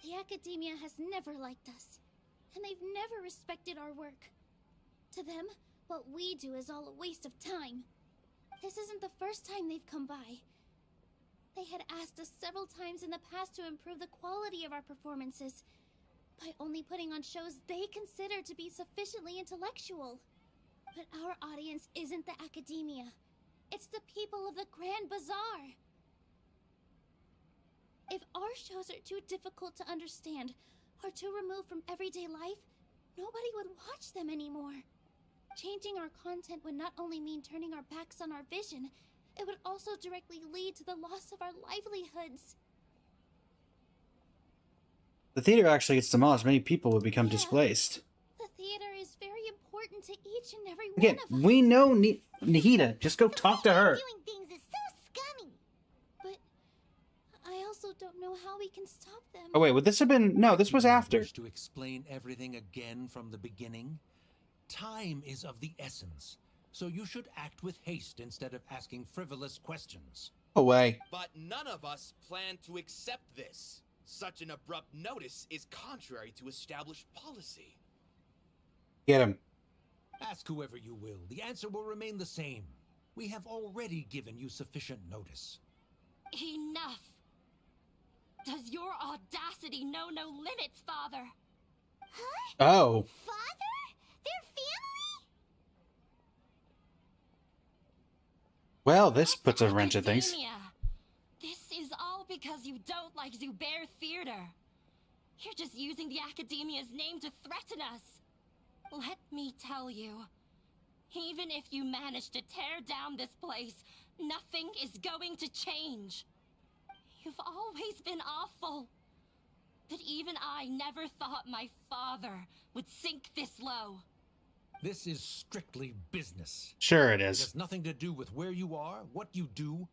The Academia has never liked us, and they've never respected our work. To them, what we do is all a waste of time. This isn't the first time they've come by. They had asked us several times in the past to improve the quality of our performances by only putting on shows they consider to be sufficiently intellectual. But our audience isn't the Academia. It's the people of the Grand Bazaar. If our shows are too difficult to understand or too removed from everyday life, nobody would watch them anymore. Changing our content would not only mean turning our backs on our vision, it would also directly lead to the loss of our livelihoods. The theater actually gets demolished. Many people would become displaced. The theater is very important to each and every Again, one of us. we know Nahida. Just go talk to her. Doing things is so scummy. But I also don't know how we can stop them. Oh wait, would this have been... No, this was after. Wish to explain everything again from the beginning? Time is of the essence, so you should act with haste instead of asking frivolous questions. Away. But none of us plan to accept this. Such an abrupt notice is contrary to established policy. Get him. Ask whoever you will. The answer will remain the same. We have already given you sufficient notice. Enough! Does your audacity know no limits, Father? Huh? Oh. Father? Their family? Well, this puts a wrench in things. Academia. This is all because you don't like Zubair Theater. You're just using the Academia's name to threaten us. Let me tell you, even if you manage to tear down this place, nothing is going to change. You've always been awful. But even I never thought my father would sink this low. This is strictly business. Sure it It is. has nothing to do with where you are, what you do,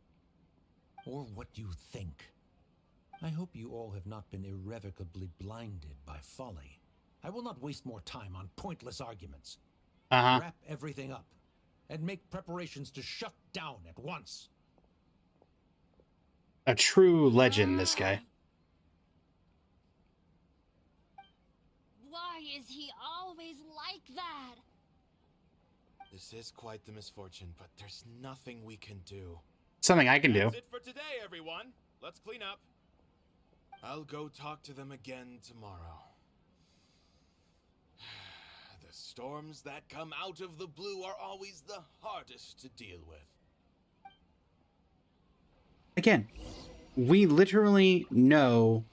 or what you think. I hope you all have not been irrevocably blinded by folly. I will not waste more time on pointless arguments. Uh-huh. Wrap everything up and make preparations to shut down at once. A true legend, this guy. Why is he always like that? This is quite the misfortune, but there's nothing we can do. Something I can do. That's it for today, everyone. Let's clean up. I'll go talk to them again tomorrow. The storms that come out of the blue are always the hardest to deal with. Again, we literally know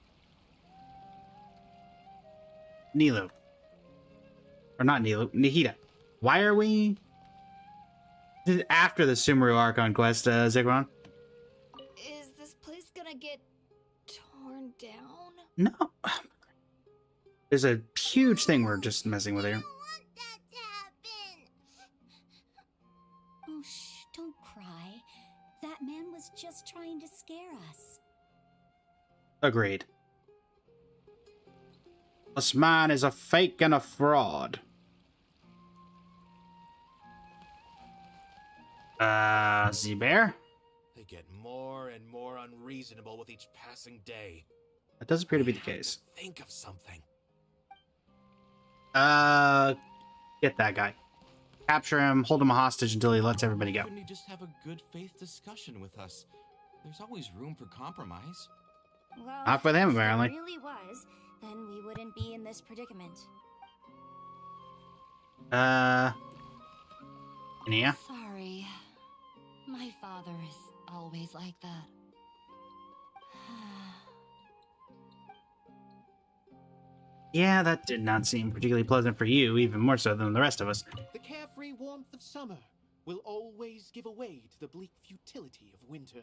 Nilou. Or not Nilou, Nahida. Why are we... This is after the Sumeru Archon quest, Zigguron. Is this place gonna get torn down? No. There's a huge thing we're just messing with here. I don't want that to happen. Oh, shh, don't cry. That man was just trying to scare us. Agreed. This man is a fake and a fraud. Zubair? They get more and more unreasonable with each passing day. That does appear to be the We have case. Think of something. Get that guy. Capture him, hold him hostage until he lets everybody go. Couldn't he just have a good faith discussion with us? There's always room for compromise. Well, Not for them, if there apparently. really was, then we wouldn't be in this predicament. Nia? Sorry. My father is always like that. Yeah, that did not seem particularly pleasant for you, even more so than the rest of us. The carefree warmth of summer will always give away to the bleak futility of winter.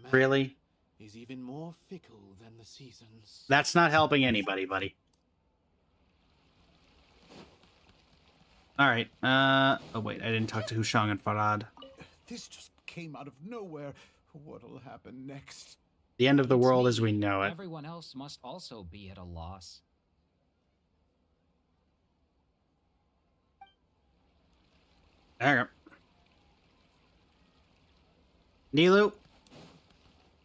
Man Really? is even more fickle than the seasons. That's not helping anybody, buddy. Alright, oh wait, I didn't talk to Hushang and Farad. This just came out of nowhere. What'll happen next? The end of the It's world me. as we know it. Everyone else must also be at a loss. Alright. Nilou,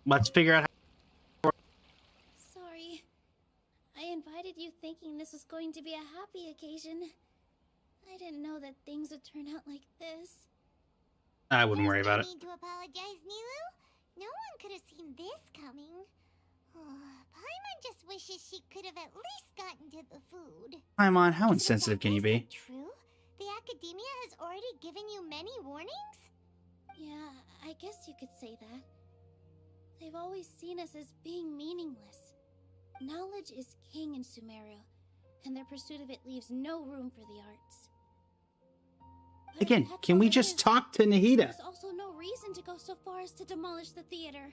let's figure out how... Sorry. I invited you thinking this was going to be a happy occasion. I didn't know that things would turn out like this. I wouldn't worry about it. There's no need to apologize, Nilou. No one could have seen this coming. Paimon just wishes she could have at least gotten to the food. Paimon, how insensitive can you be? True? The Academia has already given you many warnings? Yeah, I guess you could say that. They've always seen us as being meaningless. Knowledge is king in Sumeru, and their pursuit of it leaves no room for the arts. But if Again, that's can all we it just is, talk to Nahida? There's also no reason to go so far as to demolish the theater.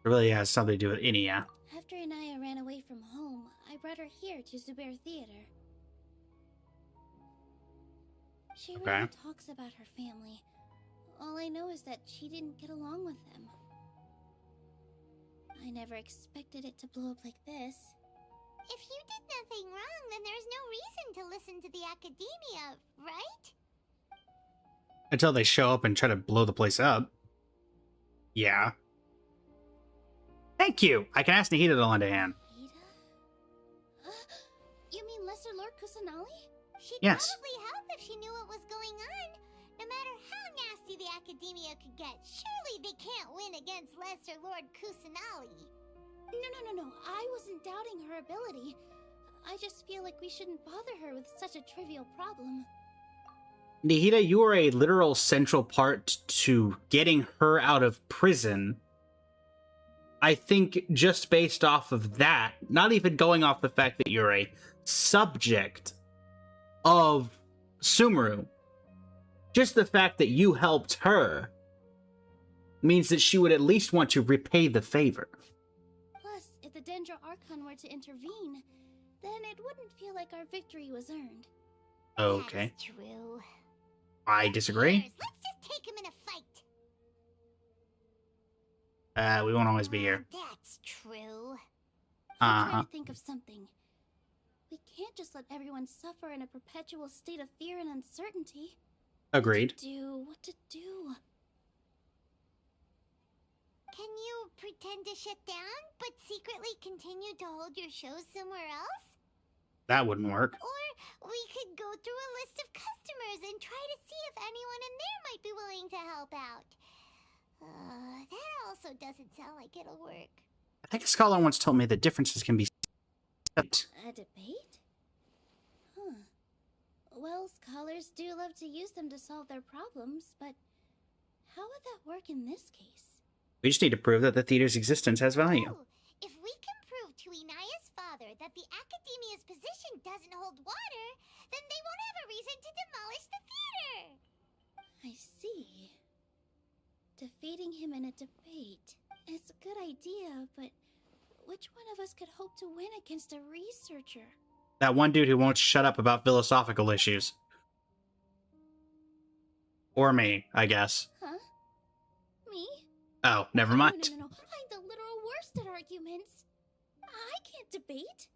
It really has something to do with Inia. After Inaya ran away from home, I brought her here to Zubair Theater. She Okay. really talks about her family. All I know is that she didn't get along with them. I never expected it to blow up like this. If you did nothing wrong, then there's no reason to listen to the Academia, right? Until they show up and try to blow the place up. Yeah. Thank you! I can ask Nahida to lend a hand. You mean Lesser Lord Kusanali? She'd Yes. probably help if she knew what was going on. No matter how nasty the Academia could get, surely they can't win against Lesser Lord Kusanali. No. I wasn't doubting her ability. I just feel like we shouldn't bother her with such a trivial problem. Nahida, you are a literal central part to getting her out of prison. I think just based off of that, not even going off the fact that you're a subject of Sumeru, just the fact that you helped her means that she would at least want to repay the favor. Plus, if the Dendra Archon were to intervene, then it wouldn't feel like our victory was earned. Okay. That's true. I disagree. Let's just take him in a fight. We won't always be here. That's true. I'm trying to think of something. We can't just let everyone suffer in a perpetual state of fear and uncertainty. Agreed. What to do? Can you pretend to shut down, but secretly continue to hold your shows somewhere else? That wouldn't work. Or we could go through a list of customers and try to see if anyone in there might be willing to help out. That also doesn't sound like it'll work. I think a scholar once told me that differences can be... A debate? Huh. Well, scholars do love to use them to solve their problems, but how would that work in this case? We just need to prove that the theater's existence has value. Oh, if we can prove to Inaya's father that the Academia's position doesn't hold water, then they won't have a reason to demolish the theater! I see. Defeating him in a debate. It's a good idea, but which one of us could hope to win against a researcher? That one dude who won't shut up about philosophical issues. Or me, I guess. Huh? Me? Oh, never mind. No. I'm the literal worst at arguments. I can't debate.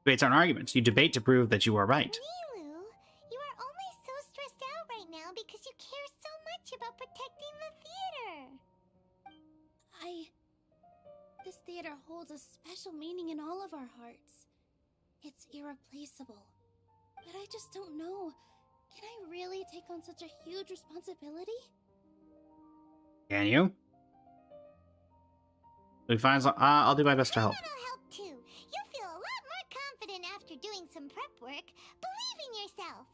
Debates aren't arguments. You debate to prove that you are right. Nilou, you are only so stressed out right now because you care so much about protecting the theater. This theater holds a special meaning in all of our hearts. It's irreplaceable. But I just don't know. Can I really take on such a huge responsibility? Can you? We find some, I'll do my best to help. That'll help too. You feel a lot more confident after doing some prep work. Believe in yourself.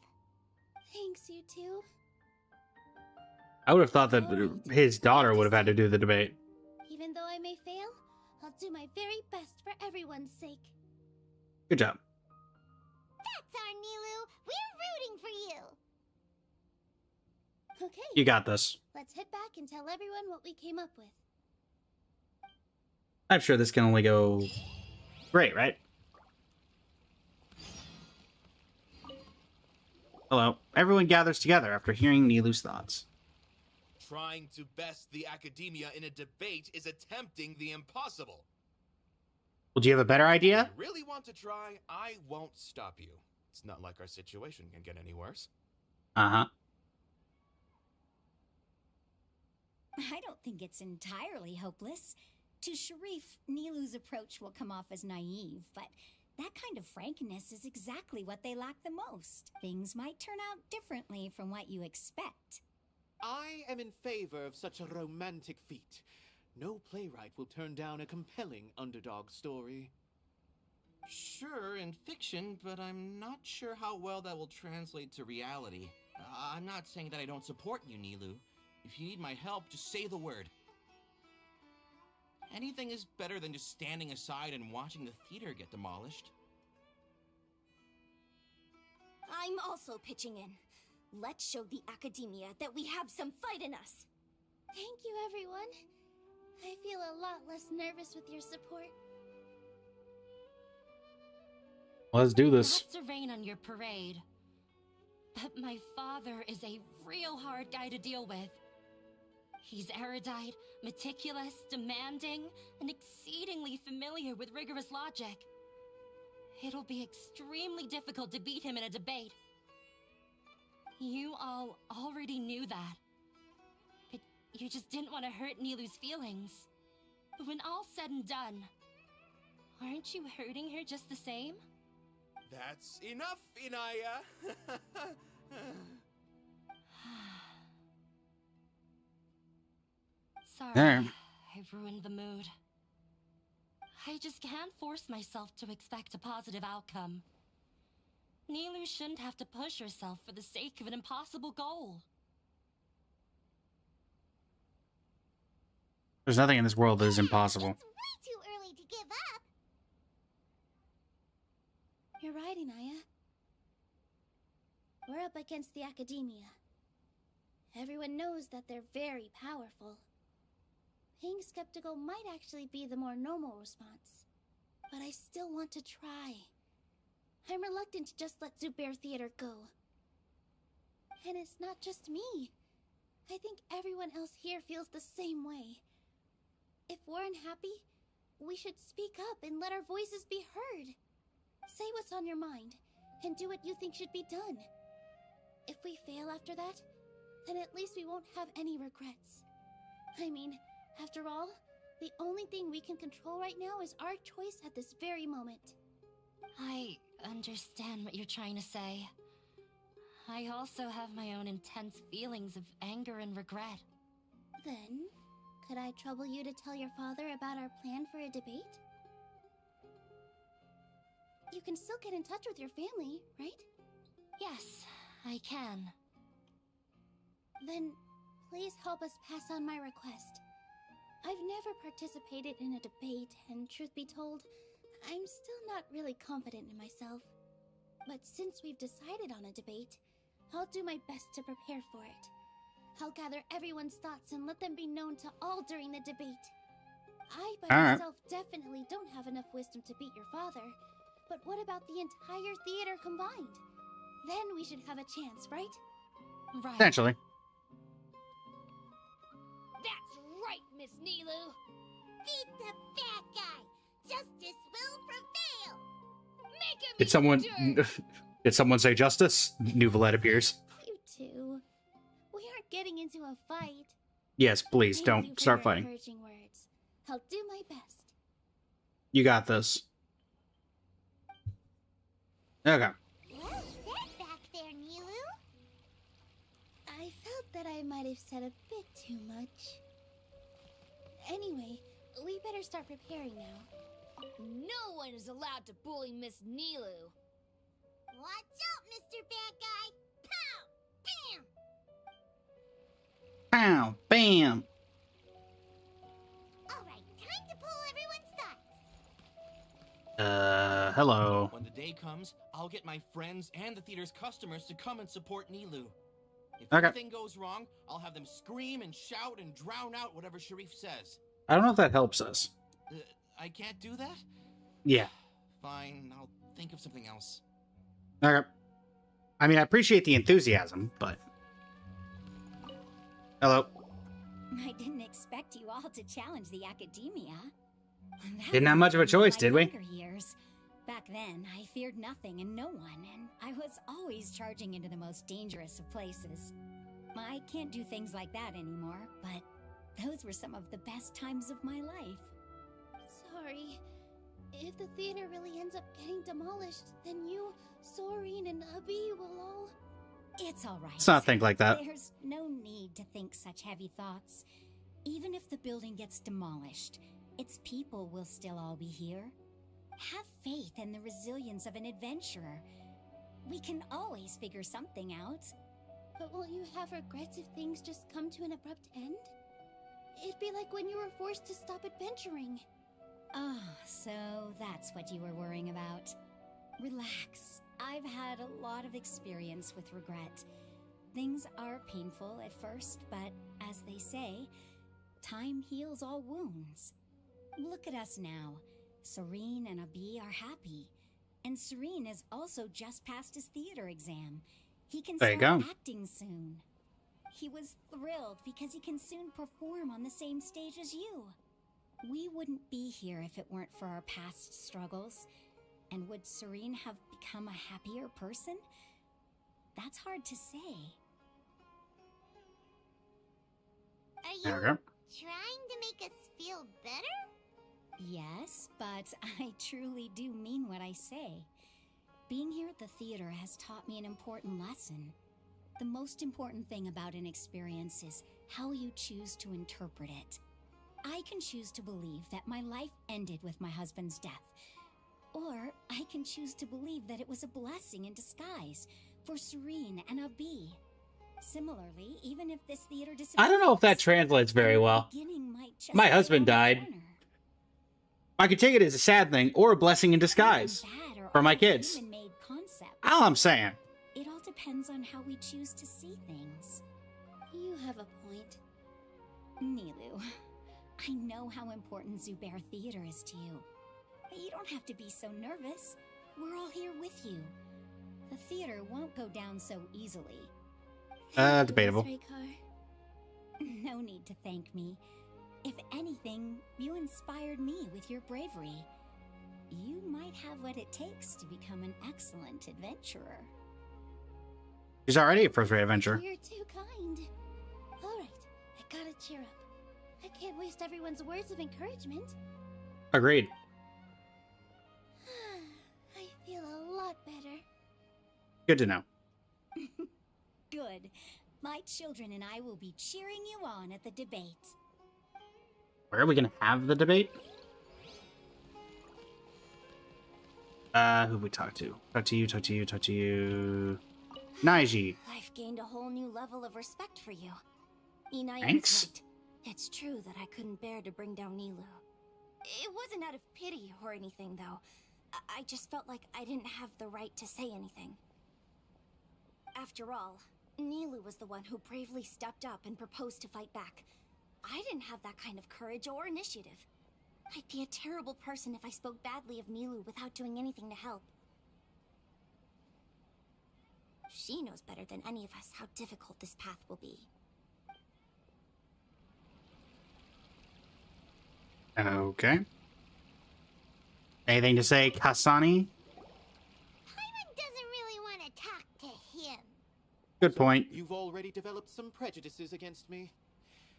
Thanks, you two. I would have thought that his daughter would have had to do the debate. Even though I may fail, I'll do my very best for everyone's sake. Good job. That's our Nilou. We're rooting for you. Okay. You got this. Let's head back and tell everyone what we came up with. I'm sure this can only go great, right? Hello. Everyone gathers together after hearing Nilou's thoughts. Trying to best the academia in a debate is attempting the impossible. Well, do you have a better idea? If you really want to try, I won't stop you. It's not like our situation can get any worse. Uh-huh. I don't think it's entirely hopeless. To Sharif, Nilou's approach will come off as naive, but that kind of frankness is exactly what they lack the most. Things might turn out differently from what you expect. I am in favor of such a romantic feat. No playwright will turn down a compelling underdog story. Sure, in fiction, but I'm not sure how well that will translate to reality. I'm not saying that I don't support you, Nilou. If you need my help, just say the word. Anything is better than just standing aside and watching the theater get demolished. I'm also pitching in. Let's show the academia that we have some fight in us. Thank you, everyone. I feel a lot less nervous with your support. Let's do this. Not to rain on your parade, but my father is a real hard guy to deal with. He's erudite, meticulous, demanding, and exceedingly familiar with rigorous logic. It'll be extremely difficult to beat him in a debate. You all already knew that. But you just didn't want to hurt Nilou's feelings. But when all's said and done, aren't you hurting her just the same? That's enough, Inaya. Sorry, There. I've ruined the mood. I just can't force myself to expect a positive outcome. Nilou shouldn't have to push herself for the sake of an impossible goal. There's nothing in this world that is impossible. It's way too early to give up. You're right, Inaya. We're up against the academia. Everyone knows that they're very powerful. Being skeptical might actually be the more normal response. But I still want to try. I'm reluctant to just let Zubair Theater go. And it's not just me. I think everyone else here feels the same way. If we're unhappy, we should speak up and let our voices be heard. Say what's on your mind, and do what you think should be done. If we fail after that, then at least we won't have any regrets. I mean, after all, the only thing we can control right now is our choice at this very moment. I understand what you're trying to say. I also have my own intense feelings of anger and regret. Then, could I trouble you to tell your father about our plan for a debate? You can still get in touch with your family, right? Yes, I can. Then, please help us pass on my request. I've never participated in a debate, and truth be told, I'm still not really confident in myself. But since we've decided on a debate, I'll do my best to prepare for it. I'll gather everyone's thoughts and let them be known to all during the debate. I by myself definitely don't have enough wisdom to beat your father, but what about the entire theater combined? Then we should have a chance, right? Right. Potentially. That's right, Miss Nilou. Beat the bad guy. Justice will prevail. Make him Did someone did someone say justice? Nouvelette appears. You two. We aren't getting into a fight. Yes, please Thank you don't for start your fighting. Encouraging words. I'll do my best. You got this. Okay. Well said back there, Nilou. I felt that I might have said a bit too much. Anyway, we better start preparing now. No one is allowed to bully Miss Nilou. Watch out, Mr. Bad Guy. Pow! Bam! Pow! Bam! Alright, time to pull everyone's thoughts. Hello. When the day comes, I'll get my friends and the theater's customers to come and support Nilou. If Okay. anything goes wrong, I'll have them scream and shout and drown out whatever Sharif says. I don't know if that helps us. I can't do that? Yeah. Fine, I'll think of something else. Okay. I mean, I appreciate the enthusiasm, but... Hello. I didn't expect you all to challenge the academia. That Didn't have much of a was in choice, my did we? younger years. Back then, I feared nothing and no one, and I was always charging into the most dangerous of places. I can't do things like that anymore, but those were some of the best times of my life. Sorry. If the theater really ends up getting demolished, then you, Soren, and Abi will all... It's all right. Let's not think like that. There's no need to think such heavy thoughts. Even if the building gets demolished, its people will still all be here. Have faith in the resilience of an adventurer. We can always figure something out. But won't you have regrets if things just come to an abrupt end? It'd be like when you were forced to stop adventuring. Ah, so that's what you were worrying about. Relax. I've had a lot of experience with regret. Things are painful at first, but as they say, time heals all wounds. Look at us now. Serene and Abi are happy. And Serene has also just passed his theater exam. He can There you start go. acting soon. He was thrilled because he can soon perform on the same stage as you. We wouldn't be here if it weren't for our past struggles. And would Serene have become a happier person? That's hard to say. Are you Okay. trying to make us feel better? Yes, but I truly do mean what I say. Being here at the theater has taught me an important lesson. The most important thing about an experience is how you choose to interpret it. I can choose to believe that my life ended with my husband's death. Or I can choose to believe that it was a blessing in disguise for Serene and Abi. Similarly, even if this theater disappears, I don't know if that translates very well. My husband died. I could take it as a sad thing or a blessing in disguise for my kids. Human-made concepts. All I'm saying. It all depends on how we choose to see things. You have a point. Nilou, I know how important Zubair Theater is to you. But you don't have to be so nervous. We're all here with you. The theater won't go down so easily. Debatable. No need to thank me. If anything, you inspired me with your bravery. You might have what it takes to become an excellent adventurer. She's already a first-rate adventurer. You're too kind. All right, I gotta cheer up. I can't waste everyone's words of encouragement. Agreed. I feel a lot better. Good to know. Good. My children and I will be cheering you on at the debate. Where are we gonna have the debate? Who have we talked to? Talk to you. Naiji. I've gained a whole new level of respect for you. Inaya Thanks. was right. It's true that I couldn't bear to bring down Nilou. It wasn't out of pity or anything, though. I just felt like I didn't have the right to say anything. After all, Nilou was the one who bravely stepped up and proposed to fight back. I didn't have that kind of courage or initiative. I'd be a terrible person if I spoke badly of Nilou without doing anything to help. She knows better than any of us how difficult this path will be. Okay. Anything to say, Kasani? Paimon doesn't really want to talk to him. Good point. You've already developed some prejudices against me.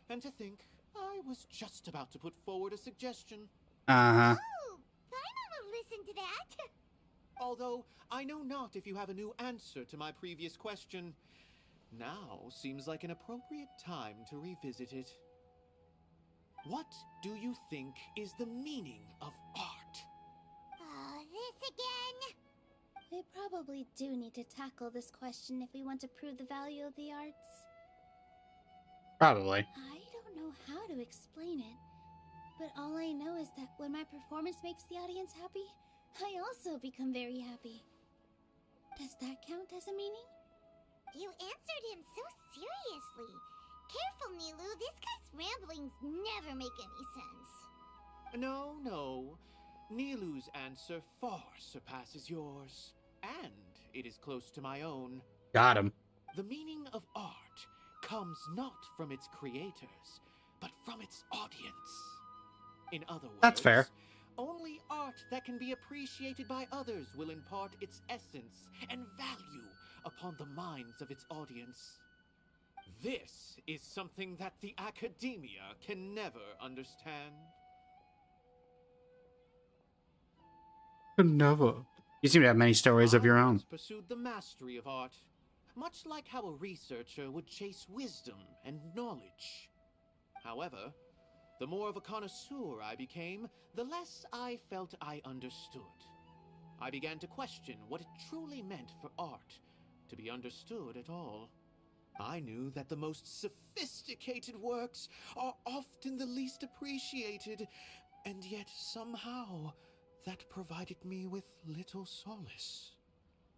And to think, I was just about to put forward a suggestion. Uh-huh. Oh, Paimon will listen to that. Although, I know not if you have a new answer to my previous question. Now seems like an appropriate time to revisit it. What do you think is the meaning of art? Oh, this again? We probably do need to tackle this question if we want to prove the value of the arts. Probably. I don't know how to explain it, but all I know is that when my performance makes the audience happy, I also become very happy. Does that count as a meaning? You answered him so seriously. Careful, Nilou. This guy's ramblings never make any sense. No. Nilou's answer far surpasses yours, and it is close to my own. Got him. The meaning of art comes not from its creators, but from its audience. In other words, That's fair. Only art that can be appreciated by others will impart its essence and value upon the minds of its audience. This is something that the academia can never understand. Never. You seem to have many stories of your own. Pursued the mastery of art, much like how a researcher would chase wisdom and knowledge. However, the more of a connoisseur I became, the less I felt I understood. I began to question what it truly meant for art to be understood at all. I knew that the most sophisticated works are often the least appreciated, and yet somehow that provided me with little solace.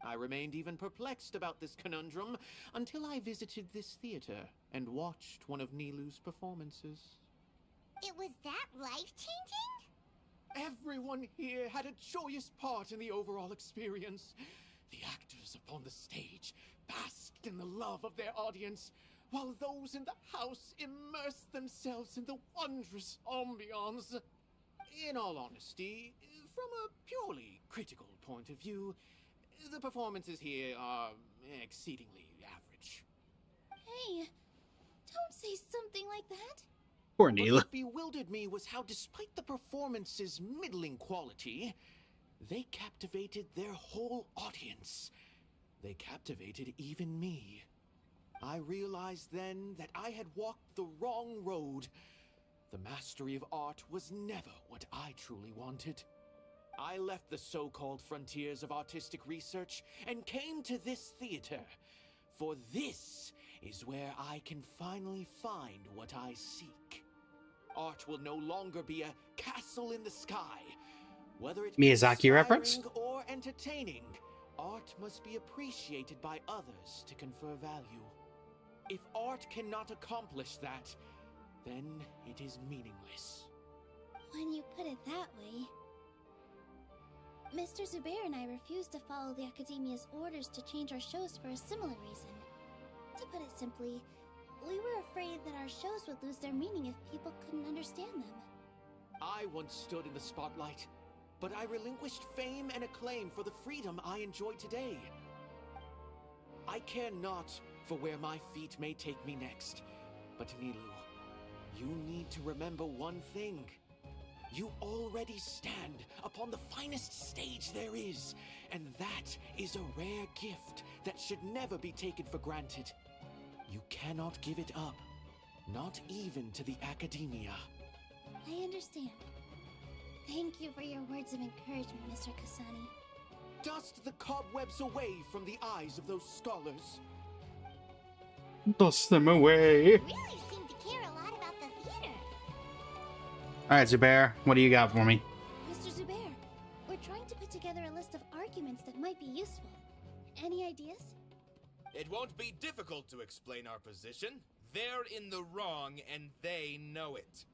I remained even perplexed about this conundrum until I visited this theater and watched one of Nilou's performances. It was that life-changing? Everyone here had a joyous part in the overall experience. The actors upon the stage basked in the love of their audience, while those in the house immersed themselves in the wondrous ambiance. In all honesty, from a purely critical point of view, the performances here are exceedingly average. Hey, don't say something like that. Poor Nilou. What bewildered me was how, despite the performance's middling quality, they captivated their whole audience. They captivated even me. I realized then that I had walked the wrong road. The mastery of art was never what I truly wanted. I left the so-called frontiers of artistic research and came to this theater, for this is where I can finally find what I seek. Art will no longer be a castle in the sky. Whether it be Miyazaki reference? inspiring or entertaining, art must be appreciated by others to confer value. If art cannot accomplish that, then it is meaningless. When you put it that way... Mr. Zubair and I refused to follow the Academia's orders to change our shows for a similar reason. To put it simply, we were afraid that our shows would lose their meaning if people couldn't understand them. I once stood in the spotlight, but I relinquished fame and acclaim for the freedom I enjoy today. I care not for where my feet may take me next, but Nilou, you need to remember one thing. You already stand upon the finest stage there is, and that is a rare gift that should never be taken for granted. You cannot give it up, not even to the Academia. I understand. Thank you for your words of encouragement, Mr. Kasani. Dust the cobwebs away from the eyes of those scholars. Dust them away. You really seem to care a lot about the theater. Alright, Zubair, what do you got for me? Mr. Zubair, we're trying to put together a list of arguments that might be useful. Any ideas? It won't be difficult to explain our position. They're in the wrong, and they know it.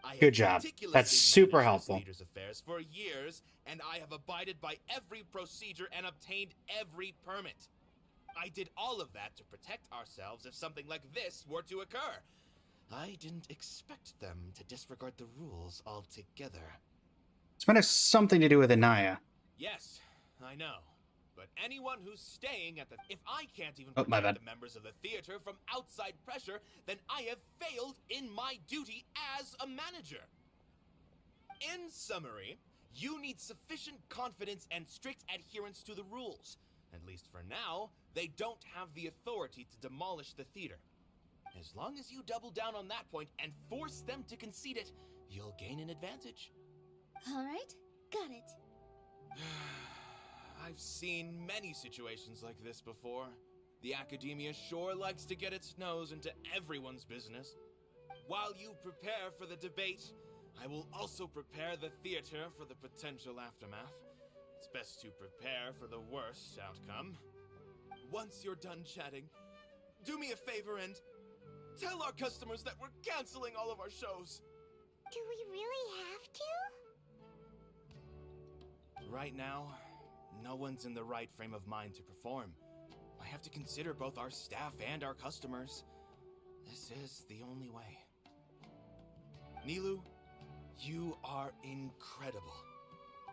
I have Good job. meticulously That's super managed helpful. this theater's affairs for years, and I have abided by every procedure and obtained every permit. I did all of that to protect ourselves if something like this were to occur. I didn't expect them to disregard the rules altogether. This might have something to do with Anaya. Yes, I know. But anyone who's staying at the... If I can't even Oh, my protect bad. the members of the theater from outside pressure, then I have failed in my duty as a manager. In summary, You need sufficient confidence and strict adherence to the rules. At least for now, they don't have the authority to demolish the theater. As long as you double down on that point and force them to concede it, you'll gain an advantage. All right, got it. I've seen many situations like this before. The academia sure likes to get its nose into everyone's business. While you prepare for the debate, I will also prepare the theater for the potential aftermath. It's best to prepare for the worst outcome. Once you're done chatting, do me a favor and tell our customers that we're canceling all of our shows. Do we really have to? Right now, no one's in the right frame of mind to perform. I have to consider both our staff and our customers. This is the only way. Nilou, you are incredible.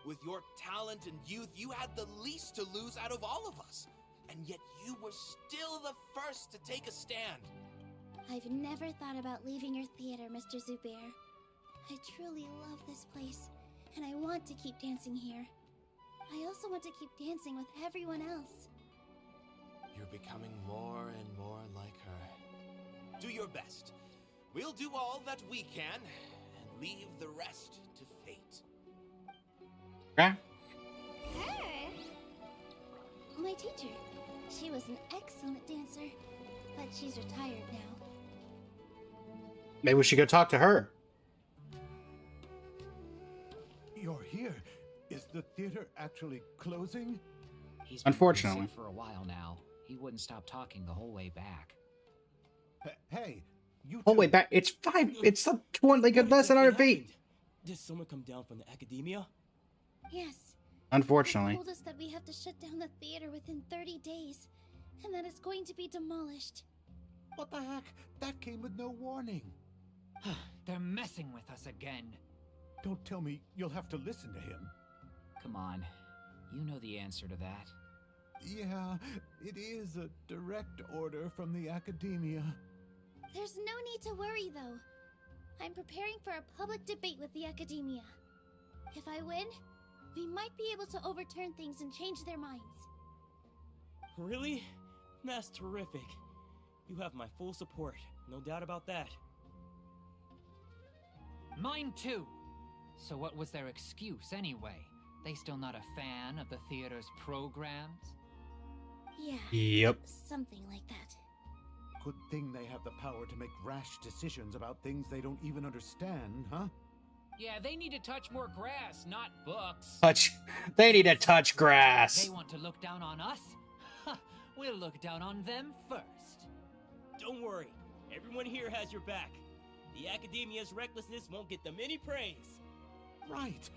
With your talent and youth, you had the least to lose out of all of us. And yet you were still the first to take a stand. I've never thought about leaving your theater, Mr. Zubair. I truly love this place, and I want to keep dancing here. I also want to keep dancing with everyone else. You're becoming more and more like her. Do your best. We'll do all that we can, and leave the rest to fate. Okay. Her? My teacher. She was an excellent dancer, but she's retired now. Maybe we should go talk to her. You're here. Is the theater actually closing? He's been Unfortunately. sick for a while now. He wouldn't stop talking the whole way back. Hey, you Oh wait, back. It's 5. It's like less than 100 feet. Did someone come down from the academia? Yes. Unfortunately. They told us that we have to shut down the theater within 30 days, and that it's going to be demolished. What the heck? That came with no warning. They're messing with us again. Don't tell me you'll have to listen to him. Come on. You know the answer to that. Yeah, it is a direct order from the academia. There's no need to worry, though. I'm preparing for a public debate with the academia. If I win, we might be able to overturn things and change their minds. Really? That's terrific. You have my full support, no doubt about that. Mine too. So what was their excuse anyway? They still not a fan of the theater's programs? Yeah. Yep. Something like that. Good thing they have the power to make rash decisions about things they don't even understand, huh? Yeah, they need to touch more grass, not books. They need to touch grass. They want to look down on us? We'll look down on them first. Don't worry. Everyone here has your back. The academia's recklessness won't get them any praise. Right.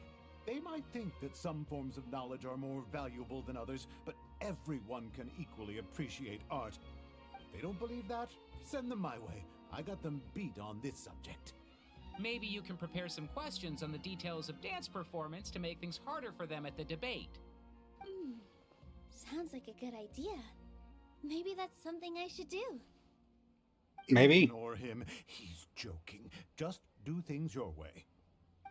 They might think that some forms of knowledge are more valuable than others, but everyone can equally appreciate art. If they don't believe that, send them my way. I got them beat on this subject. Maybe you can prepare some questions on the details of dance performance to make things harder for them at the debate. Sounds like a good idea. Maybe that's something I should do. Maybe. Ignore him. He's joking. Just do things your way.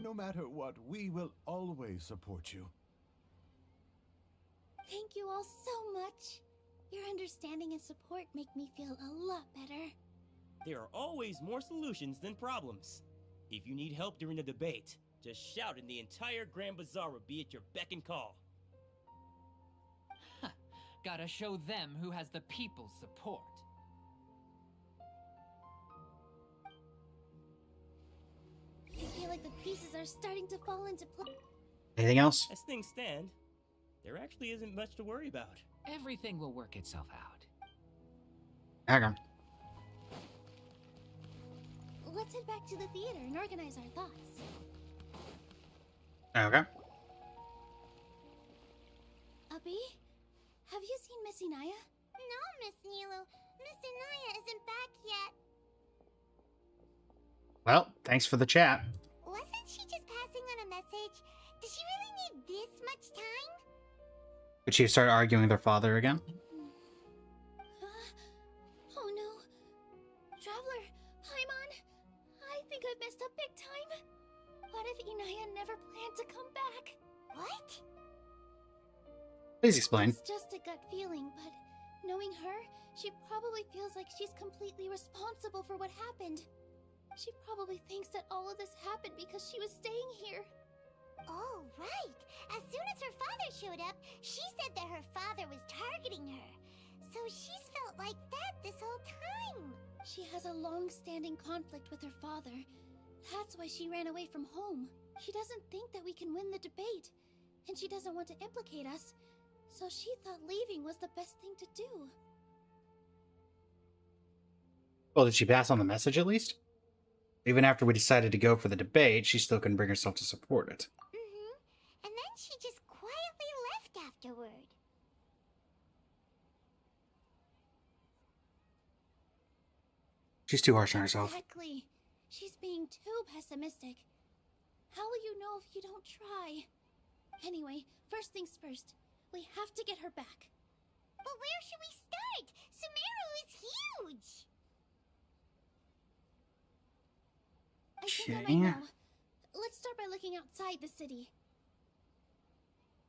No matter what, we will always support you. Thank you all so much. Your understanding and support make me feel a lot better. There are always more solutions than problems. If you need help during the debate, just shout and the entire Grand Bazaar will be at your beck and call. Gotta show them who has the people's support. I feel like the pieces are starting to fall into place. Anything else? As things stand, there actually isn't much to worry about. Everything will work itself out. Okay. Let's head back to the theater and organize our thoughts. Okay. Abby, have you seen Miss Inaya? No, Miss Nilou. Miss Inaya isn't back yet. Well, thanks for the chat. Wasn't she just passing on a message? Does she really need this much time? Did she start arguing with her father again? Oh no. Traveler, Paimon, I think I've messed up big time. What if if Inaya never planned to come back. What? Please explain. It's just a gut feeling, but knowing her, she probably feels like she's completely responsible for what happened. She probably thinks that all of this happened because she was staying here. Oh, right. As soon as her father showed up, she said that her father was targeting her. So she's felt like that this whole time. She has a long-standing conflict with her father. That's why she ran away from home. She doesn't think that we can win the debate, and she doesn't want to implicate us, so she thought leaving was the best thing to do. Well, did she pass on the message at least? Even after we decided to go for the debate, she still couldn't bring herself to support it. Mm-hmm. And then she just quietly left afterward. She's too harsh on herself. Exactly. She's being too pessimistic. How will you know if you don't try? Anyway, first things first. We have to get her back. But where should we start? Sumeru is huge! I think I might know. Let's start by looking outside the city.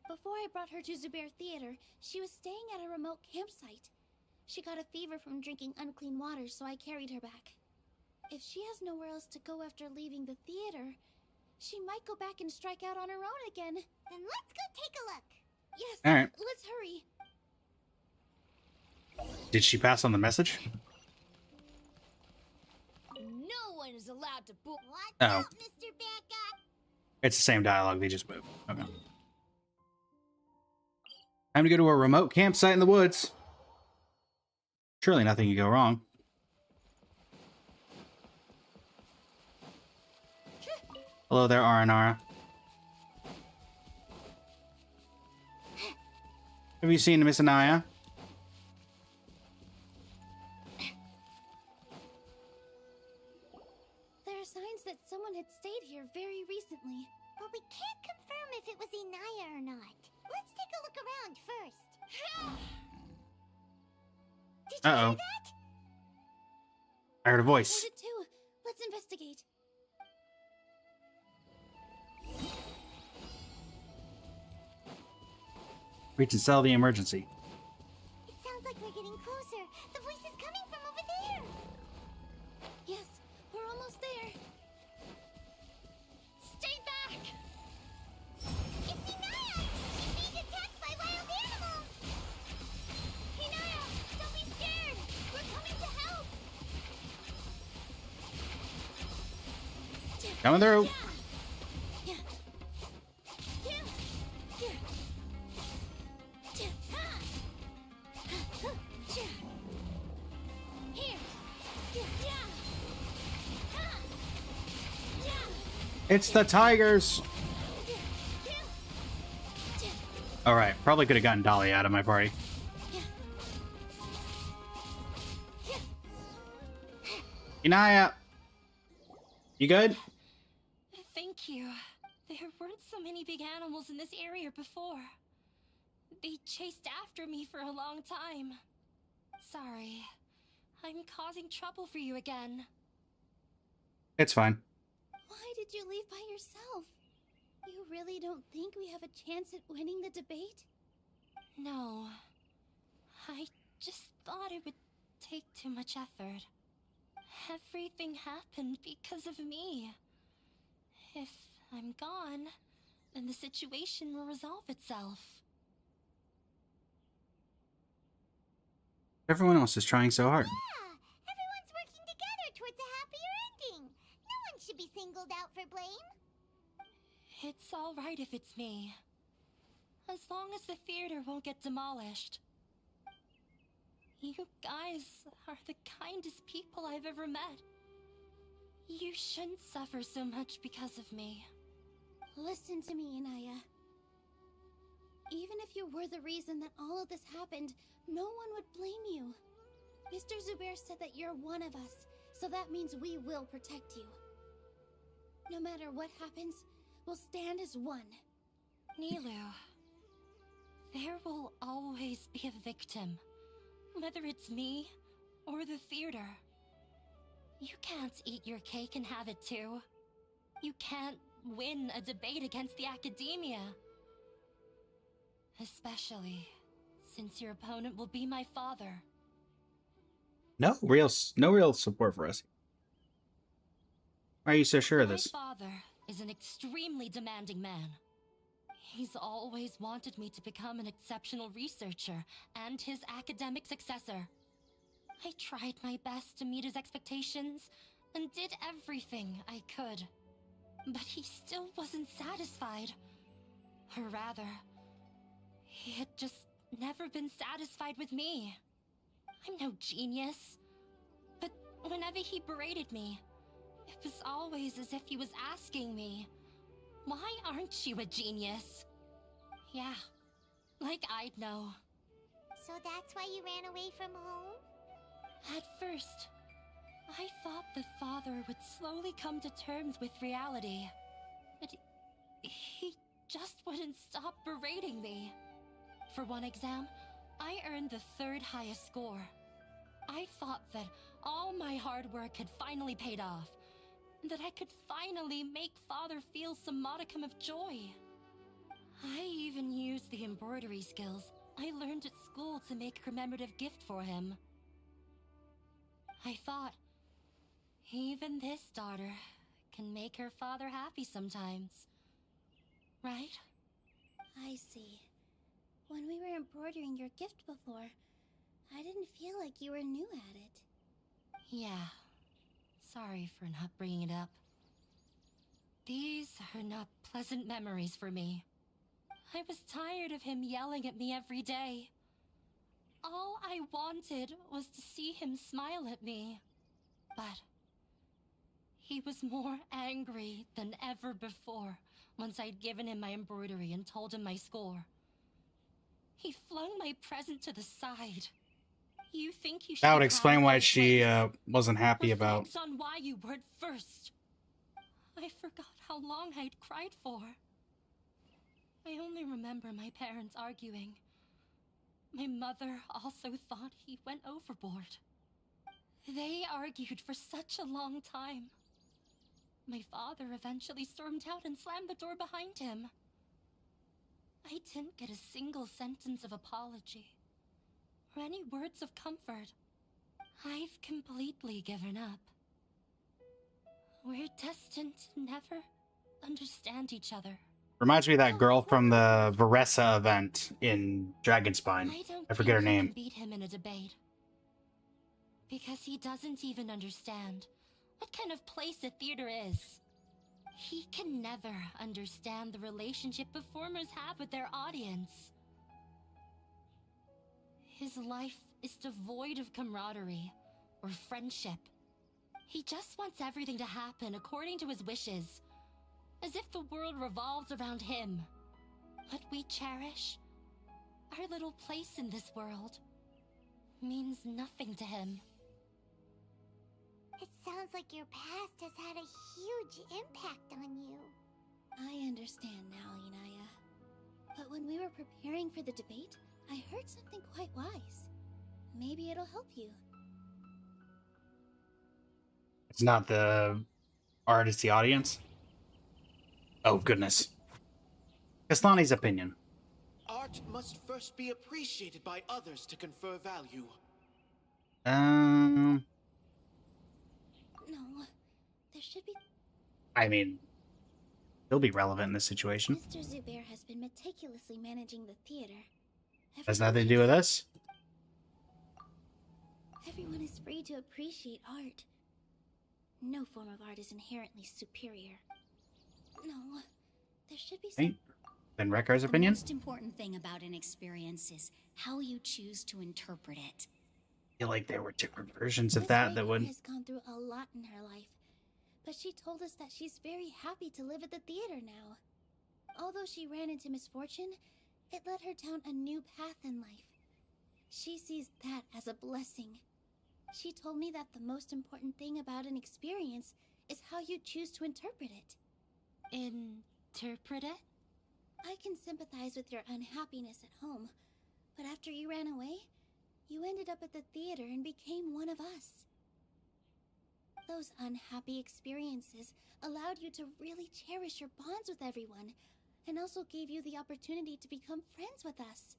Before I brought her to Zubair Theater, she was staying at a remote campsite. She got a fever from drinking unclean water, so I carried her back. If she has nowhere else to go after leaving the theater, she might go back and strike out on her own again. Then let's go take a look. Yes, all right. Let's hurry. Did she pass on the message? No one is allowed to book. What's Oh. up, Mr. Bad Guy? It's the same dialogue, they just moved. Okay. Time to go to a remote campsite in the woods. Surely nothing can go wrong. Hello there, Aranara. Have you seen Miss Anaya? There are signs that someone had stayed here very recently. But we can't confirm if it was Inaya or not. Let's take a look around first. Did you hear that? I heard a I voice. heard it too. Let's investigate. Reach and sell the emergency. It sounds like we're getting closer. The voice is coming from over there. Yes, we're almost there. Stay back! It's Inaya! She's being attacked by wild animals! Inaya, don't be scared! We're coming to help! Coming through. It's the tigers. All right, probably could have gotten Dolly out of my party. Inaya, you good? Thank you. There weren't so many big animals in this area before. They chased after me for a long time. Sorry. I'm causing trouble for you again. It's fine. Why did you leave by yourself? You really don't think we have a chance at winning the debate? No. I just thought it would take too much effort. Everything happened because of me. If I'm gone, then the situation will resolve itself. Everyone else is trying so hard. Yeah, everyone's working together towards a happier ending. No one should be singled out for blame. It's all right if it's me. As long as the theater won't get demolished. You guys are the kindest people I've ever met. You shouldn't suffer so much because of me. Listen to me, Inaya. Even if you were the reason that all of this happened, no one would blame you. Mr. Zubair said that you're one of us, so that means we will protect you. No matter what happens, we'll stand as one. Nilou, there will always be a victim. Whether it's me or the theater. You can't eat your cake and have it too. You can't win a debate against the academia. Especially since your opponent will be my father. No real support for us. Why are you so sure of this? My father is an extremely demanding man. He's always wanted me to become an exceptional researcher and his academic successor. I tried my best to meet his expectations and did everything I could. But he still wasn't satisfied. Or rather, he had just never been satisfied with me. I'm no genius. But whenever he berated me, it was always as if he was asking me, "Why aren't you a genius?" Yeah, like I'd know. So that's why you ran away from home? At first, I thought the father would slowly come to terms with reality. But he just wouldn't stop berating me. For one exam, I earned the 3rd highest score. I thought that all my hard work had finally paid off, and that I could finally make father feel some modicum of joy. I even used the embroidery skills I learned at school to make a commemorative gift for him. I thought, even this daughter can make her father happy sometimes. Right? I see. When we were embroidering your gift before, I didn't feel like you were new at it. Yeah. Sorry for not bringing it up. These are not pleasant memories for me. I was tired of him yelling at me every day. All I wanted was to see him smile at me. But he was more angry than ever before once I'd given him my embroidery and told him my score. He flung my present to the side. You think you should That would be explain proud why of my she place. wasn't happy about. Reflect on why you weren't first. I forgot how long I'd cried for. I only remember my parents arguing. My mother also thought he went overboard. They argued for such a long time. My father eventually stormed out and slammed the door behind him. I didn't get a single sentence of apology or any words of comfort. I've completely given up. We're destined to never understand each other. Reminds me of that girl from the Varessa event in Dragonspine. I forget her think you name. can beat him in a debate. Because he doesn't even understand what kind of place a theater is. He can never understand the relationship performers have with their audience. His life is devoid of camaraderie or friendship. He just wants everything to happen according to his wishes, as if the world revolves around him. What we cherish, our little place in this world, means nothing to him. It sounds like your past has had a huge impact on you. I understand now, Inaya. But when we were preparing for the debate, I heard something quite wise. Maybe it'll help you. It's not the art, it's the audience. Oh, goodness. Kaslani's opinion. Art must first be appreciated by others to confer value. No, there should be... I mean, he'll be relevant in this situation. Mr. Zubair has been meticulously managing the theater. Has nothing to do with us. Everyone is free to appreciate art. No form of art is inherently superior. No, there should be some... Right? Then Rekar's opinion? The most important thing about an experience is how you choose to interpret it. I feel like there were different versions of that would... has gone through a lot in her life, but she told us that she's very happy to live at the theater now. Although she ran into misfortune, it led her down a new path in life. She sees that as a blessing. She told me that the most important thing about an experience is how you choose to interpret it. Interpret it? I can sympathize with your unhappiness at home, but after you ran away, you ended up at the theater and became one of us. Those unhappy experiences allowed you to really cherish your bonds with everyone, and also gave you the opportunity to become friends with us.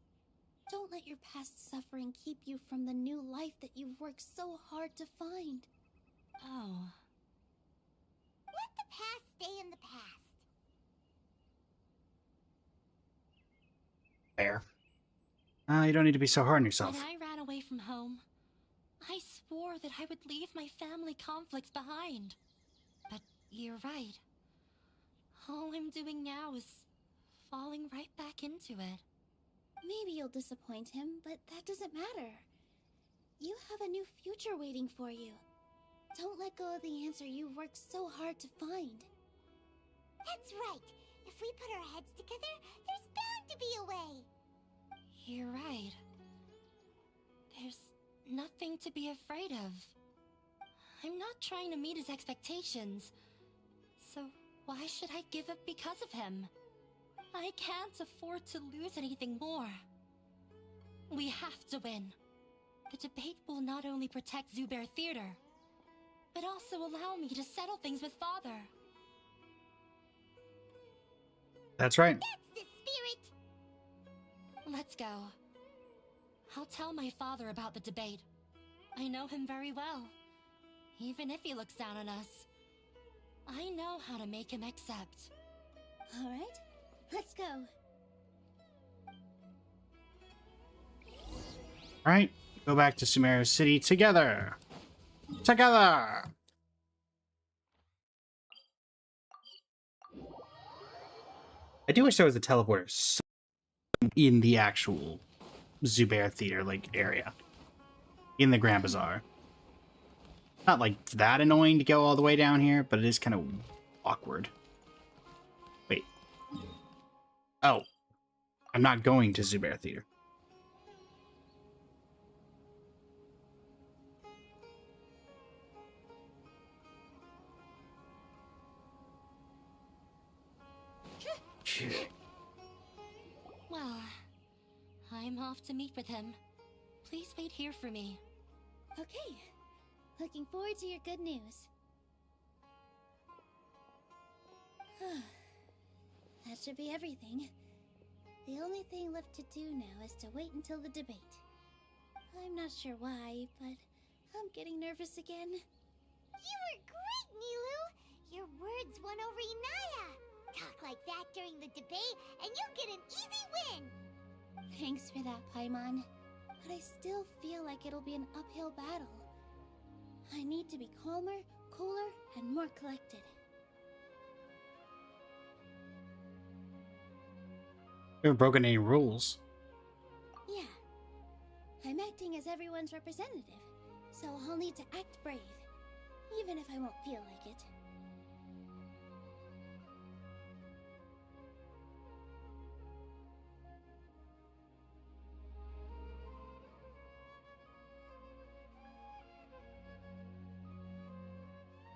Don't let your past suffering keep you from the new life that you've worked so hard to find. Oh. Let the past stay in the past. Fair. You don't need to be so hard on yourself. When I ran away from home, I swore that I would leave my family conflicts behind. But you're right. All I'm doing now is falling right back into it. Maybe you'll disappoint him, but that doesn't matter. You have a new future waiting for you. Don't let go of the answer you've worked so hard to find. That's right. If we put our heads together, there's bound to be a way. You're right. There's nothing to be afraid of. I'm not trying to meet his expectations. So why should I give up because of him? I can't afford to lose anything more. We have to win. The debate will not only protect Zubair Theater, but also allow me to settle things with Father. That's right. That's the spirit. Let's go. I'll tell my father about the debate. I know him very well. Even if he looks down on us, I know how to make him accept. All right, let's go. All right, go back to Sumeru City together. Together. I do wish there was a teleporter in the actual Zubair Theater like area in the Grand Bazaar. Not like that annoying to go all the way down here, but it is kind of awkward. Wait. Oh. I'm not going to Zubair Theater. Well, I'm off to meet with him. Please wait here for me. Okay. Looking forward to your good news. That should be everything. The only thing left to do now is to wait until the debate. I'm not sure why, but I'm getting nervous again. You were great, Nilou! Your words won over Inaya! Talk like that during the debate, and you'll get an easy win! Thanks for that, Paimon. But I still feel like it'll be an uphill battle. I need to be calmer, cooler, and more collected. We haven't broken any rules. Yeah. I'm acting as everyone's representative, so I'll need to act brave, even if I won't feel like it.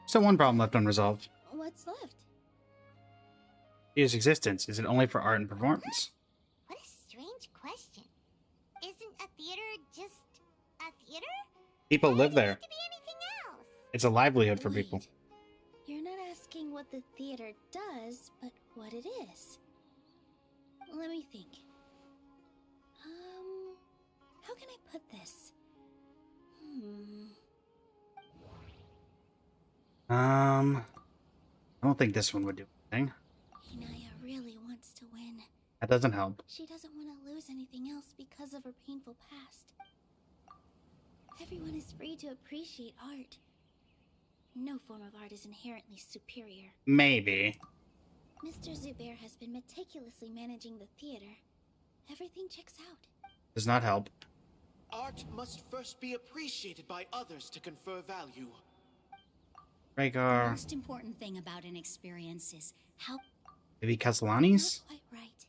So one problem left unresolved. What's left? Theater's existence. Is it only for art and performance? What a strange question. Isn't a theater just a theater? People live there. To be anything else? It's a livelihood for people. You're not asking what the theater does, but what it is. Let me think. How can I put this? I don't think this one would do anything. Inaya really wants to win. That doesn't help. She doesn't want to lose anything else because of her painful past. Everyone is free to appreciate art. No form of art is inherently superior. Maybe. Mr. Zubair has been meticulously managing the theater. Everything checks out. Does not help. Art must first be appreciated by others to confer value. The Rhaegar. most important thing about an experience is how... Maybe Castellani's? Not quite right,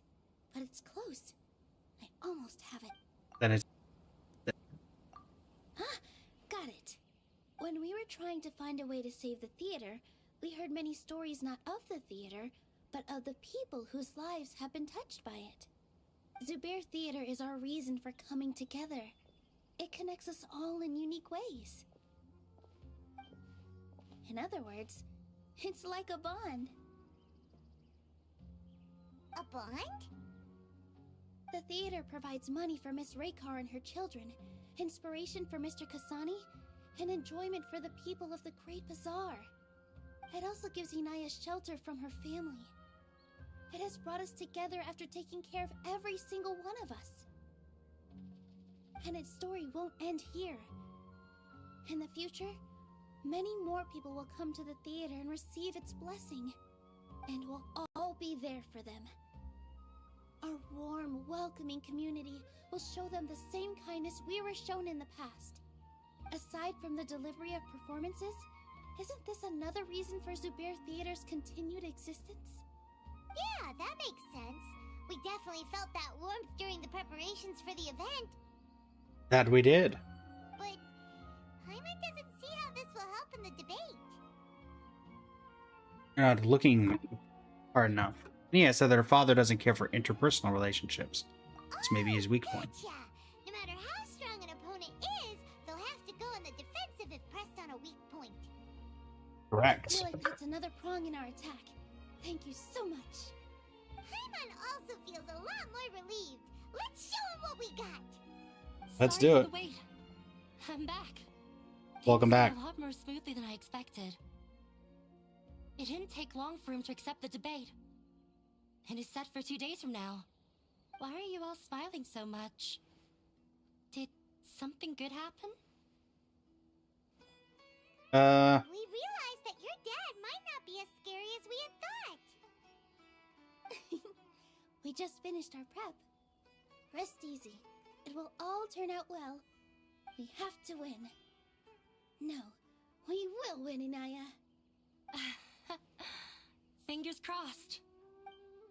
but it's close. I almost have it. Then it's... Ah, got it. When we were trying to find a way to save the theater, we heard many stories not of the theater, but of the people whose lives have been touched by it. Zubair Theater is our reason for coming together. It connects us all in unique ways. In other words, it's like a bond. A bond? The theater provides money for Miss Raykar and her children, inspiration for Mr. Kasani, and enjoyment for the people of the Great Bazaar. It also gives Inaya shelter from her family. It has brought us together after taking care of every single one of us. And its story won't end here. In the future, many more people will come to the theater and receive its blessing. And we'll all be there for them. Our warm, welcoming community will show them the same kindness we were shown in the past. Aside from the delivery of performances, isn't this another reason for Zubair Theater's continued existence? Yeah, that makes sense. We definitely felt that warmth during the preparations for the event. That we did. But Paimon doesn't see how this will help in the debate. You're not looking hard enough. Nia said that her father doesn't care for interpersonal relationships. This may be his weak point. Gotcha. No matter how strong an opponent is, they'll have to go on the defensive if pressed on a weak point. Correct. I feel like that's another prong in our attack. Thank you so much. Paimon also feels a lot more relieved. Let's show him what we got. Let's Sorry do for it. the wait. I'm back. Welcome Things back. went a lot more smoothly than I expected. It didn't take long for him to accept the debate. And it's set for 2 days from now. Why are you all smiling so much? Did something good happen? We realized that your dad might not be as scary as we had thought. We just finished our prep. Rest easy. It will all turn out well. We have to win. No, we will win, Inaya. Fingers crossed.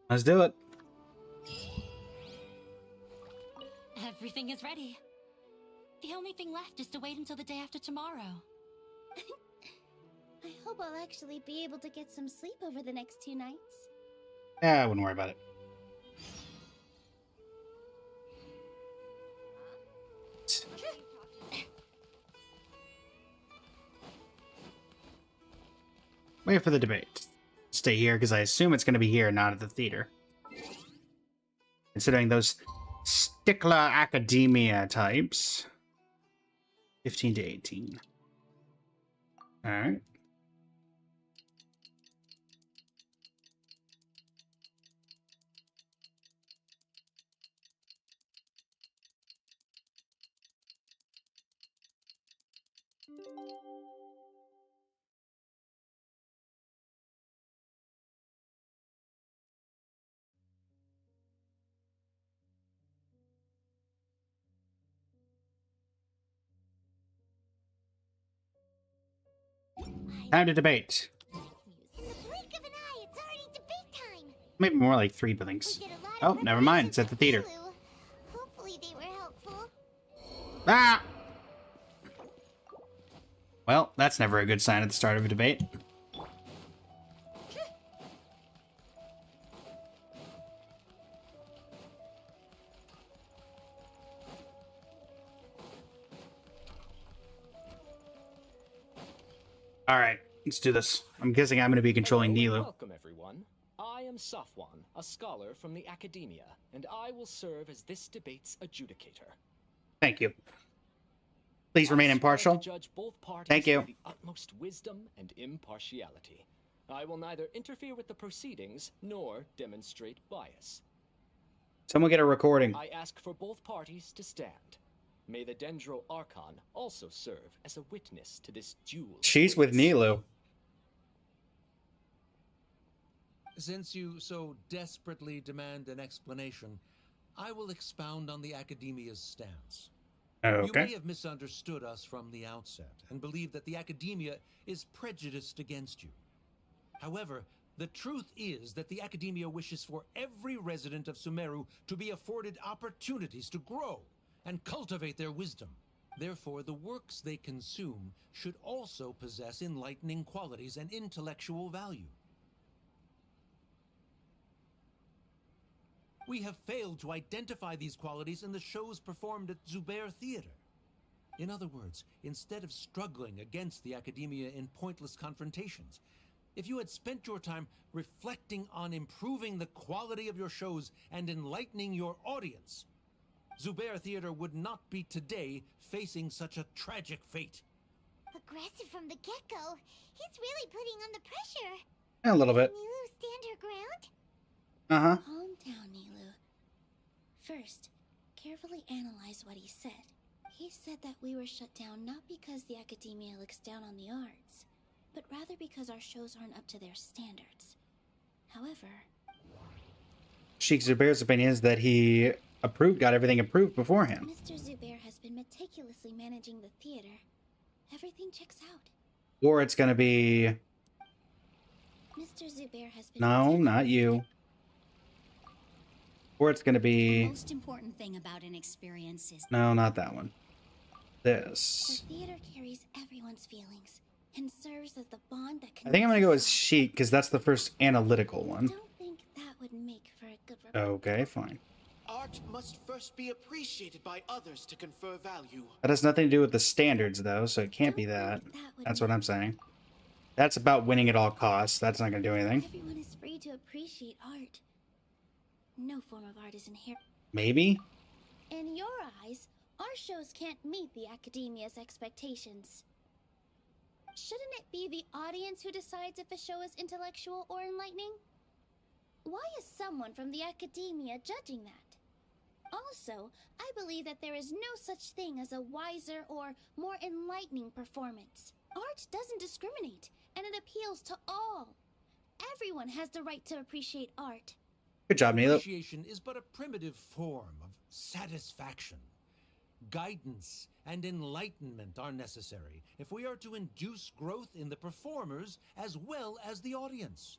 Let's do it. Everything is ready. The only thing left is to wait until the day after tomorrow. I hope I'll actually be able to get some sleep over the next 2 nights. I wouldn't worry about it. Wait for the debate. Stay here because I assume it's going to be here, not at the theater. Considering those stickler academia types. 15 to 18. Alright. Time to debate. In the blink of an eye, it's already debate time. Maybe more like 3 blinks. Oh, never mind. It's at the theater. Hopefully they were helpful. Ah! Well, that's never a good sign at the start of a debate. Alright, let's do this. I'm guessing I'm going to be controlling Hello, Nilou. Welcome, everyone. I am Safwan, a scholar from the Academia, and I will serve as this debate's adjudicator. Thank you. Please remain I swear impartial. to judge both parties Thank you. with the utmost wisdom and impartiality. I will neither interfere with the proceedings nor demonstrate bias. Someone get a recording. I ask for both parties to stand. May the Dendro Archon also serve as a witness to this duel. She's with Nilou. Since you so desperately demand an explanation, I will expound on the Academia's stance. You may have misunderstood us from the outset and believe that the Academia is prejudiced against you. However, the truth is that the Academia wishes for every resident of Sumeru to be afforded opportunities to grow and cultivate their wisdom. Therefore, the works they consume should also possess enlightening qualities and intellectual value. We have failed to identify these qualities in the shows performed at Zubair Theater. In other words, instead of struggling against the academia in pointless confrontations, if you had spent your time reflecting on improving the quality of your shows and enlightening your audience, Zubair Theater would not be today facing such a tragic fate. Aggressive from the get-go. He's really putting on the pressure. A little bit. Can Nilou stand her ground? Uh-huh. Calm down, Nilou. First, carefully analyze what he said. He said that we were shut down not because the academia looks down on the arts, but rather because our shows aren't up to their standards. However, Sheikh Zubair's opinion is that he got everything approved beforehand. Mr. Zubair has been meticulously managing the theater. Everything checks out. Or it's gonna be... Mr. Zubair has been No, not you. Or it's gonna be... The most important thing about an experience is... No, not that one. This. The theater carries everyone's feelings and serves as the bond that I think I'm gonna go with Sheik, because that's the first analytical one. I don't think that would make for a good Okay, fine. Art must first be appreciated by others to confer value. That has nothing to do with the standards, though, so it can't be that. That's what I'm saying. That's about winning at all costs. That's not gonna do anything. Everyone is free to appreciate art. No form of art is inherent. Maybe? In your eyes, our shows can't meet the academia's expectations. Shouldn't it be the audience who decides if a show is intellectual or enlightening? Why is someone from the academia judging that? Also, I believe that there is no such thing as a wiser or more enlightening performance. Art doesn't discriminate, and it appeals to all. Everyone has the right to appreciate art. Good job, Nilo. Appreciation is but a primitive form of satisfaction. Guidance and enlightenment are necessary if we are to induce growth in the performers as well as the audience.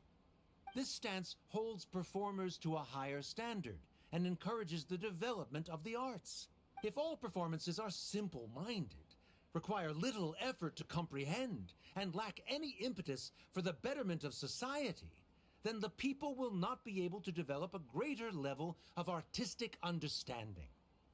This stance holds performers to a higher standard and encourages the development of the arts. If all performances are simple-minded, require little effort to comprehend, and lack any impetus for the betterment of society, then the people will not be able to develop a greater level of artistic understanding.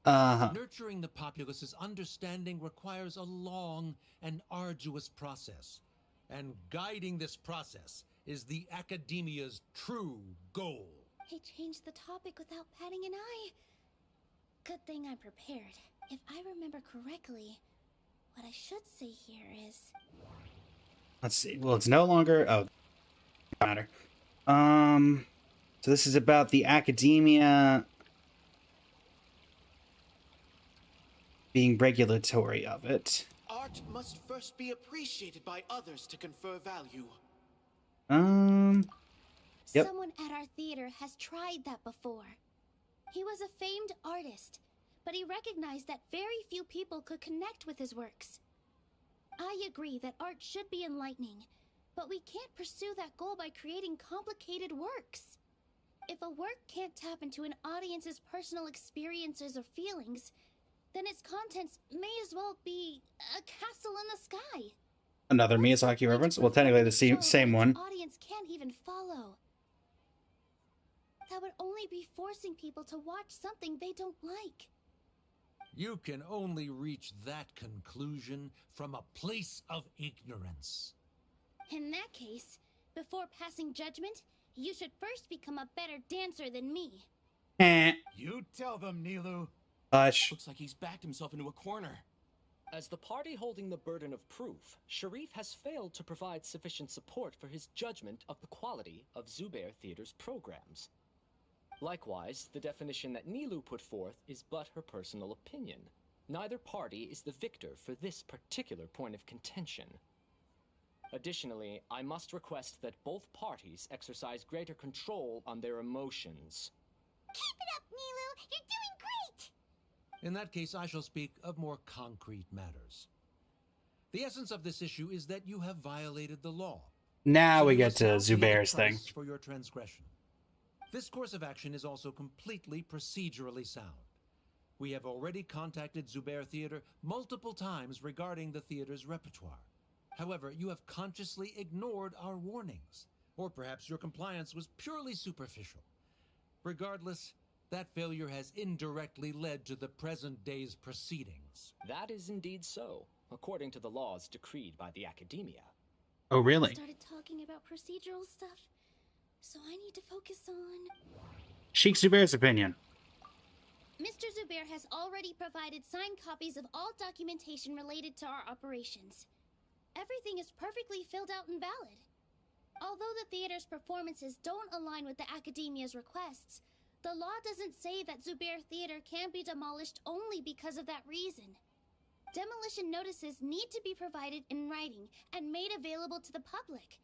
Nurturing the populace's understanding requires a long and arduous process, and guiding this process is the academia's true goal. He changed the topic without batting an eye. Good thing I'm prepared. If I remember correctly, what I should say here is... Let's see. Well, it's no longer... Oh, matter. So this is about the academia being regulatory of it. Art must first be appreciated by others to confer value. Yep. Someone at our theater has tried that before. He was a famed artist, but he recognized that very few people could connect with his works. I agree that art should be enlightening, but we can't pursue that goal by creating complicated works. If a work can't tap into an audience's personal experiences or feelings, then its contents may as well be a castle in the sky. Another Miyazaki reference? Well, technically the same one. The audience can't even follow. That would only be forcing people to watch something they don't like. You can only reach that conclusion from a place of ignorance. In that case, before passing judgment, you should first become a better dancer than me. You tell them, Nilou. Hush. Looks like he's backed himself into a corner. As the party holding the burden of proof, Sharif has failed to provide sufficient support for his judgment of the quality of Zubair Theater's programs. Likewise, the definition that Nilou put forth is but her personal opinion. Neither party is the victor for this particular point of contention. Additionally, I must request that both parties exercise greater control on their emotions. Keep it up, Nilou! You're doing great! In that case, I shall speak of more concrete matters. The essence of this issue is that you have violated the law. Now So we you get must to now pay the Zubair's thing. price for your transgression. This course of action is also completely procedurally sound. We have already contacted Zubair Theater multiple times regarding the theater's repertoire. However, you have consciously ignored our warnings, or perhaps your compliance was purely superficial. Regardless, That failure has indirectly led to the present day's proceedings. That is indeed so, according to the laws decreed by the Academia. Oh, really? Started talking about procedural stuff, so I need to focus on... Sheik Zubair's opinion. Mr. Zubair has already provided signed copies of all documentation related to our operations. Everything is perfectly filled out and valid. Although the theater's performances don't align with the Academia's requests, the law doesn't say that Zubair Theater can be demolished only because of that reason. Demolition notices need to be provided in writing and made available to the public.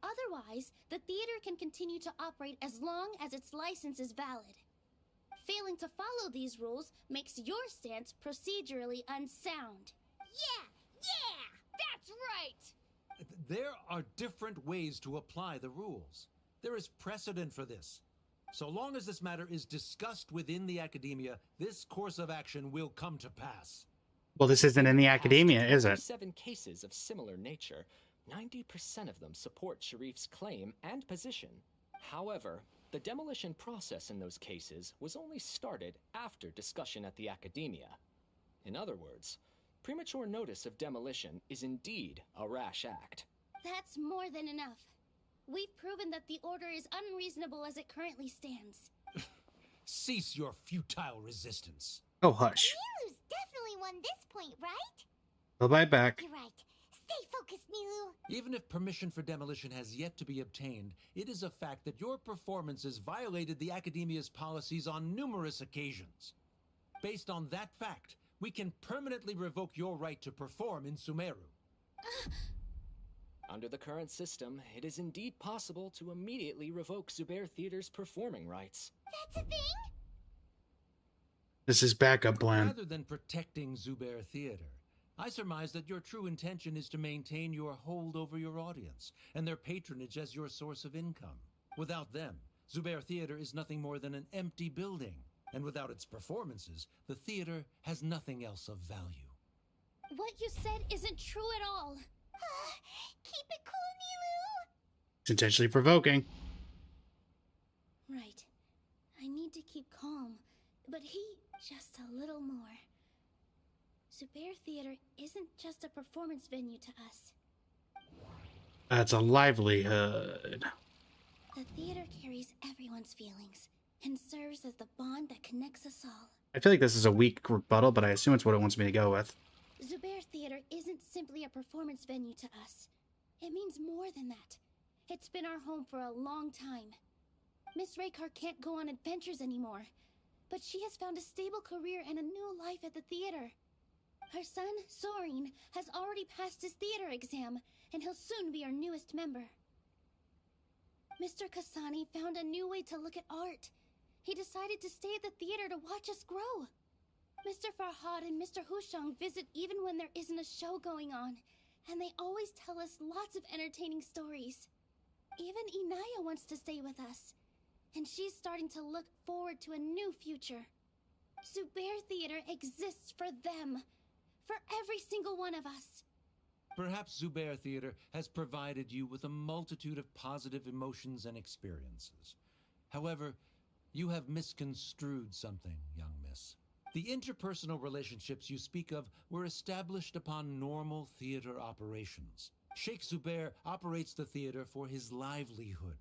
Otherwise, the theater can continue to operate as long as its license is valid. Failing to follow these rules makes your stance procedurally unsound. Yeah! That's right! There are different ways to apply the rules. There is precedent for this. So long as this matter is discussed within the Academia, this course of action will come to pass. Well, this isn't in the Academia, is it? 7 cases of similar nature, 90% of them support Sharif's claim and position. However, the demolition process in those cases was only started after discussion at the Academia. In other words, premature notice of demolition is indeed a rash act. That's more than enough. We've proven that the order is unreasonable as it currently stands. Cease your futile resistance. Oh, hush. NILOU'S definitely won this point, right? I'll buy back. You're right. Stay focused, NILOU. Even if permission for demolition has yet to be obtained, it is a fact that your performances violated the Academia's policies on numerous occasions. Based on that fact, we can permanently revoke your right to perform in Sumeru. Under the current system, it is indeed possible to immediately revoke Zubair Theater's performing rights. That's a thing? This is backup plan. Rather than protecting Zubair Theater, I surmise that your true intention is to maintain your hold over your audience and their patronage as your source of income. Without them, Zubair Theater is nothing more than an empty building, and without its performances, the theater has nothing else of value. What you said isn't true at all. Keep it cool, NILOU. It's intentionally provoking. Right. I need to keep calm, but just a little more. Zubair Theater isn't just a performance venue to us. That's a livelihood. The theater carries everyone's feelings and serves as the bond that connects us all. I feel like this is a weak rebuttal, but I assume it's what it wants me to go with. Zubair Theater isn't simply a performance venue to us. It means more than that. It's been our home for a long time. Miss Raykar can't go on adventures anymore, but she has found a stable career and a new life at the theater. Her son, Soren, has already passed his theater exam, and he'll soon be our newest member. Mr. Kasani found a new way to look at art. He decided to stay at the theater to watch us grow. Mr. Farhad and Mr. Hushang visit even when there isn't a show going on, and they always tell us lots of entertaining stories. Even Inaya wants to stay with us, and she's starting to look forward to a new future. Zubair Theater exists for them, for every single one of us. Perhaps Zubair Theater has provided you with a multitude of positive emotions and experiences. However, you have misconstrued something, young miss. The interpersonal relationships you speak of were established upon normal theater operations. Sheikh Zubair operates the theater for his livelihood.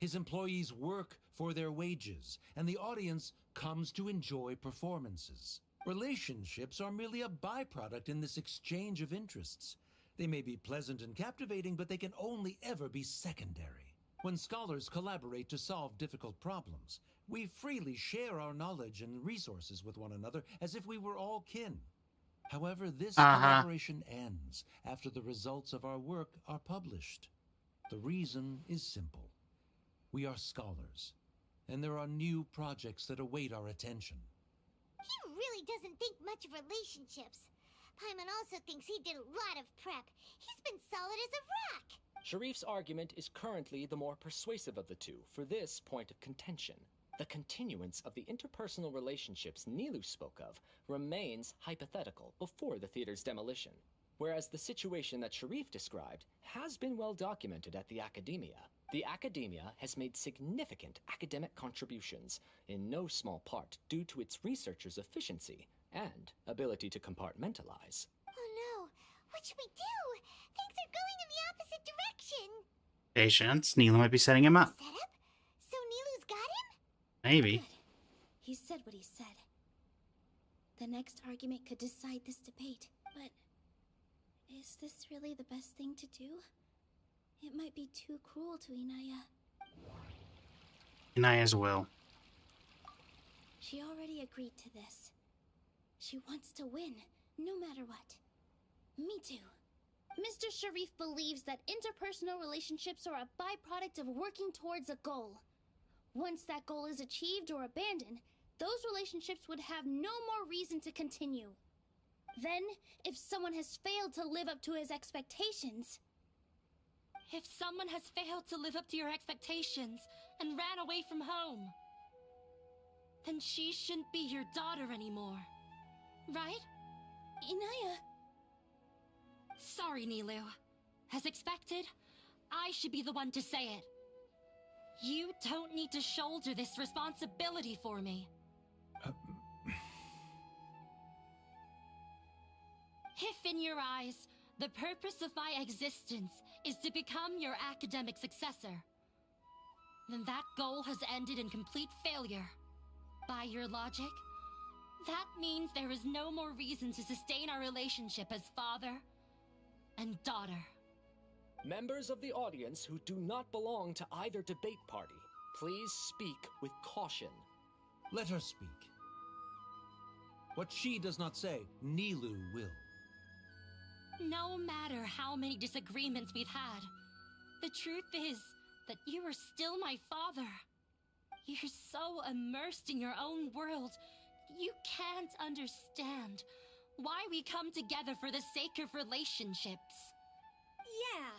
His employees work for their wages, and the audience comes to enjoy performances. Relationships are merely a byproduct in this exchange of interests. They may be pleasant and captivating, but they can only ever be secondary. When scholars collaborate to solve difficult problems, we freely share our knowledge and resources with one another as if we were all kin. However, this collaboration ends after the results of our work are published. The reason is simple. We are scholars, and there are new projects that await our attention. He really doesn't think much of relationships. Paimon also thinks he did a lot of prep. He's been solid as a rock. Sharif's argument is currently the more persuasive of the two for this point of contention. The continuance of the interpersonal relationships NILOU spoke of remains hypothetical before the theater's demolition, whereas the situation that Sharif described has been well documented at the Academia. The academia has made significant academic contributions, in no small part due to its researchers' efficiency and ability to compartmentalize. Oh no, what should we do? Things are going in the opposite direction. Patience. Nilou might be setting him up. Set up? So Nilou's got him? Maybe. Good. He said what he said. The next argument could decide this debate, but is this really the best thing to do? It might be too cruel to Inaya. Inaya's will. She already agreed to this. She wants to win, no matter what. Me too. Mr. Sharif believes that interpersonal relationships are a byproduct of working towards a goal. Once that goal is achieved or abandoned, those relationships would have no more reason to continue. Then, if someone has failed to live up to his expectations... If someone has failed to live up to your expectations and ran away from home, then she shouldn't be your daughter anymore. Right? Inaya... Sorry, Nilou. As expected, I should be the one to say it. You don't need to shoulder this responsibility for me. If in your eyes, the purpose of my existence is to become your academic successor, then that goal has ended in complete failure. By your logic, that means there is no more reason to sustain our relationship as father and daughter. Members of the audience who do not belong to either debate party, please speak with caution. Let her speak. What she does not say, Nilou will. No matter how many disagreements we've had, the truth is that you are still my father. You're so immersed in your own world, you can't understand why we come together for the sake of relationships. Yeah,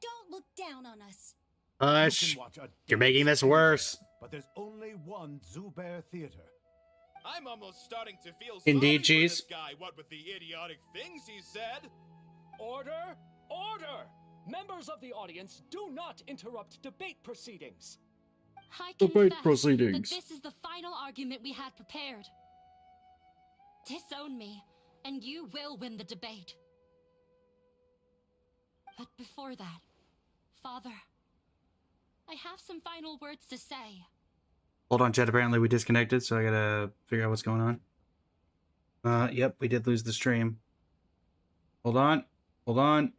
don't look down on us. Hush. You can watch a You're making this worse. But there's only one Zubair Theater. I'm almost starting to feel Indeed, sorry for Cheese. this guy, what with the idiotic things he said. Order! Order! Members of the audience, do not interrupt debate proceedings. I Debate confess proceedings. that this is the final argument we had prepared. Disown me, and you will win the debate. But before that, Father, I have some final words to say. Hold on, chat. Apparently we disconnected, so I gotta figure out what's going on. Yep, we did lose the stream. Hold on. Hold on.